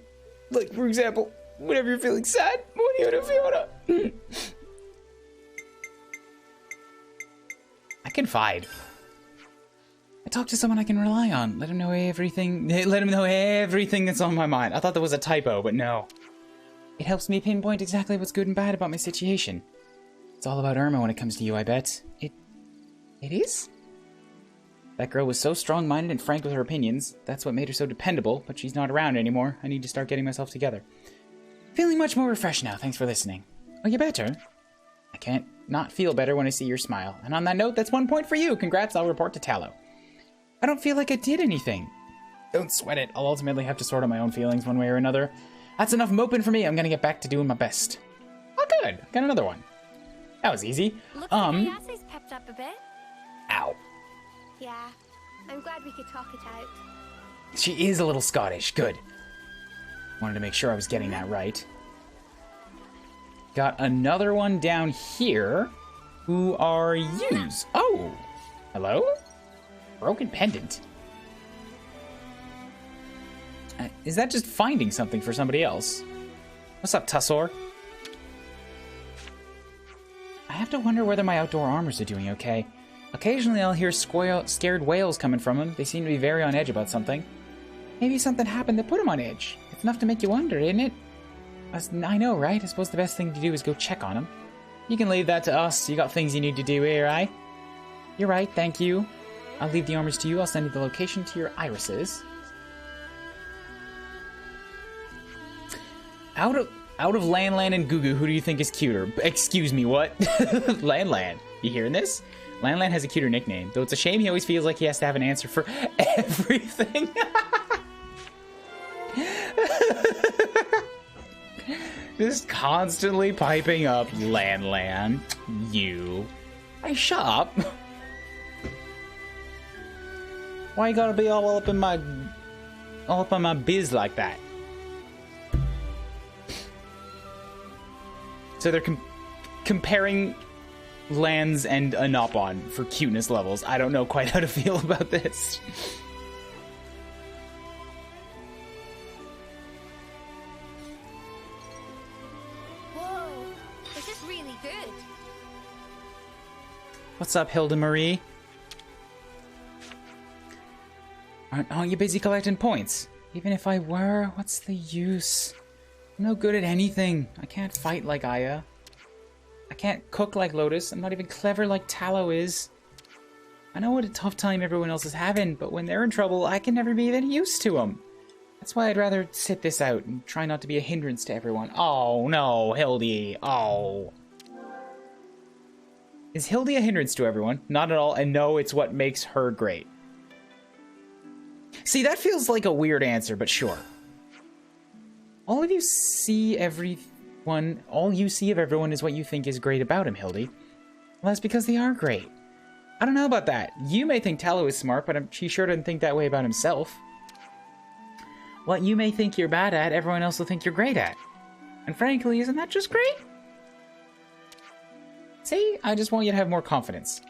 Speaker 1: Like, for example, whenever you're feeling sad, I confide. I talk to someone I can rely on. Let him know everything that's on my mind. I thought that was a typo, but no. It helps me pinpoint exactly what's good and bad about my situation. It's all about Irma when it comes to you, I bet. It is? That girl was so strong-minded and frank with her opinions. That's what made her so dependable, but she's not around anymore. I need to start getting myself together. Feeling much more refreshed now, thanks for listening. Are you better? I can't not feel better when I see your smile. And on that note, that's 1 point for you. Congrats, I'll report to Tallow. I don't feel like I did anything. Don't sweat it. I'll ultimately have to sort out my own feelings one way or another. That's enough moping for me. I'm gonna get back to doing my best. Oh, good. Got another one. That was easy.
Speaker 5: Looks like Ayase's pepped up a bit.
Speaker 1: Ow.
Speaker 5: Yeah, I'm glad we could talk it out.
Speaker 1: She is a little Scottish. Good. Wanted to make sure I was getting that right. Got another one down here. Who are yous? Oh. Hello? Broken pendant. Is that just finding something for somebody else? What's up, Tussor? I have to wonder whether my outdoor armors are doing okay. Occasionally I'll hear scared wails coming from them. They seem to be very on edge about something. Maybe something happened that put them on edge. It's enough to make you wonder, isn't it? I know, right? I suppose the best thing to do is go check on them. You can leave that to us. You got things you need to do here, eh? You're right, thank you. I'll leave the armors to you. I'll send you the location to your irises. Out of Lan and Gugu, who do you think is cuter? Excuse me, what? Lan. You hearing this? Lan has a cuter nickname, though it's a shame he always feels like he has to have an answer for everything. Just constantly piping up, Lan. You. I shop. Why you gotta be all up in my biz like that? So they're comparing Lands and Anopon for cuteness levels. I don't know quite how to feel about this. What's up, Hilda Marie? Aren't you busy collecting points? Even if I were, what's the use? I'm no good at anything. I can't fight like Aya. I can't cook like Lotus. I'm not even clever like Tallow is. I know what a tough time everyone else is having, but when they're in trouble, I can never be of any use to them. That's why I'd rather sit this out and try not to be a hindrance to everyone. Oh, no, Hildy. Oh. Is Hildy a hindrance to everyone? Not at all, and no, it's what makes her great. See, that feels like a weird answer, but sure. All you see of everyone is what you think is great about him, Hildy. Well, that's because they are great. I don't know about that. You may think Tallow is smart, but he sure doesn't think that way about himself. What you may think you're bad at, everyone else will think you're great at. And frankly, isn't that just great? See, I just want you to have more confidence.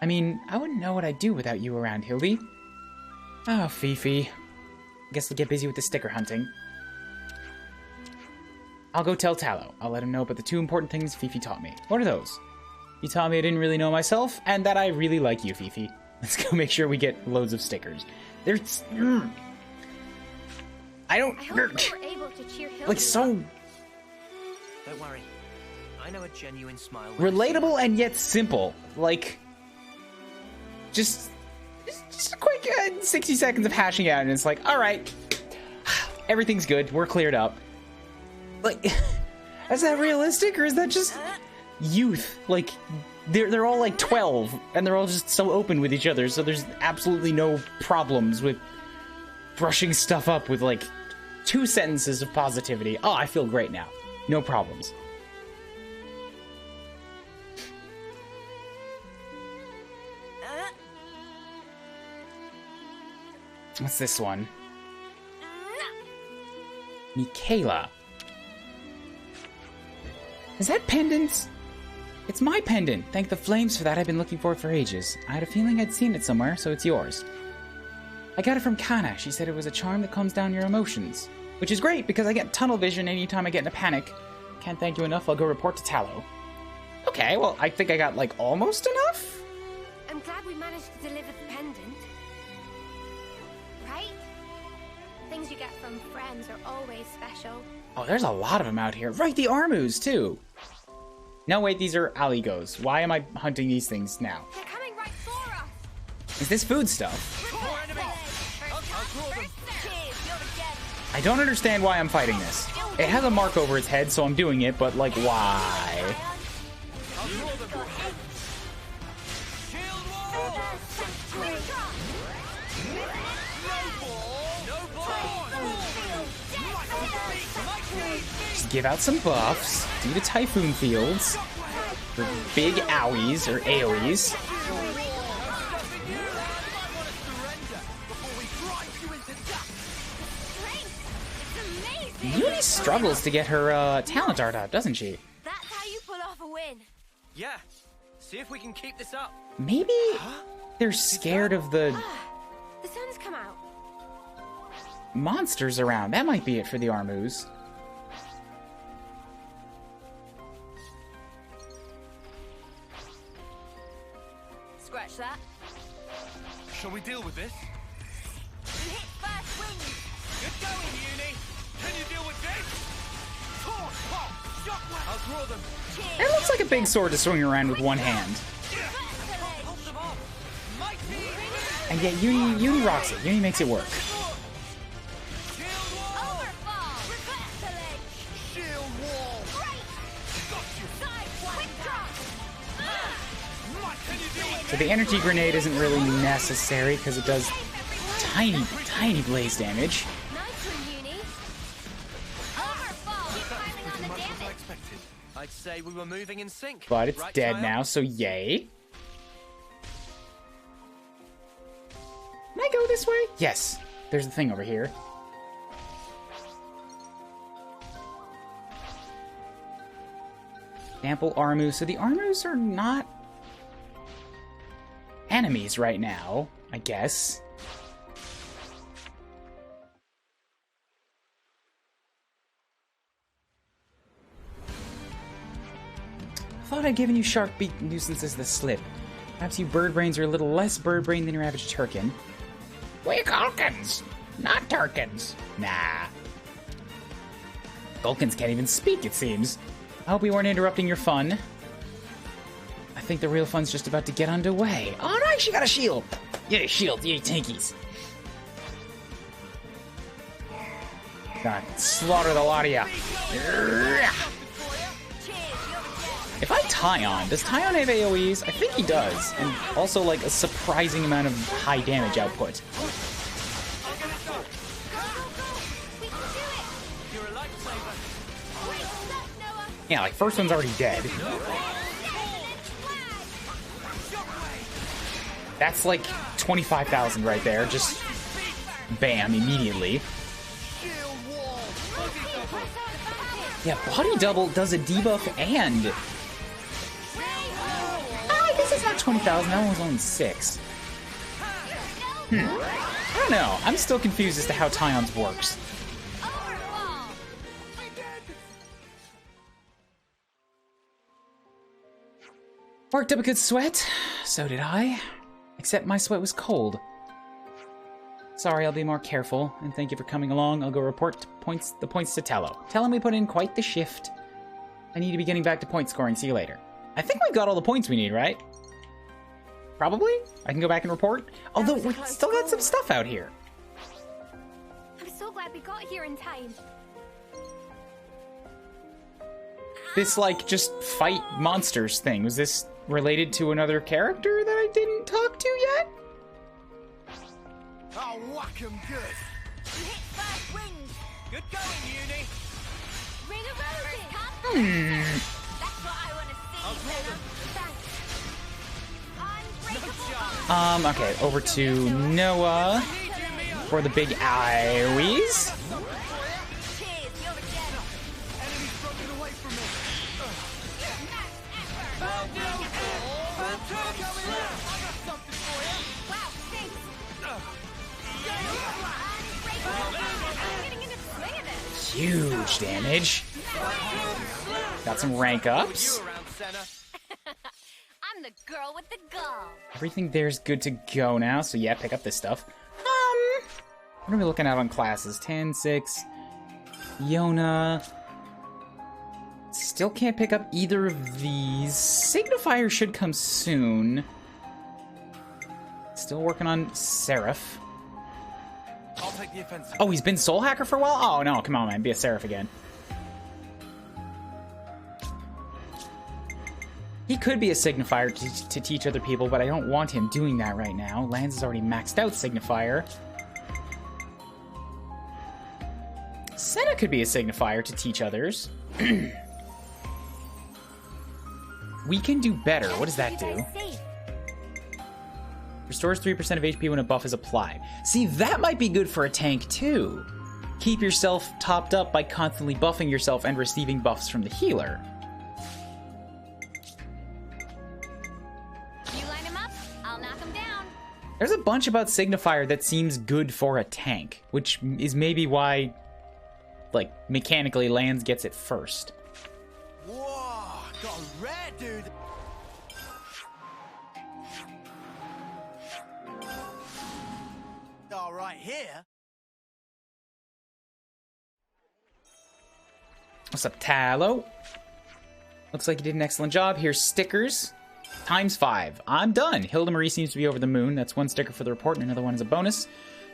Speaker 1: I mean, I wouldn't know what I'd do without you around, Hildy. Oh, Fifi. Guess I'll get busy with the sticker hunting. I'll go tell Tallow. I'll let him know about the 2 important things Fifi taught me. What are those? You taught me I didn't really know myself, and that I really like you, Fifi. Let's go make sure we get loads of stickers. There's... I hope we were able to cheer Hildy like, so...
Speaker 3: Don't worry. I know a genuine smile.
Speaker 1: Relatable and yet simple. Like... Just a quick 60 seconds of hashing out, and it's like, alright. Everything's good. We're cleared up. Like... Is that realistic, or is that just... youth? Like, they're all like 12, and they're all just so open with each other, so there's absolutely no problems with brushing stuff up with like 2 sentences of positivity. Oh, I feel great now. No problems. What's this one? Michaela. Is that pendant? It's my pendant. Thank the flames for that. I've been looking for it for ages. I had a feeling I'd seen it somewhere, so it's yours. I got it from Kana. She said it was a charm that calms down your emotions. Which is great, because I get tunnel vision anytime I get in a panic. Can't thank you enough. I'll go report to Tallow. Okay, well, I think I got, like, almost enough?
Speaker 5: I'm glad we managed to deliver the pendant. Right? Things you get from friends are always special.
Speaker 1: Oh, there's a lot of them out here. Right, the Armus, too. No, wait, these are Aligos. Why am I hunting these things now?
Speaker 5: They're coming right for us.
Speaker 1: Is this food stuff? I don't understand why I'm fighting this. It has a mark over its head, so I'm doing it, but, like, why? Just give out some buffs, do the Typhoon Fields, for big owies, or AoEs. Yuni struggles to get her talent art up, doesn't she?
Speaker 5: That's how you pull off a win.
Speaker 3: Yeah. See if we can keep this up.
Speaker 1: Maybe they're scared of the
Speaker 5: sun's come out.
Speaker 1: Monsters around. That might be it for the Armus.
Speaker 5: Scratch that.
Speaker 6: Shall we deal with this?
Speaker 5: You hit first wing.
Speaker 6: Good going, Uni. Can you deal with this? I'll draw them.
Speaker 1: It looks like a big sword to swing around with one hand. And yet Uni rocks it. Uni makes it work. So the energy grenade isn't really necessary because it does tiny, tiny blaze damage.
Speaker 3: I'd say we were moving in sync.
Speaker 1: But it's
Speaker 3: right,
Speaker 1: dead
Speaker 3: child?
Speaker 1: now, so yay. Can I go this way? Yes. There's the thing over here. Ample Armu. So the Armus are not enemies right now, I guess. Thought I'd given you shark beak nuisances the slip. Perhaps you bird brains are a little less bird brain than your average Turkin.
Speaker 4: We're Gulkins, not Turkins.
Speaker 1: Nah. Gulkins can't even speak, it seems. I hope we weren't interrupting your fun. I think the real fun's just about to get underway. Oh, nice, you got a shield. Yeah, shield, yeah, tankies. God, slaughter the lot of ya. If I Tyon, does Tyon have AoEs? I think he does, and also like a surprising amount of high damage output. Yeah, like first one's already dead. That's like 25,000 right there, just bam, immediately. Yeah, body double does a debuff and... I guess it's not 20,000, that one was only 6. I don't know, I'm still confused as to how Tyon's works. Worked up a good sweat, so did I. Except my sweat was cold. Sorry, I'll be more careful, and thank you for coming along. I'll go report the points to Tello. Tell him we put in quite the shift. I need to be getting back to point scoring. See you later. I think we got all the points we need, right? Probably? I can go back and report? Although, we still got some stuff out here.
Speaker 5: I'm so glad we got here in time.
Speaker 1: This, like, just fight monsters thing. Was this related to another character that I didn't talk to yet?
Speaker 6: I'll whack 'em good.
Speaker 5: You hit first wings.
Speaker 3: Good going, Uni.
Speaker 5: Ring a rosy. That's what I want to see. Thanks. Unbreakable.
Speaker 1: Okay, over to Noah for the big IOEs.
Speaker 5: Cheers, you're a gem.
Speaker 6: Enemy's broken away from me.
Speaker 5: Wow, thanks. Getting in the swing of it.
Speaker 1: Huge damage. Got some rank ups.
Speaker 3: Around center.
Speaker 5: I'm the girl with the gall.
Speaker 1: Everything there's good to go now, so yeah, pick up this stuff. What are we looking at on classes? 10, 6, Yona. Still can't pick up either of these. Signifier should come soon. Still working on Seraph.
Speaker 6: I'll take the offensive.
Speaker 1: Oh, he's been Soul Hacker for a while? Oh no, come on, man, be a Seraph again. He could be a Signifier to teach other people, but I don't want him doing that right now. Lance is already maxed out Signifier. Senna could be a Signifier to teach others. We can do better. What does that do? Restores 3% of HP when a buff is applied. See, that might be good for a tank too. Keep yourself topped up by constantly buffing yourself and receiving buffs from the healer.
Speaker 5: You line him up, I'll knock him down.
Speaker 1: There's a bunch about Signifier that seems good for a tank, which is maybe why, like, mechanically Lands gets it first.
Speaker 6: Whoa, got a rare dude. All right, here.
Speaker 1: What's up, Tallow? Looks like you did an excellent job. Here's stickers. ×5. I'm done. Hilda Marie seems to be over the moon. That's one sticker for the report, and another one is a bonus.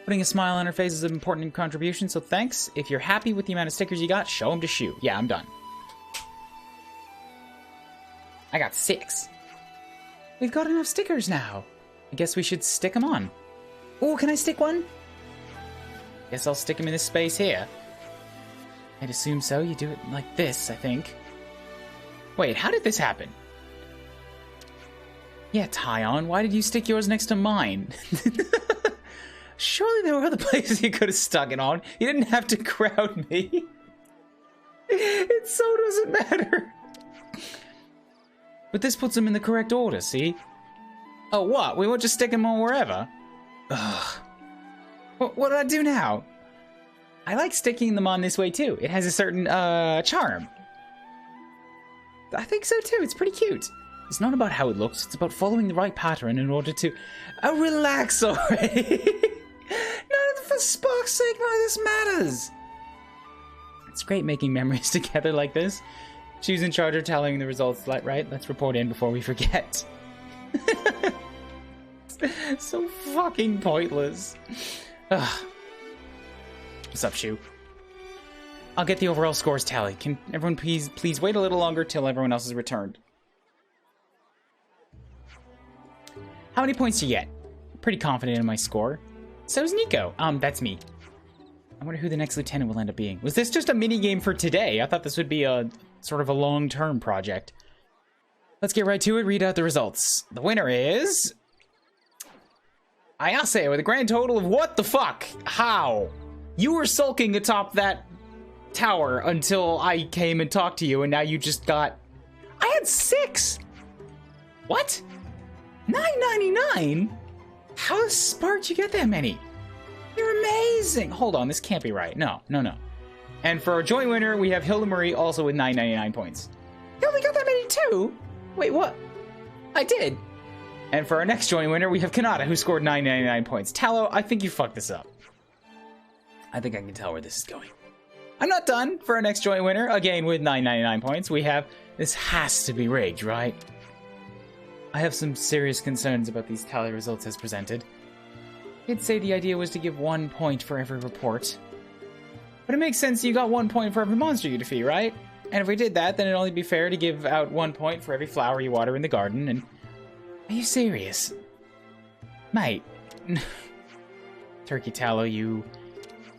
Speaker 1: Putting a smile on her face is an important contribution, so thanks. If you're happy with the amount of stickers you got, show them to Shu. Yeah, I'm done. I got 6. We've got enough stickers now. I guess we should stick them on. Oh, can I stick one? Guess I'll stick them in this space here. I'd assume so. You do it like this, I think. Wait, how did this happen? Yeah, Tyon, why did you stick yours next to mine? Surely there were other places you could have stuck it on. You didn't have to crowd me. It so doesn't matter. But this puts them in the correct order, see? Oh, what? We won't just stick them on wherever? Ugh. What do I do now? I like sticking them on this way, too. It has a certain, charm. I think so too. It's pretty cute. It's not about how it looks. It's about following the right pattern in order to... relax already. For spark's sake, none of this matters. It's great making memories together like this. She's in charge of telling the results, right? Let's report in before we forget. So fucking pointless. Ugh. What's up, Shu? I'll get the overall scores tally. Can everyone please wait a little longer till everyone else is returned? How many points do you get? Pretty confident in my score. So's Nico. That's me. I wonder who the next lieutenant will end up being. Was this just a mini game for today? I thought this would be a sort of a long-term project. Let's get right to it. Read out the results. The winner is... Ayase with a grand total of what the fuck? How? You were sulking atop that tower until I came and talked to you, and now you just got... I had 6! What? $9.99? How smart you get that many? You're amazing! Hold on, this can't be right. No. And for our joint winner, we have Hilda Marie also with 9.99 points. You only got that many too? Wait, what? I did. And for our next joint winner, we have Kanata, who scored 9.99 points. Tallow, I think you fucked this up. I think I can tell where this is going. I'm not done. For our next joint winner, again with 9.99 points, we have... This has to be rigged, right? I have some serious concerns about these tally results as presented. I'd say the idea was to give 1 point for every report. But it makes sense you got 1 point for every monster you defeat, right? And if we did that, then it'd only be fair to give out 1 point for every flower you water in the garden, and... Are you serious? Mate. Turkey Tallow, you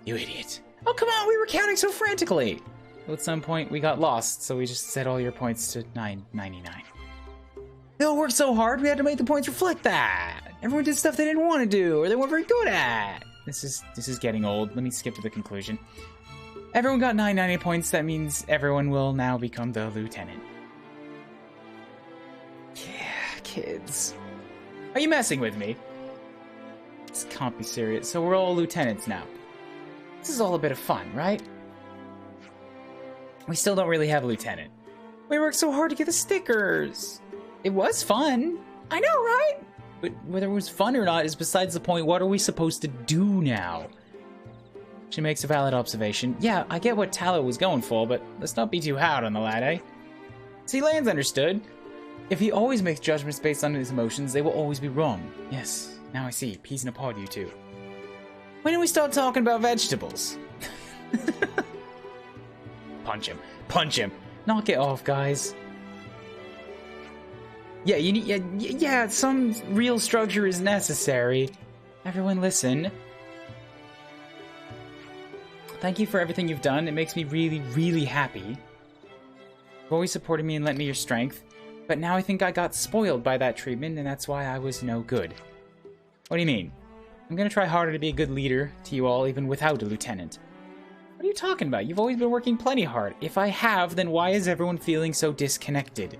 Speaker 1: idiot. Oh, come on, we were counting so frantically! Well, at some point, we got lost, so we just set all your points to 9.99. They all worked so hard, we had to make the points reflect that. Everyone did stuff they didn't want to do, or they weren't very good at. This is getting old. Let me skip to the conclusion. Everyone got 9.90 points. That means everyone will now become the lieutenant. Yeah, kids. Are you messing with me? This can't be serious. So we're all lieutenants now. This is all a bit of fun, right? We still don't really have a lieutenant. We worked so hard to get the stickers. It was fun. I know, right? But whether it was fun or not is besides the point. What are we supposed to do now? She makes a valid observation. Yeah, I get what Tallow was going for, but let's not be too hard on the lad, eh? See, Lan's understood. If he always makes judgments based on his emotions, they will always be wrong. Yes, now I see. Peas in a pod, you two. When do we start talking about vegetables? Punch him. Punch him. Knock it off, guys. Yeah, you need... Yeah, some real structure is necessary. Everyone listen. Thank you for everything you've done. It makes me really, really happy. You've always supported me and lent me your strength. But now I think I got spoiled by that treatment, and that's why I was no good. What do you mean? I'm gonna try harder to be a good leader to you all, even without a lieutenant. What are you talking about? You've always been working plenty hard. If I have, then why is everyone feeling so disconnected?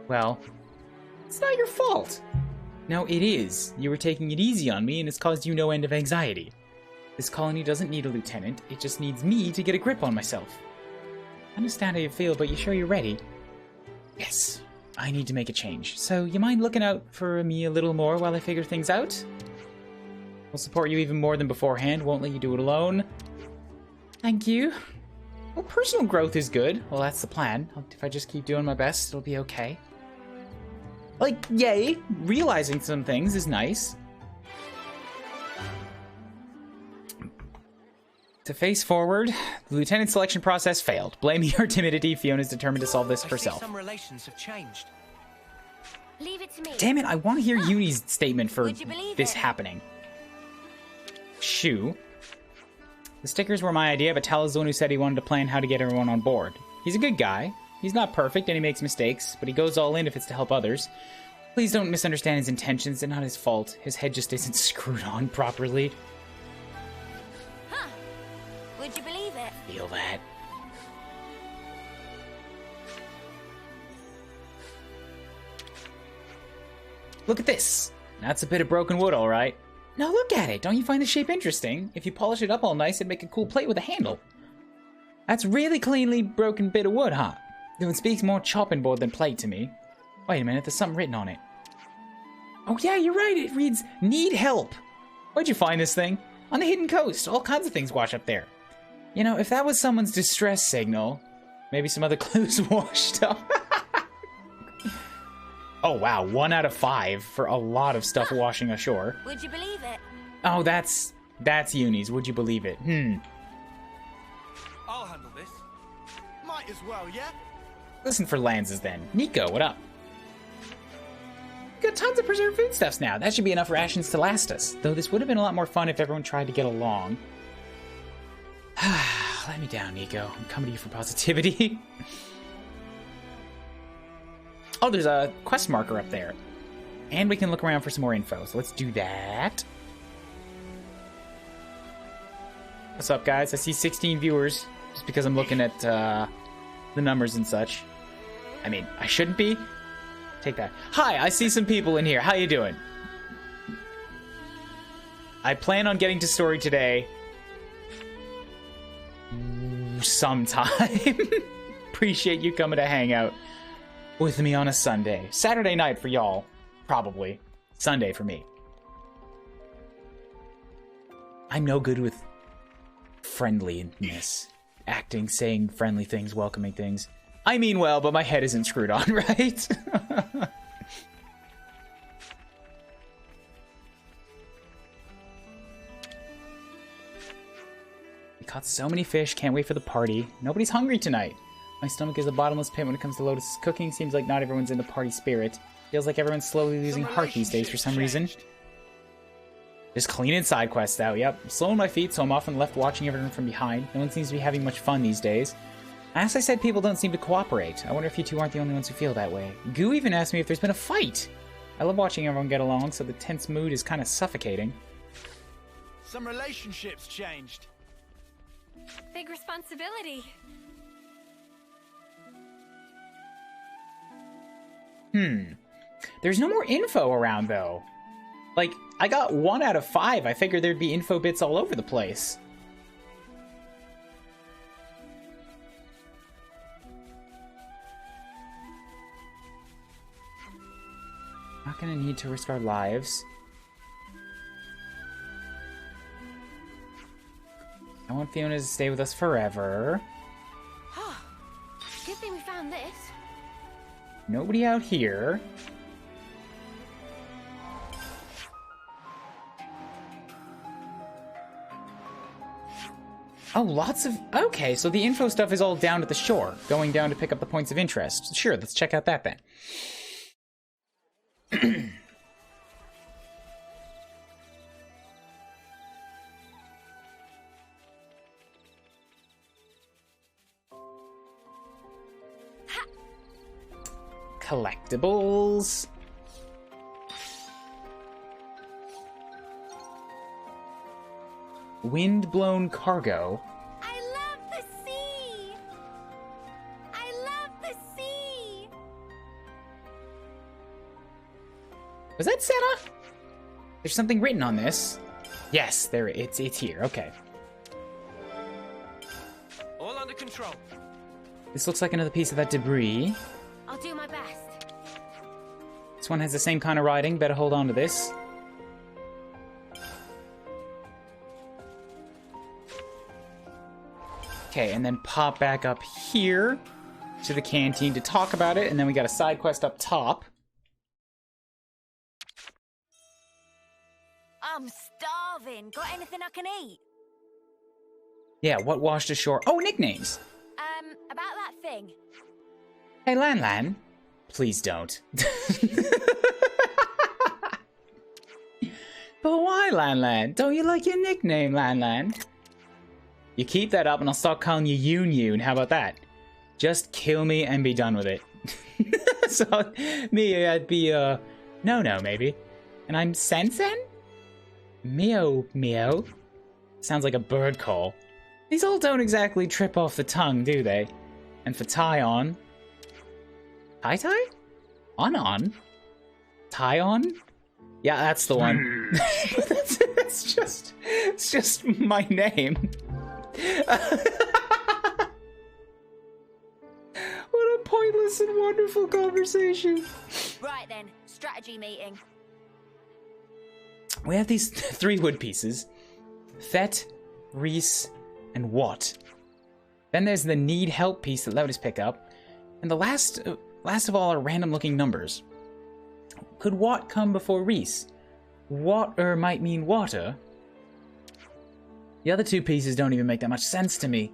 Speaker 1: Well, it's not your fault. No, it is. You were taking it easy on me, and it's caused you no end of anxiety. This colony doesn't need a lieutenant. It just needs me to get a grip on myself. I understand how you feel, but you sure you're ready? Yes, I need to make a change. So, you mind looking out for me a little more while I figure things out? We'll support you even more than beforehand. Won't let you do it alone. Thank you. Well, personal growth is good. Well, that's the plan. If I just keep doing my best, it'll be okay. Like, yay, realizing some things is nice. To face forward, the lieutenant selection process failed. Blaming her timidity, Fiona's determined to solve this herself.
Speaker 3: Some relations have changed.
Speaker 5: Leave it to me.
Speaker 1: Damn it, I want to hear Yuni's statement for
Speaker 5: Would you believe
Speaker 1: this
Speaker 5: it?
Speaker 1: happening. Shoo. The stickers were my idea, but Tal's the one who said he wanted to plan how to get everyone on board. He's a good guy. He's not perfect and he makes mistakes, but he goes all in if it's to help others. Please don't misunderstand his intentions. They're not his fault. His head just isn't screwed on properly.
Speaker 5: Huh. Would you believe it?
Speaker 1: Feel that. Look at this. That's a bit of broken wood, all right. Now look at it. Don't you find the shape interesting? If you polish it up all nice, it'd make a cool plate with a handle. That's really cleanly broken bit of wood, huh? Though it speaks more chopping board than plate to me. Wait a minute, there's something written on it. Oh yeah, you're right, it reads, need help. Where'd you find this thing? On the hidden coast, all kinds of things wash up there. You know, if that was someone's distress signal, maybe some other clues washed up. Oh wow, 1 out of 5 for a lot of stuff washing ashore.
Speaker 5: Would you believe it?
Speaker 1: Oh, that's Uni's, would you believe it?
Speaker 6: I'll handle this. Might as well, yeah?
Speaker 1: Listen for Lanzas then. Nico, what up? Got tons of preserved foodstuffs now. That should be enough rations to last us. Though this would have been a lot more fun if everyone tried to get along. Let me down, Nico. I'm coming to you for positivity. Oh, there's a quest marker up there. And we can look around for some more info. So let's do that. What's up, guys? I see 16 viewers just because I'm looking at the numbers and such. I mean, I shouldn't be. Take that. Hi, I see some people in here. How you doing? I plan on getting to story today. Sometime. Appreciate you coming to hang out with me on a Sunday. Saturday night for y'all, probably. Sunday for me. I'm no good with friendliness. Acting, saying friendly things, welcoming things. I mean well, but my head isn't screwed on, right? We caught so many fish, can't wait for the party. Nobody's hungry tonight. My stomach is a bottomless pit when it comes to Lotus's cooking. Seems like not everyone's in the party spirit. Feels like everyone's slowly losing heart these days for some reason. Just cleaning side quests out, yep. I'm slowing my feet, so I'm often left watching everyone from behind. No one seems to be having much fun these days. As I said, people don't seem to cooperate. I wonder if you two aren't the only ones who feel that way. Goo even asked me if there's been a fight. I love watching everyone get along, so the tense mood is kind of suffocating.
Speaker 6: Some relationships changed.
Speaker 5: Big responsibility.
Speaker 1: There's no more info around, though. Like, I got 1 out of 5. I figured there'd be info bits all over the place. Not gonna need to risk our lives. I want Fiona to stay with us forever.
Speaker 5: Good thing we found this.
Speaker 1: Nobody out here. Oh, lots of... Okay, so the info stuff is all down at the shore. Going down to pick up the points of interest. Sure, let's check out that then. Collectibles. Wind-blown cargo.
Speaker 5: I love the sea. I love the sea.
Speaker 1: Was that Santa? There's something written on this. Yes, there it's here. Okay.
Speaker 3: All under control.
Speaker 1: This looks like another piece of that debris.
Speaker 5: I'll do my best.
Speaker 1: This one has the same kind of writing. Better hold on to this. Okay, and then pop back up here to the canteen to talk about it, and then we got a side quest up top.
Speaker 5: I'm starving. Got anything I can eat?
Speaker 1: Yeah, what washed ashore? Oh, nicknames!
Speaker 5: About that thing.
Speaker 1: Hey, Lan Lan. Please don't. But why, Lan Lan? Don't you like your nickname, Lan Lan? You keep that up and I'll start calling you Yoon Yoon. How about that? Just kill me and be done with it. So, me, I'd be, No, maybe. And I'm Sen Sen? Meow, meow. Sounds like a bird call. These all don't exactly trip off the tongue, do they? And for Tyon... Tai? On? Tyon? Yeah, that's the one. it's just my name. What a innocent, wonderful conversation.
Speaker 5: Right then, strategy meeting.
Speaker 1: We have these 3 wood pieces. Thet, Reese, and Watt. Then there's the need help piece that Lotus picked up. And the last of all are random looking numbers. Could Watt come before Reese? Water might mean water. The other 2 pieces don't even make that much sense to me.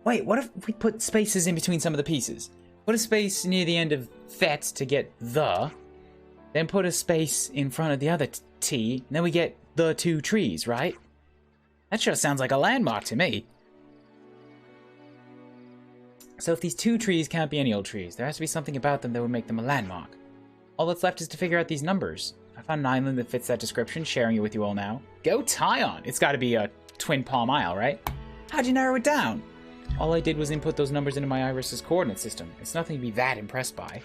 Speaker 1: Wait, what if we put spaces in between some of the pieces? Put a space near the end of Thet to get the, then put a space in front of the other T, and then we get the 2 trees, right? That sure sounds like a landmark to me. So if these 2 trees can't be any old trees, there has to be something about them that would make them a landmark. All that's left is to figure out these numbers. I found an island that fits that description, sharing it with you all now. Go Tyon! It's gotta be a Twin Palm Isle, right? How'd you narrow it down? All I did was input those numbers into my Iris's coordinate system. It's nothing to be that impressed by.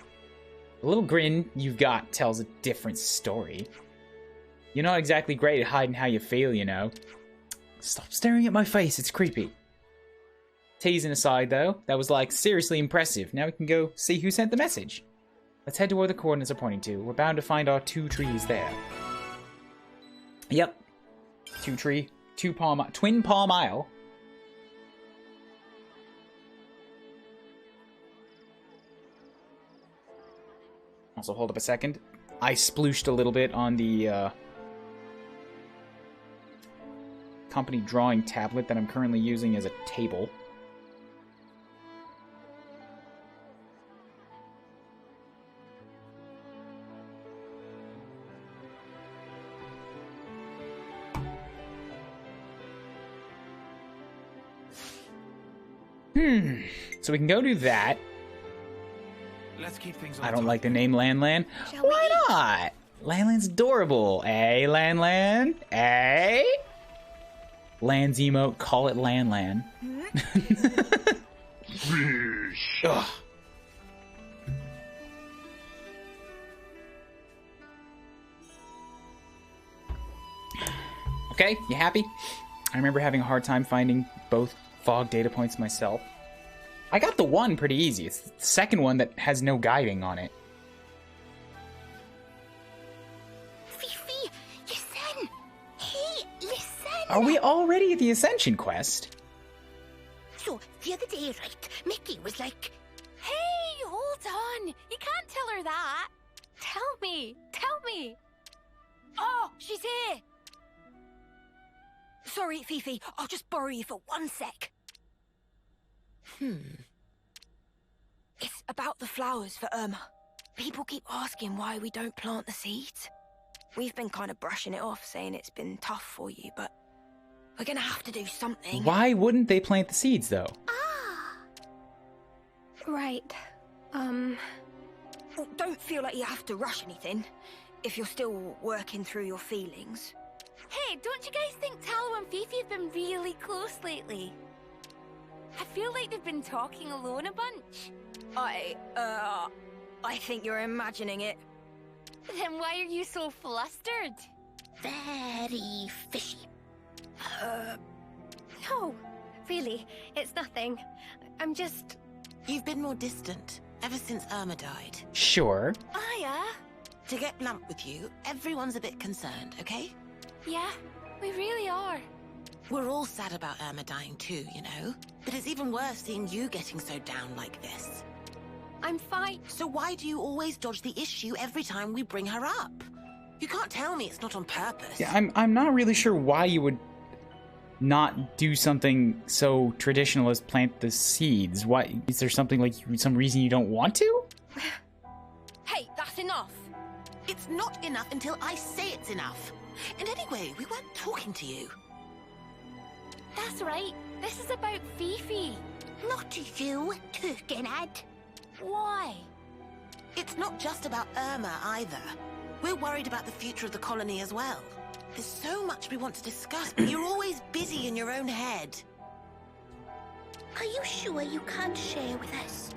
Speaker 1: The little grin you've got tells a different story. You're not exactly great at hiding how you feel, you know. Stop staring at my face, it's creepy. Teasing aside, though, that was like seriously impressive. Now we can go see who sent the message. Let's head to where the coordinates are pointing to. We're bound to find our 2 trees there. Yep. Twin Palm Isle. Also, hold up a second. I splooshed a little bit on the company drawing tablet that I'm currently using as a table. So we can go do that.
Speaker 6: Let's keep things on
Speaker 1: I don't
Speaker 6: top.
Speaker 1: like the name Landland.
Speaker 5: Shall
Speaker 1: Why
Speaker 5: we?
Speaker 1: not? Landland's adorable. Eh, Landland? Eh? Land's emote, call it Landland. Ugh. Okay, you happy? I remember having a hard time finding both fog data points myself. I got the one pretty easy. It's the second one that has no guiding on it.
Speaker 5: Fifi, listen! Hey, listen!
Speaker 1: Are we already at the Ascension Quest?
Speaker 5: So, the other day, right, Mickey was like, hey, hold on! You can't tell her that! Tell me! Oh, she's here! Sorry, Fifi, I'll just borrow you for 1 sec. It's about the flowers for Irma. People keep asking why we don't plant the seeds. We've been kind of brushing it off, saying it's been tough for you, but we're gonna have to do something.
Speaker 1: Why wouldn't they plant the seeds, though?
Speaker 5: Ah! Right. Well, don't feel like you have to rush anything, if you're still working through your feelings. Hey, don't you guys think Tallow and Fifi have been really close lately? I feel like they've been talking alone a bunch. I think you're imagining it. Then why are you so flustered? Very fishy. No, really, it's nothing. I'm just...
Speaker 7: You've been more distant ever since Irma died.
Speaker 1: Sure.
Speaker 5: Aya?
Speaker 7: To get blunt with you, everyone's a bit concerned, okay?
Speaker 5: Yeah, we really are.
Speaker 7: We're all sad about Irma dying too, you know? But it's even worse seeing you getting so down like this.
Speaker 5: I'm fine.
Speaker 7: So why do you always dodge the issue every time we bring her up? You can't tell me it's not on purpose.
Speaker 1: Yeah, I'm not really sure why you would not do something so traditional as plant the seeds. Why? Is there something like some reason you don't want to?
Speaker 5: Hey, that's enough.
Speaker 7: It's not enough until I say it's enough. And anyway, we weren't talking to you.
Speaker 5: That's right. This is about Fifi.
Speaker 7: Not to you, Turkenhead.
Speaker 5: Why?
Speaker 7: It's not just about Irma either. We're worried about the future of the colony as well. There's so much we want to discuss, but you're always busy in your own head.
Speaker 5: Are you sure you can't share with us?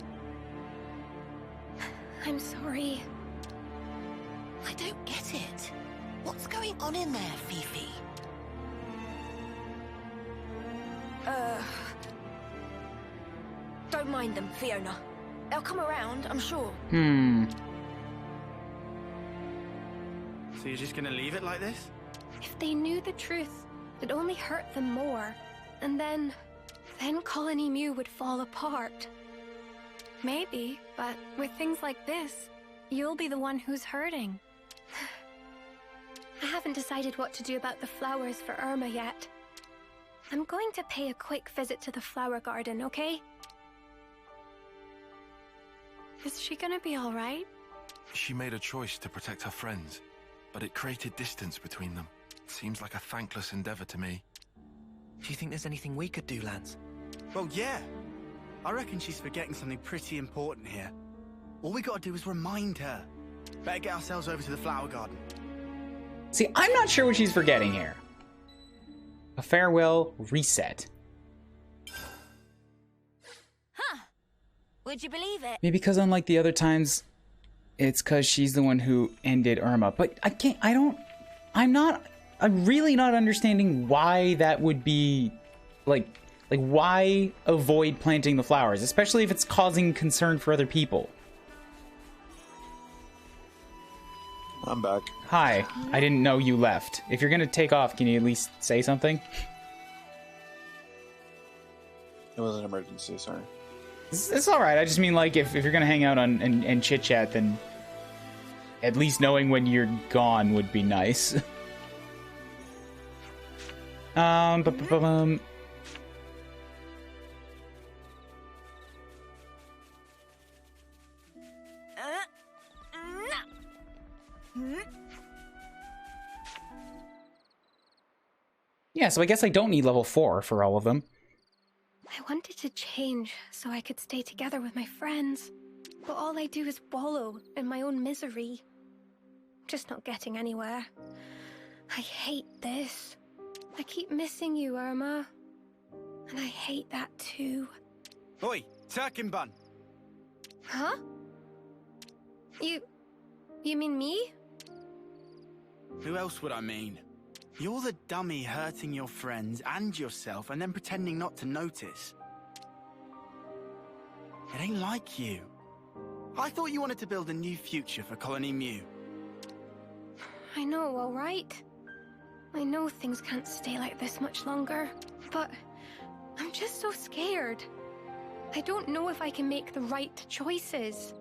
Speaker 5: I'm sorry.
Speaker 7: I don't get it. What's going on in there, Fifi?
Speaker 5: Don't mind them, Fiona. They'll come around, I'm sure.
Speaker 8: So you're just gonna leave it like this?
Speaker 9: If they knew the truth, it'd only hurt them more. And then Colony Mew would fall apart. Maybe, but with things like this, you'll be the one who's hurting. I haven't decided what to do about the flowers for Irma yet. I'm going to pay a quick visit to the flower garden, okay? Is she gonna be all right?
Speaker 6: She made a choice to protect her friends, but it created distance between them. Seems like a thankless endeavor to me.
Speaker 3: Do you think there's anything we could do, Lance?
Speaker 8: Well, yeah. I reckon she's forgetting something pretty important here. All we gotta do is remind her. Better get ourselves over to the flower garden.
Speaker 1: See, I'm not sure what she's forgetting here. A farewell reset.
Speaker 5: Huh. Would you believe it?
Speaker 1: Maybe because unlike the other times, it's because she's the one who ended Irma. But I'm really not understanding why that would be, like why avoid planting the flowers, especially if it's causing concern for other people.
Speaker 2: I'm back.
Speaker 1: Hi, I didn't know you left. If you're gonna take off, can you at least say something?
Speaker 2: It was an emergency, sorry.
Speaker 1: It's alright, I just mean, like, if you're gonna hang out and chit-chat, then at least knowing when you're gone would be nice. Yeah, so I guess I don't need level 4 for all of them.
Speaker 9: I wanted to change so I could stay together with my friends, but all I do is wallow in my own misery. Just not getting anywhere. I hate this. I keep missing you, Irma. And I hate that too.
Speaker 8: Oi, Turkin Bun!
Speaker 9: Huh? You mean me?
Speaker 8: Who else would I mean? You're the dummy hurting your friends and yourself and then pretending not to notice. It ain't like you. I thought you wanted to build a new future for Colony Mew.
Speaker 9: I know, all right. I know things can't stay like this much longer, but I'm just so scared. I don't know if I can make the right choices.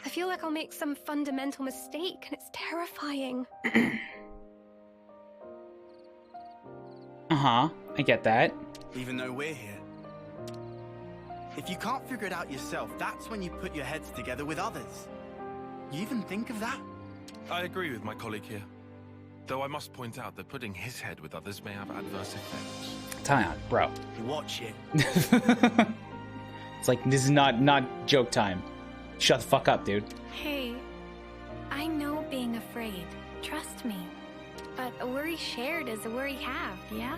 Speaker 9: I feel like I'll make some fundamental mistake, and it's terrifying.
Speaker 1: Uh-huh, I get that.
Speaker 8: Even though we're here. If you can't figure it out yourself, that's when you put your heads together with others. You even think of that?
Speaker 6: I agree with my colleague here. Though I must point out that putting his head with others may have adverse effects.
Speaker 1: Tyon, bro.
Speaker 8: Watch it.
Speaker 1: It's like, this is not joke time. Shut the fuck up, dude.
Speaker 9: Hey, I know being afraid. Trust me. But a worry shared is a worry halved, yeah?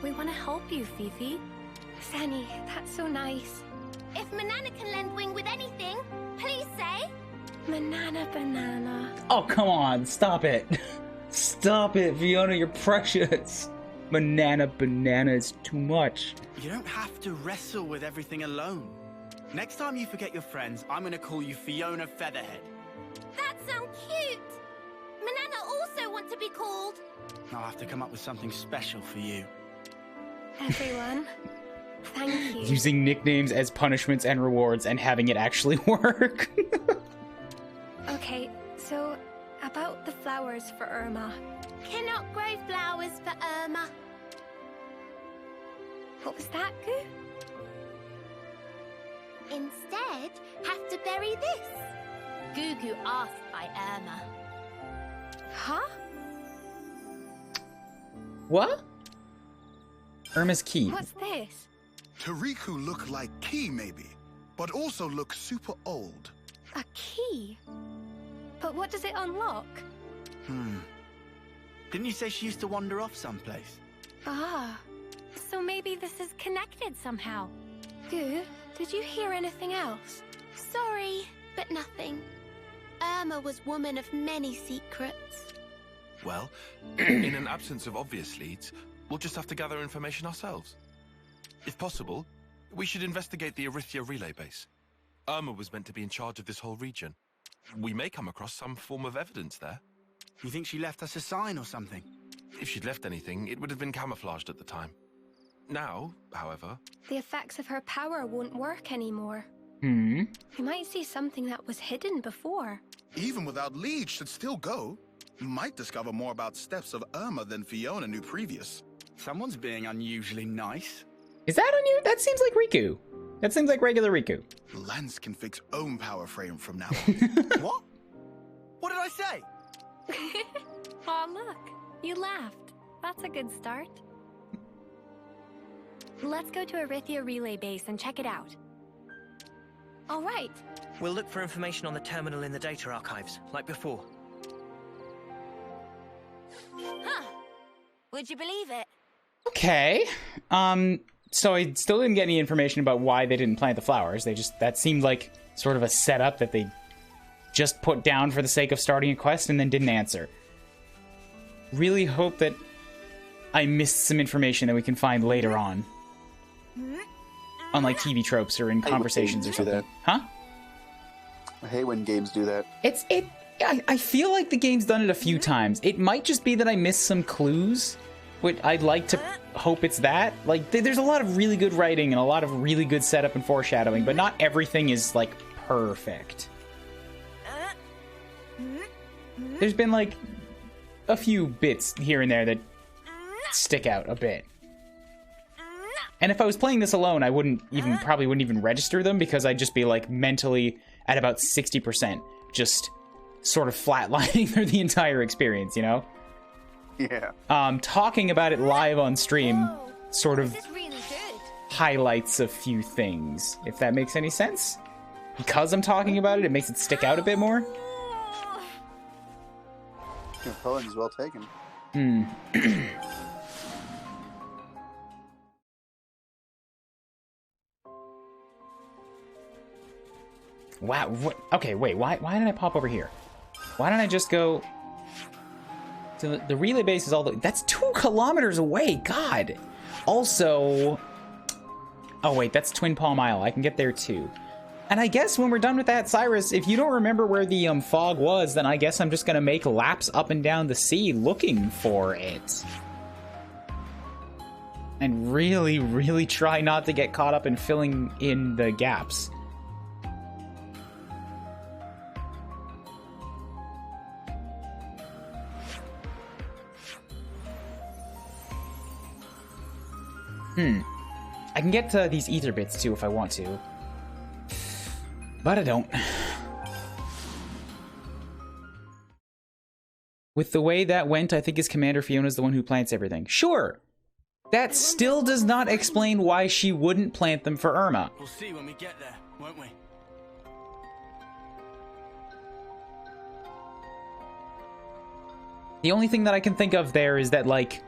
Speaker 9: We want to help you, Fifi. Sani, that's so nice.
Speaker 5: If Manana can lend wing with anything, please say.
Speaker 9: Manana banana.
Speaker 1: Oh, come on. Stop it. Stop it, Fiona. You're precious. Banana is too much.
Speaker 8: You don't have to wrestle with everything alone. Next time you forget your friends, I'm gonna call you Fiona Featherhead.
Speaker 5: That sounds cute. Manana also want to be called.
Speaker 8: I'll have to come up with something special for you.
Speaker 9: Everyone, thank you.
Speaker 1: Using nicknames as punishments and rewards and having it actually work.
Speaker 9: Okay, so about the flowers for Irma.
Speaker 5: Cannot grow flowers for Irma.
Speaker 9: What was that, Goo?
Speaker 5: Instead, have to bury this. Gugu asked by Irma.
Speaker 9: Huh?
Speaker 1: What? Irma's key.
Speaker 9: What's this?
Speaker 10: Tariku look like key, maybe, but also look super old.
Speaker 9: A key? But what does it unlock?
Speaker 8: Didn't you say she used to wander off someplace?
Speaker 9: Ah, so maybe this is connected somehow. Goo, did you hear anything else?
Speaker 5: Sorry, but nothing. Irma was woman of many secrets.
Speaker 6: Well, in an absence of obvious leads, we'll just have to gather information ourselves. If possible, we should investigate the Arithia relay base. Irma was meant to be in charge of this whole region. We may come across some form of evidence there.
Speaker 8: You think she left us a sign or something?
Speaker 6: If she'd left anything, it would have been camouflaged at the time. Now, however...
Speaker 9: The effects of her power won't work anymore.
Speaker 1: Hmm?
Speaker 9: We might see something that was hidden before.
Speaker 10: Even without lead should still go. Might discover more about steps of Irma than Fiona knew previous.
Speaker 8: Someone's being unusually nice.
Speaker 1: Is that on you? That seems like Riku. That seems like regular Riku.
Speaker 10: Lance can fix own power frame from now on.
Speaker 8: What? What did I say?
Speaker 9: Aw, look. You laughed. That's a good start. Let's go to Arithia Relay Base and check it out. All right.
Speaker 3: We'll look for information on the terminal in the data archives, like before.
Speaker 5: Huh. Would you believe it?
Speaker 1: Okay. So I still didn't get any information about why they didn't plant the flowers. That seemed like sort of a setup that they just put down for the sake of starting a quest and then didn't answer. Really hope that I missed some information that we can find later on. Unlike TV tropes or in conversations or something. Huh?
Speaker 2: I hate when games do that.
Speaker 1: I feel like the game's done it a few times. It might just be that I missed some clues. Which I'd like to hope it's that. Like, there's a lot of really good writing and a lot of really good setup and foreshadowing, but not everything is, like, perfect. There's been, like, a few bits here and there that stick out a bit. And if I was playing this alone, I probably wouldn't even register them because I'd just be, like, mentally at about 60%, just sort of flatlining through the entire experience, you know?
Speaker 2: Yeah.
Speaker 1: Talking about it live on stream sort of
Speaker 5: Really good.
Speaker 1: highlights a few things, if that makes any sense. Because I'm talking about it, it makes it stick out a bit more.
Speaker 2: Your poem is well taken.
Speaker 1: Wow. Okay, wait. Why did I pop over here? Why don't I just go... So the relay base is that's 2 kilometers away. God. Also, oh wait, that's Twin Palm Isle. I can get there too. And I guess when we're done with that, Cyrus, if you don't remember where the fog was, then I guess I'm just gonna make laps up and down the sea looking for it. And really, really try not to get caught up in filling in the gaps. I can get to these ether bits too if I want to. But I don't. With the way that went, I think his commander Fiona's the one who plants everything. Sure! That still does not explain why she wouldn't plant them for Irma.
Speaker 8: We'll see when we get there, won't we?
Speaker 1: The only thing that I can think of there is that, like,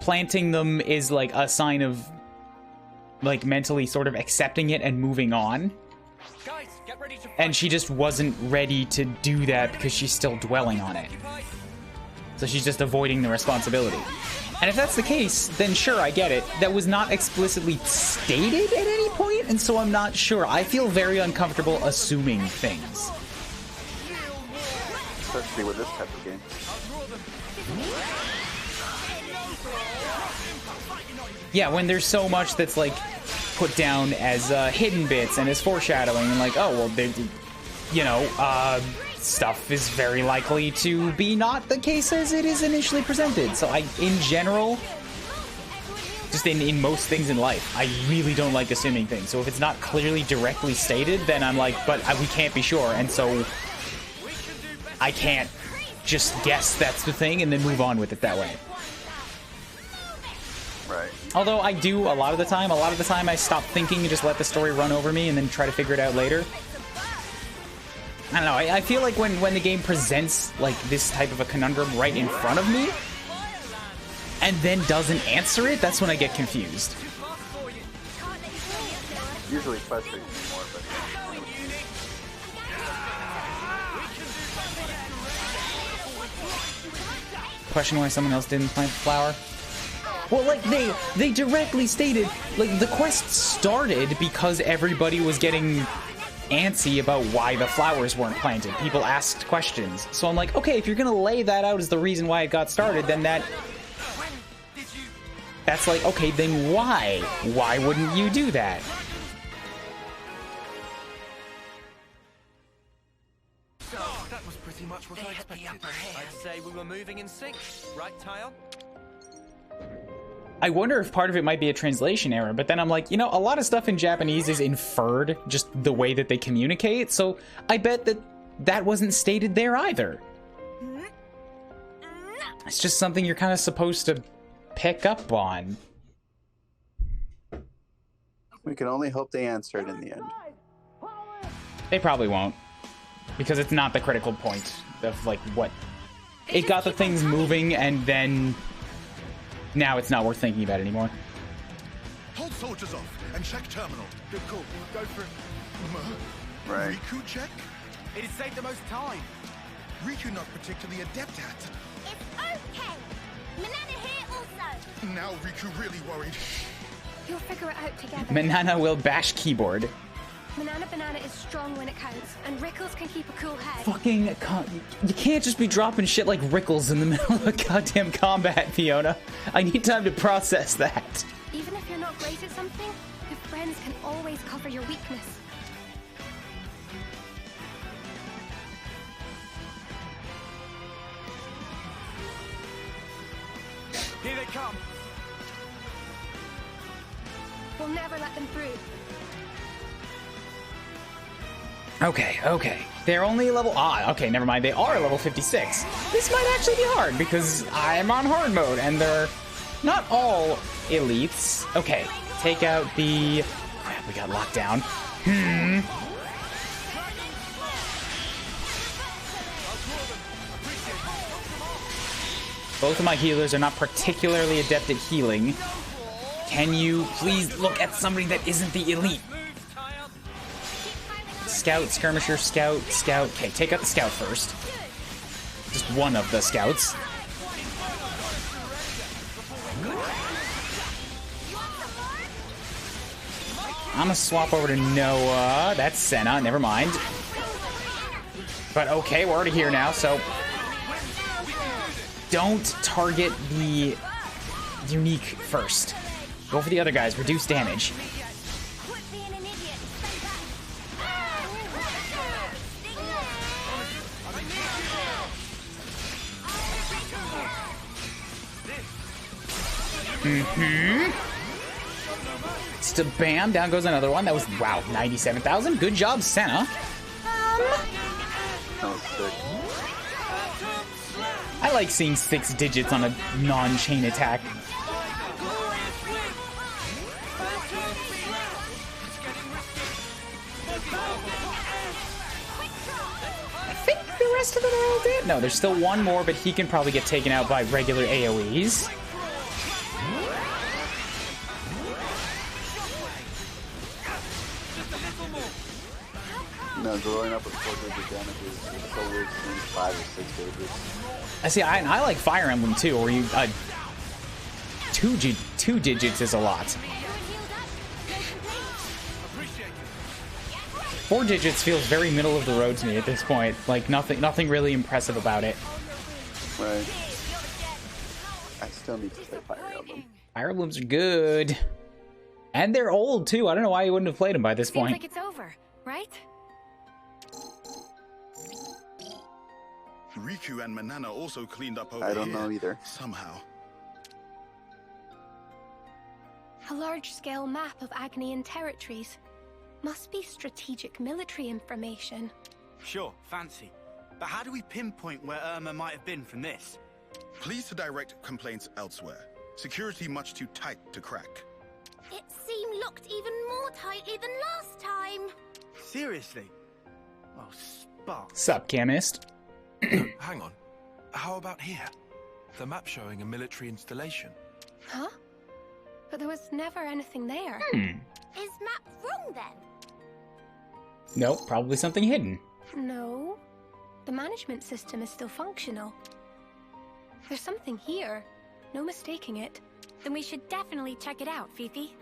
Speaker 1: planting them is, like, a sign of, like, mentally sort of accepting it and moving on.
Speaker 3: Guys, get ready to fight.
Speaker 1: And she just wasn't ready to do that because she's still dwelling on it. So she's just avoiding the responsibility. And if that's the case, then sure, I get it. That was not explicitly stated at any point, and so I'm not sure. I feel very uncomfortable assuming things.
Speaker 2: Especially with this type of game.
Speaker 1: Yeah, when there's so much that's, like, put down as hidden bits and as foreshadowing, and like, oh, well, you know, stuff is very likely to be not the case as it is initially presented. So in general, just in most things in life, I really don't like assuming things. So if it's not clearly directly stated, then I'm like, but we can't be sure, and so I can't just guess that's the thing and then move on with it that way.
Speaker 2: Right.
Speaker 1: Although I do a lot of the time I stop thinking and just let the story run over me and then try to figure it out later. I don't know, I feel like when the game presents, like, this type of a conundrum right in front of me, and then doesn't answer it, that's when I get confused.
Speaker 2: Usually frustrates me more, but...
Speaker 1: Question why someone else didn't plant the flower? Well, like, they directly stated, like, the quest started because everybody was getting antsy about why the flowers weren't planted. People asked questions. So I'm like, okay, if you're gonna lay that out as the reason why it got started, then that's like, okay, then why? Why wouldn't you do that?
Speaker 3: So, that was pretty much what I expected. I'd say we were moving in sync, right, Tile?
Speaker 1: I wonder if part of it might be a translation error, but then I'm like, you know, a lot of stuff in Japanese is inferred just the way that they communicate, so I bet that that wasn't stated there either. It's just something you're kind of supposed to pick up on.
Speaker 11: We can only hope they answer it in the end.
Speaker 1: They probably won't, because it's not the critical point of, like, what... It got the things moving, and then... Now it's not worth thinking about anymore.
Speaker 10: Hold soldiers off and check terminal.
Speaker 8: Good call. Go for it.
Speaker 11: Right.
Speaker 10: Riku check?
Speaker 8: It'd save the most time.
Speaker 10: Riku not particularly adept at.
Speaker 5: It's okay. Manana here also.
Speaker 10: Now Riku really worried.
Speaker 9: You'll figure it out together.
Speaker 1: Manana will bash keyboard.
Speaker 9: Manana Banana is strong when it counts, and Rickles can keep a cool head.
Speaker 1: Fucking... You can't just be dropping shit like Rickles in the middle of a goddamn combat, Fiona. I need time to process that.
Speaker 9: Even if you're not great at something, your friends can always cover your weakness.
Speaker 8: Here they come.
Speaker 9: We'll never let them through.
Speaker 1: Okay. They're only level... okay, never mind. They are level 56. This might actually be hard, because I'm on hard mode, and they're not all elites. Okay, take out the... Crap, we got locked down. Both of my healers are not particularly adept at healing. Can you please look at somebody that isn't the elite? Scout, skirmisher, scout. Okay, take out the scout first. Just one of the scouts. I'm gonna swap over to Noah. That's Senna, never mind. But okay, we're already here now, so... Don't target the unique first. Go for the other guys, reduce damage. Still, bam, down goes another one. That was, wow, 97,000. Good job, Senna.
Speaker 11: That was sick.
Speaker 1: I like seeing 6 digits on a non-chain attack. I think the rest of them are all dead. No, there's still one more, but he can probably get taken out by regular AoEs.
Speaker 11: No, growing up with 4-digit damage is so weird seeing 5 or 6 digits.
Speaker 1: I see, I like Fire Emblem too, where you, 2 digits is a lot. 4 digits feels very middle of the road to me at this point. Like, nothing really impressive about it.
Speaker 11: Right. I still need to play Fire Emblem.
Speaker 1: Fire Emblems are good. And they're old too. I don't know why you wouldn't have played them by this point.
Speaker 9: Seems like it's over, right?
Speaker 10: Riku and Manana also cleaned up over
Speaker 11: I don't
Speaker 10: here,
Speaker 11: know either.
Speaker 10: Somehow.
Speaker 9: A large-scale map of Agnian territories. Must be strategic military information.
Speaker 8: Sure, fancy. But how do we pinpoint where Irma might have been from this?
Speaker 10: Please to direct complaints elsewhere. Security much too tight to crack.
Speaker 5: It seemed locked even more tightly than last time.
Speaker 8: Seriously? Well, Spark.
Speaker 1: Sup, chemist?
Speaker 6: Hang on. How about here? The map showing a military installation.
Speaker 9: Huh? But there was never anything there.
Speaker 5: Is map wrong then?
Speaker 1: Nope, probably something hidden.
Speaker 9: No. The management system is still functional. There's something here. No mistaking it.
Speaker 5: Then we should definitely check it out, Fifi.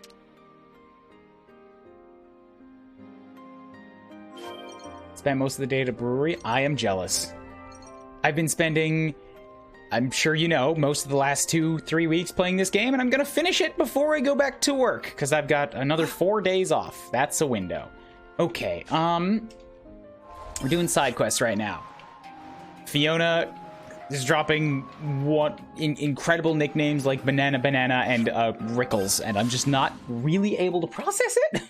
Speaker 1: Spent most of the day at a brewery. I am jealous. I've been spending, I'm sure you know, most of the last 2-3 weeks playing this game, and I'm gonna finish it before I go back to work, because I've got another 4 days off. That's a window. Okay, we're doing side quests right now. Fiona is dropping incredible nicknames like Banana Banana and Rickles, and I'm just not really able to process it.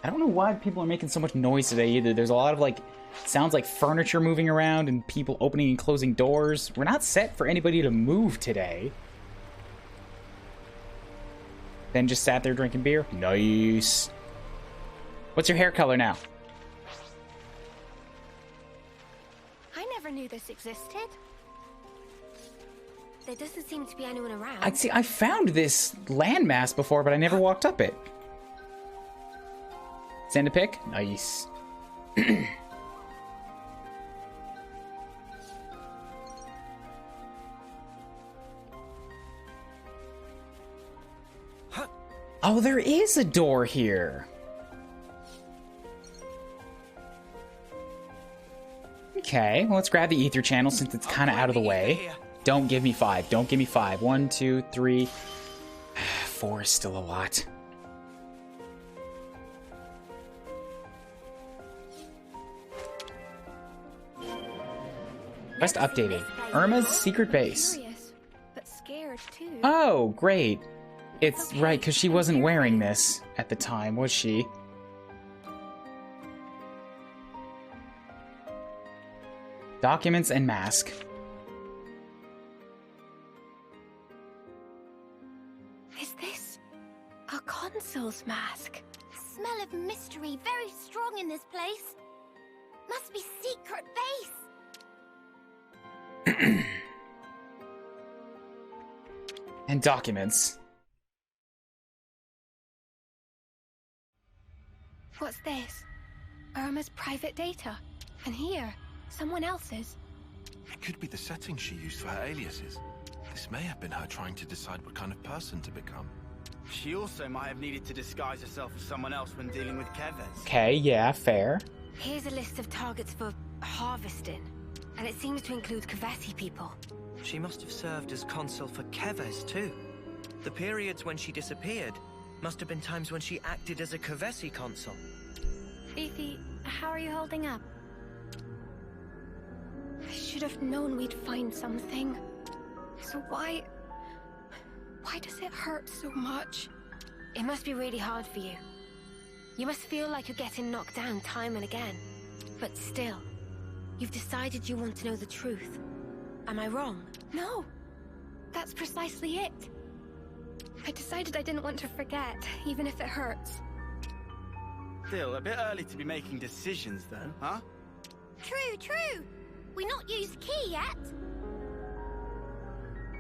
Speaker 1: I don't know why people are making so much noise today either. There's a lot of like, sounds like furniture moving around and people opening and closing doors. We're not set for anybody to move today. Then just sat there drinking beer. Nice. What's your hair color now?
Speaker 9: I never knew this existed. There doesn't seem to be anyone around.
Speaker 1: I found this landmass before, but I never walked up it. Send a pic? Nice. Oh, there is a door here. Okay, well, let's grab the ether channel since it's kind of out of the way. Don't give me 5. Don't give me 5. 1, 2, 3. 4 is still a lot. Quest updated. Irma's secret base.
Speaker 9: Curious, but scared too.
Speaker 1: Oh, great. It's right, because she wasn't wearing this at the time, was she? Documents and mask.
Speaker 9: Is this a consul's mask?
Speaker 5: Smell of mystery very strong in this place. Must be secret base.
Speaker 1: And documents.
Speaker 9: What's this? Irma's private data. And here, someone else's.
Speaker 6: It could be the settings she used for her aliases. This may have been her trying to decide what kind of person to become.
Speaker 8: She also might have needed to disguise herself as someone else when dealing with Keves.
Speaker 1: Okay, yeah, fair.
Speaker 5: Here's a list of targets for harvesting. And it seems to include Kavesi people.
Speaker 3: She must have served as consul for Keves too. The periods when she disappeared must have been times when she acted as a Kavesi consul.
Speaker 9: Fifi, how are you holding up? I should have known we'd find something. So why does it hurt so much?
Speaker 5: It must be really hard for you. You must feel like you're getting knocked down time and again. But still, you've decided you want to know the truth. Am I wrong?
Speaker 9: No, that's precisely it. I decided I didn't want to forget, even if it hurts.
Speaker 8: Still, a bit early to be making decisions though, huh?
Speaker 5: True. We not used key yet.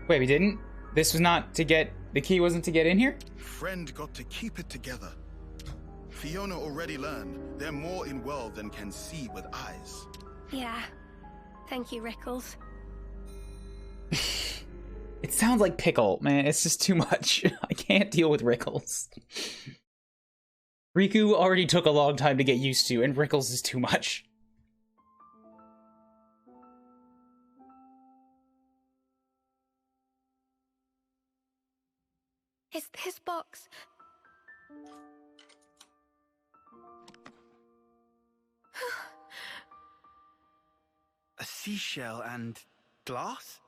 Speaker 1: Wait, we didn't? This was not to get... The key wasn't to get in here?
Speaker 10: Friend got to keep it together. Fiona already learned they're more in world than can see with eyes.
Speaker 9: Yeah. Thank you, Rickles.
Speaker 1: It sounds like pickle, man. It's just too much. I can't deal with Rickles. Riku already took a long time to get used to, and Rickles is too much.
Speaker 9: Is this box...
Speaker 8: A seashell and glass?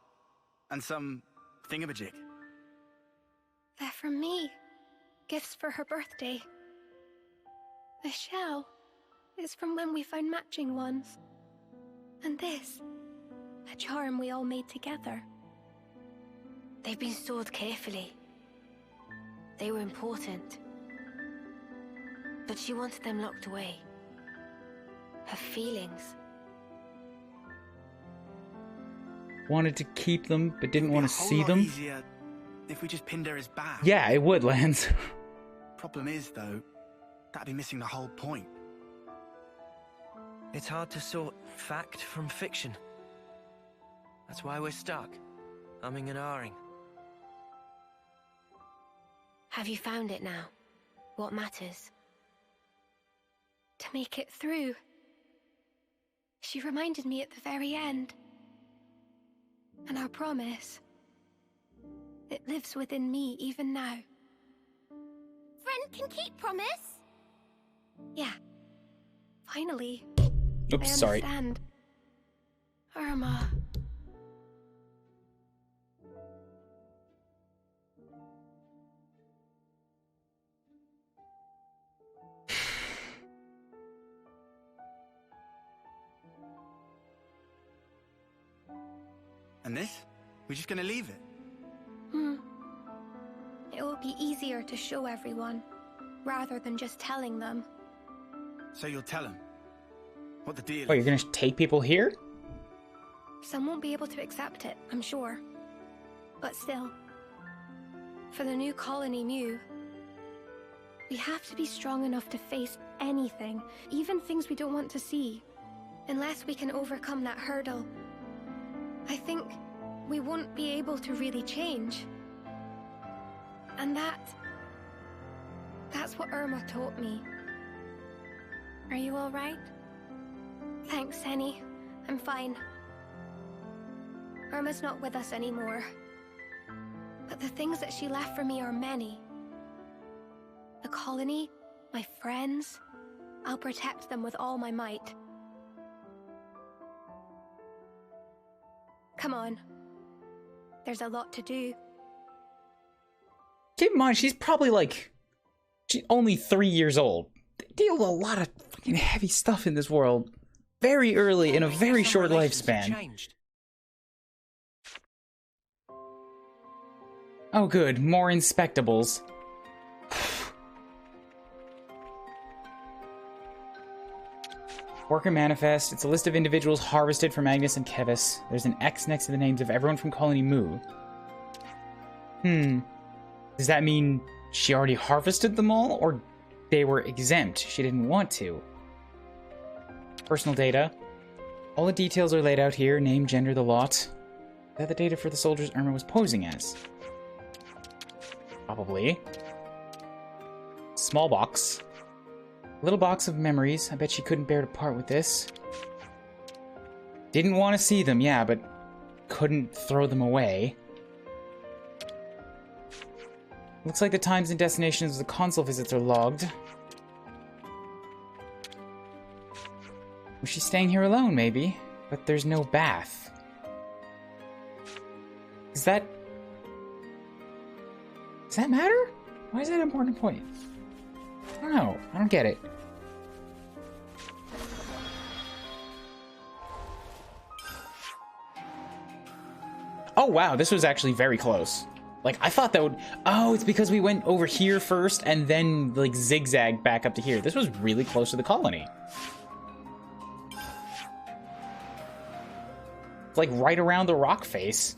Speaker 8: And some thingamajig.
Speaker 9: They're from me. Gifts for her birthday. The shell is from when we found matching ones. And this, a charm we all made together.
Speaker 5: They've been stored carefully. They were important. But she wanted them locked away. Her feelings.
Speaker 1: Wanted to keep them, but didn't want to see them.
Speaker 8: Easier if we just pinned her as bad.
Speaker 1: Yeah, it would, Lance.
Speaker 8: Problem is, though, that'd be missing the whole point.
Speaker 3: It's hard to sort fact from fiction. That's why we're stuck, umming and ahhing.
Speaker 9: Have you found it now? What matters? To make it through. She reminded me at the very end. And our promise. It lives within me even now.
Speaker 5: Friend can keep promise?
Speaker 9: Yeah. Finally.
Speaker 1: Oops,
Speaker 9: I
Speaker 1: sorry.
Speaker 9: understand. Irma.
Speaker 8: And this? We're just gonna leave it?
Speaker 9: It will be easier to show everyone, rather than just telling them.
Speaker 8: So you'll tell him what the deal
Speaker 1: Oh,
Speaker 8: is?
Speaker 1: you're gonna take people here?
Speaker 9: Some won't be able to accept it, I'm sure. But still, for the new colony Mew, we have to be strong enough to face anything, even things we don't want to see. Unless we can overcome that hurdle, I think we won't be able to really change. And that's what Irma taught me. Are you all right? Thanks, Henny. I'm fine. Irma's not with us anymore. But the things that she left for me are many. The colony, my friends, I'll protect them with all my might. Come on. There's a lot to do.
Speaker 1: Keep in mind, she's probably like... She's only 3 years old. They deal with a lot of fucking heavy stuff in this world. Very early in a very short lifespan. Oh good, more inspectables. Worker Manifest. It's a list of individuals harvested from Agnes and Kevis. There's an X next to the names of everyone from Colony Moo. Does that mean she already harvested them all, or they were exempt? She didn't want to. Personal data. All the details are laid out here. Name, gender, the lot. Is that the data for the soldiers Irma was posing as? Probably. Small box. Little box of memories. I bet she couldn't bear to part with this. Didn't want to see them, yeah, but couldn't throw them away. Looks like the times and destinations of the console visits are logged. Was she staying here alone, maybe? But there's no bath. Does that matter? Why is that an important point? I don't know. I don't get it. Oh wow, this was actually very close. Like, I thought that would... Oh, it's because we went over here first and then, like, zigzagged back up to here. This was really close to the colony. It's like right around the rock face.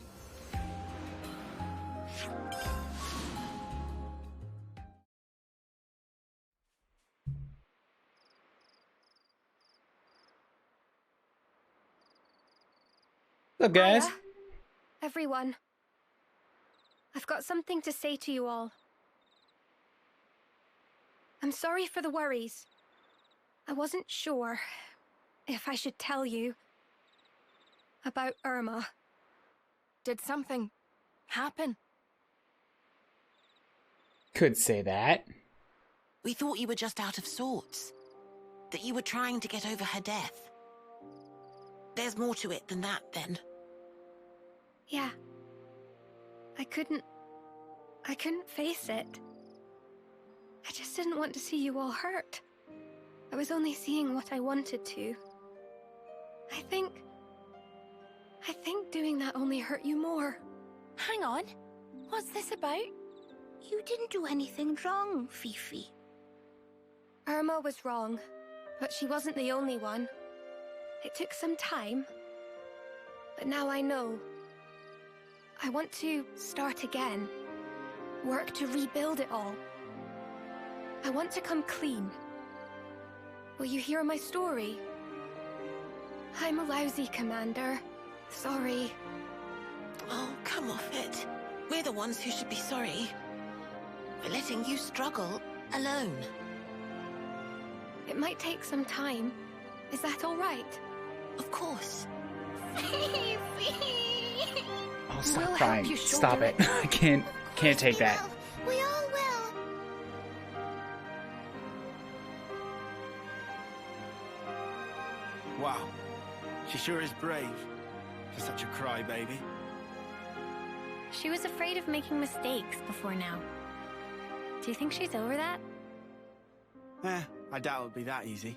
Speaker 1: What's up, guys?
Speaker 9: Hiya, everyone. I've got something to say to you all. I'm sorry for the worries. I wasn't sure if I should tell you about Irma.
Speaker 12: Did something happen?
Speaker 1: Could say that.
Speaker 7: We thought you were just out of sorts. That you were trying to get over her death. There's more to it than that, then.
Speaker 9: Yeah. I couldn't face it. I just didn't want to see you all hurt. I was only seeing what I wanted to. I think doing that only hurt you more.
Speaker 12: Hang on. What's this about?
Speaker 5: You didn't do anything wrong, Fifi.
Speaker 9: Irma was wrong, but she wasn't the only one. It took some time, but now I know. I want to start again. Work to rebuild it all. I want to come clean. Will you hear my story? I'm a lousy commander. Sorry.
Speaker 7: Oh, come off it. We're the ones who should be sorry. for letting you struggle alone.
Speaker 9: It might take some time. Is that all right?
Speaker 7: Of course.
Speaker 1: Oh, stop
Speaker 9: We'll
Speaker 1: crying.
Speaker 9: help you
Speaker 1: Stop
Speaker 9: shoulder
Speaker 1: it. I can't take that.
Speaker 7: We all will.
Speaker 8: Wow. She sure is brave for such a crybaby.
Speaker 9: She was afraid of making mistakes before now. Do you think she's over that?
Speaker 8: I doubt it would be that easy.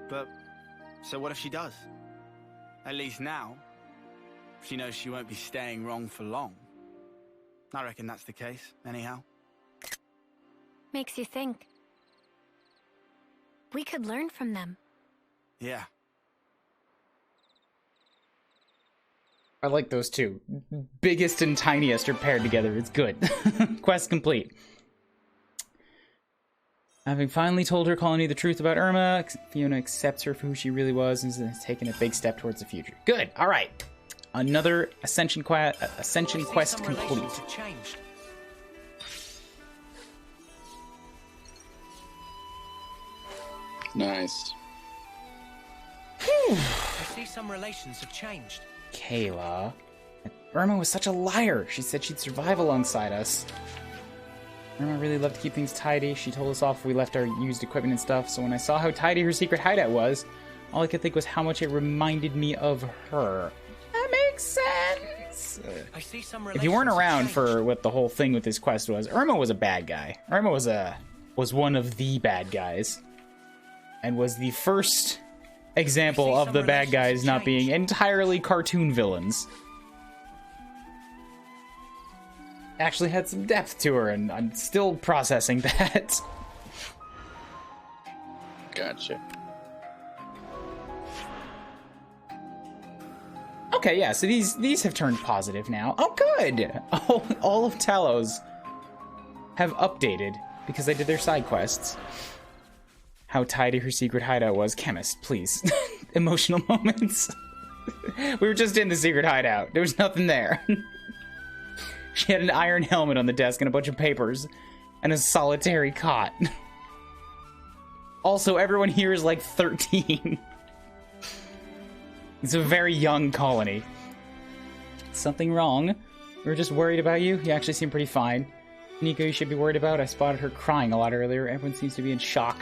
Speaker 8: But, so what if she does? At least now, she knows she won't be staying wrong for long. I reckon that's the case, anyhow.
Speaker 9: Makes you think. We could learn from them.
Speaker 8: Yeah.
Speaker 1: I like those two. Biggest and tiniest are paired together. It's good. Quest complete. Having finally told her colony the truth about Irma, Fiona accepts her for who she really was and has taken a big step towards the future. Good. All right. Another Ascension Quest complete.
Speaker 11: Nice.
Speaker 3: I see some relations have changed.
Speaker 1: Kayla. Irma was such a liar. She said she'd survive alongside us. Irma really loved to keep things tidy. She told us off if we left our used equipment and stuff, so when I saw how tidy her secret hideout was, all I could think was how much it reminded me of her. That makes sense.
Speaker 3: I see some
Speaker 1: If you weren't around for what the whole thing with this quest was, Irma was a bad guy. Irma was one of the bad guys. And was the first example of the bad guys not being entirely cartoon villains. Actually had some depth to her, and I'm still processing that.
Speaker 11: Gotcha.
Speaker 1: Okay, yeah, so these have turned positive now. Oh, good! All of Talos have updated because I did their side quests. How tidy her secret hideout was. Chemist, please. Emotional moments. We were just in the secret hideout. There was nothing there. She had an iron helmet on the desk and a bunch of papers. And a solitary cot. Also, everyone here is like 13. It's a very young colony. Something wrong? We were just worried about you. You actually seem pretty fine. Nico, you should be worried about. I spotted her crying a lot earlier. Everyone seems to be in shock.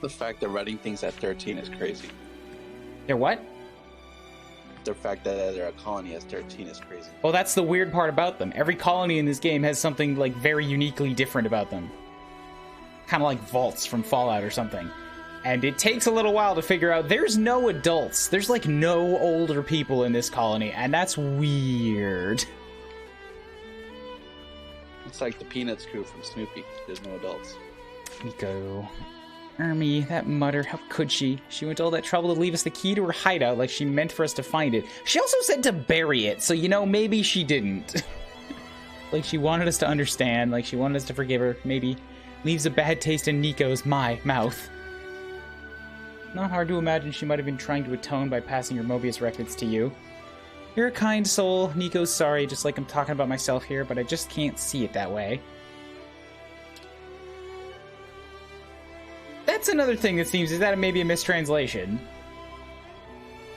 Speaker 11: The fact they're running things at 13 is crazy.
Speaker 1: They're what?
Speaker 11: The fact that they're a colony at 13 is crazy.
Speaker 1: Well, that's the weird part about them. Every colony in this game has something, like, very uniquely different about them. Kind of like vaults from Fallout or something. And it takes a little while to figure out there's no adults. There's, like, no older people in this colony, and that's weird.
Speaker 11: It's like the Peanuts crew from Snoopy. There's no adults.
Speaker 1: Nico. Ermi, that mutter, how could she? She went to all that trouble to leave us the key to her hideout like she meant for us to find it. She also said to bury it, so, you know, maybe she didn't. Like she wanted us to understand, like she wanted us to forgive her, maybe. Leaves a bad taste in Nico's, my, mouth. Not hard to imagine she might have been trying to atone by passing her Mobius records to you. You're a kind soul. Nico's sorry, just like I'm talking about myself here, but I just can't see it that way. That's another thing that seems, is that maybe a mistranslation?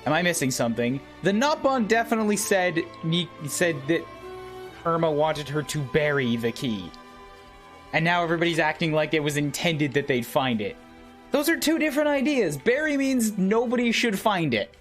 Speaker 1: Am I missing something? The Notbond definitely said that Irma wanted her to bury the key. And now everybody's acting like it was intended that they'd find it. Those are two different ideas. Bury means nobody should find it.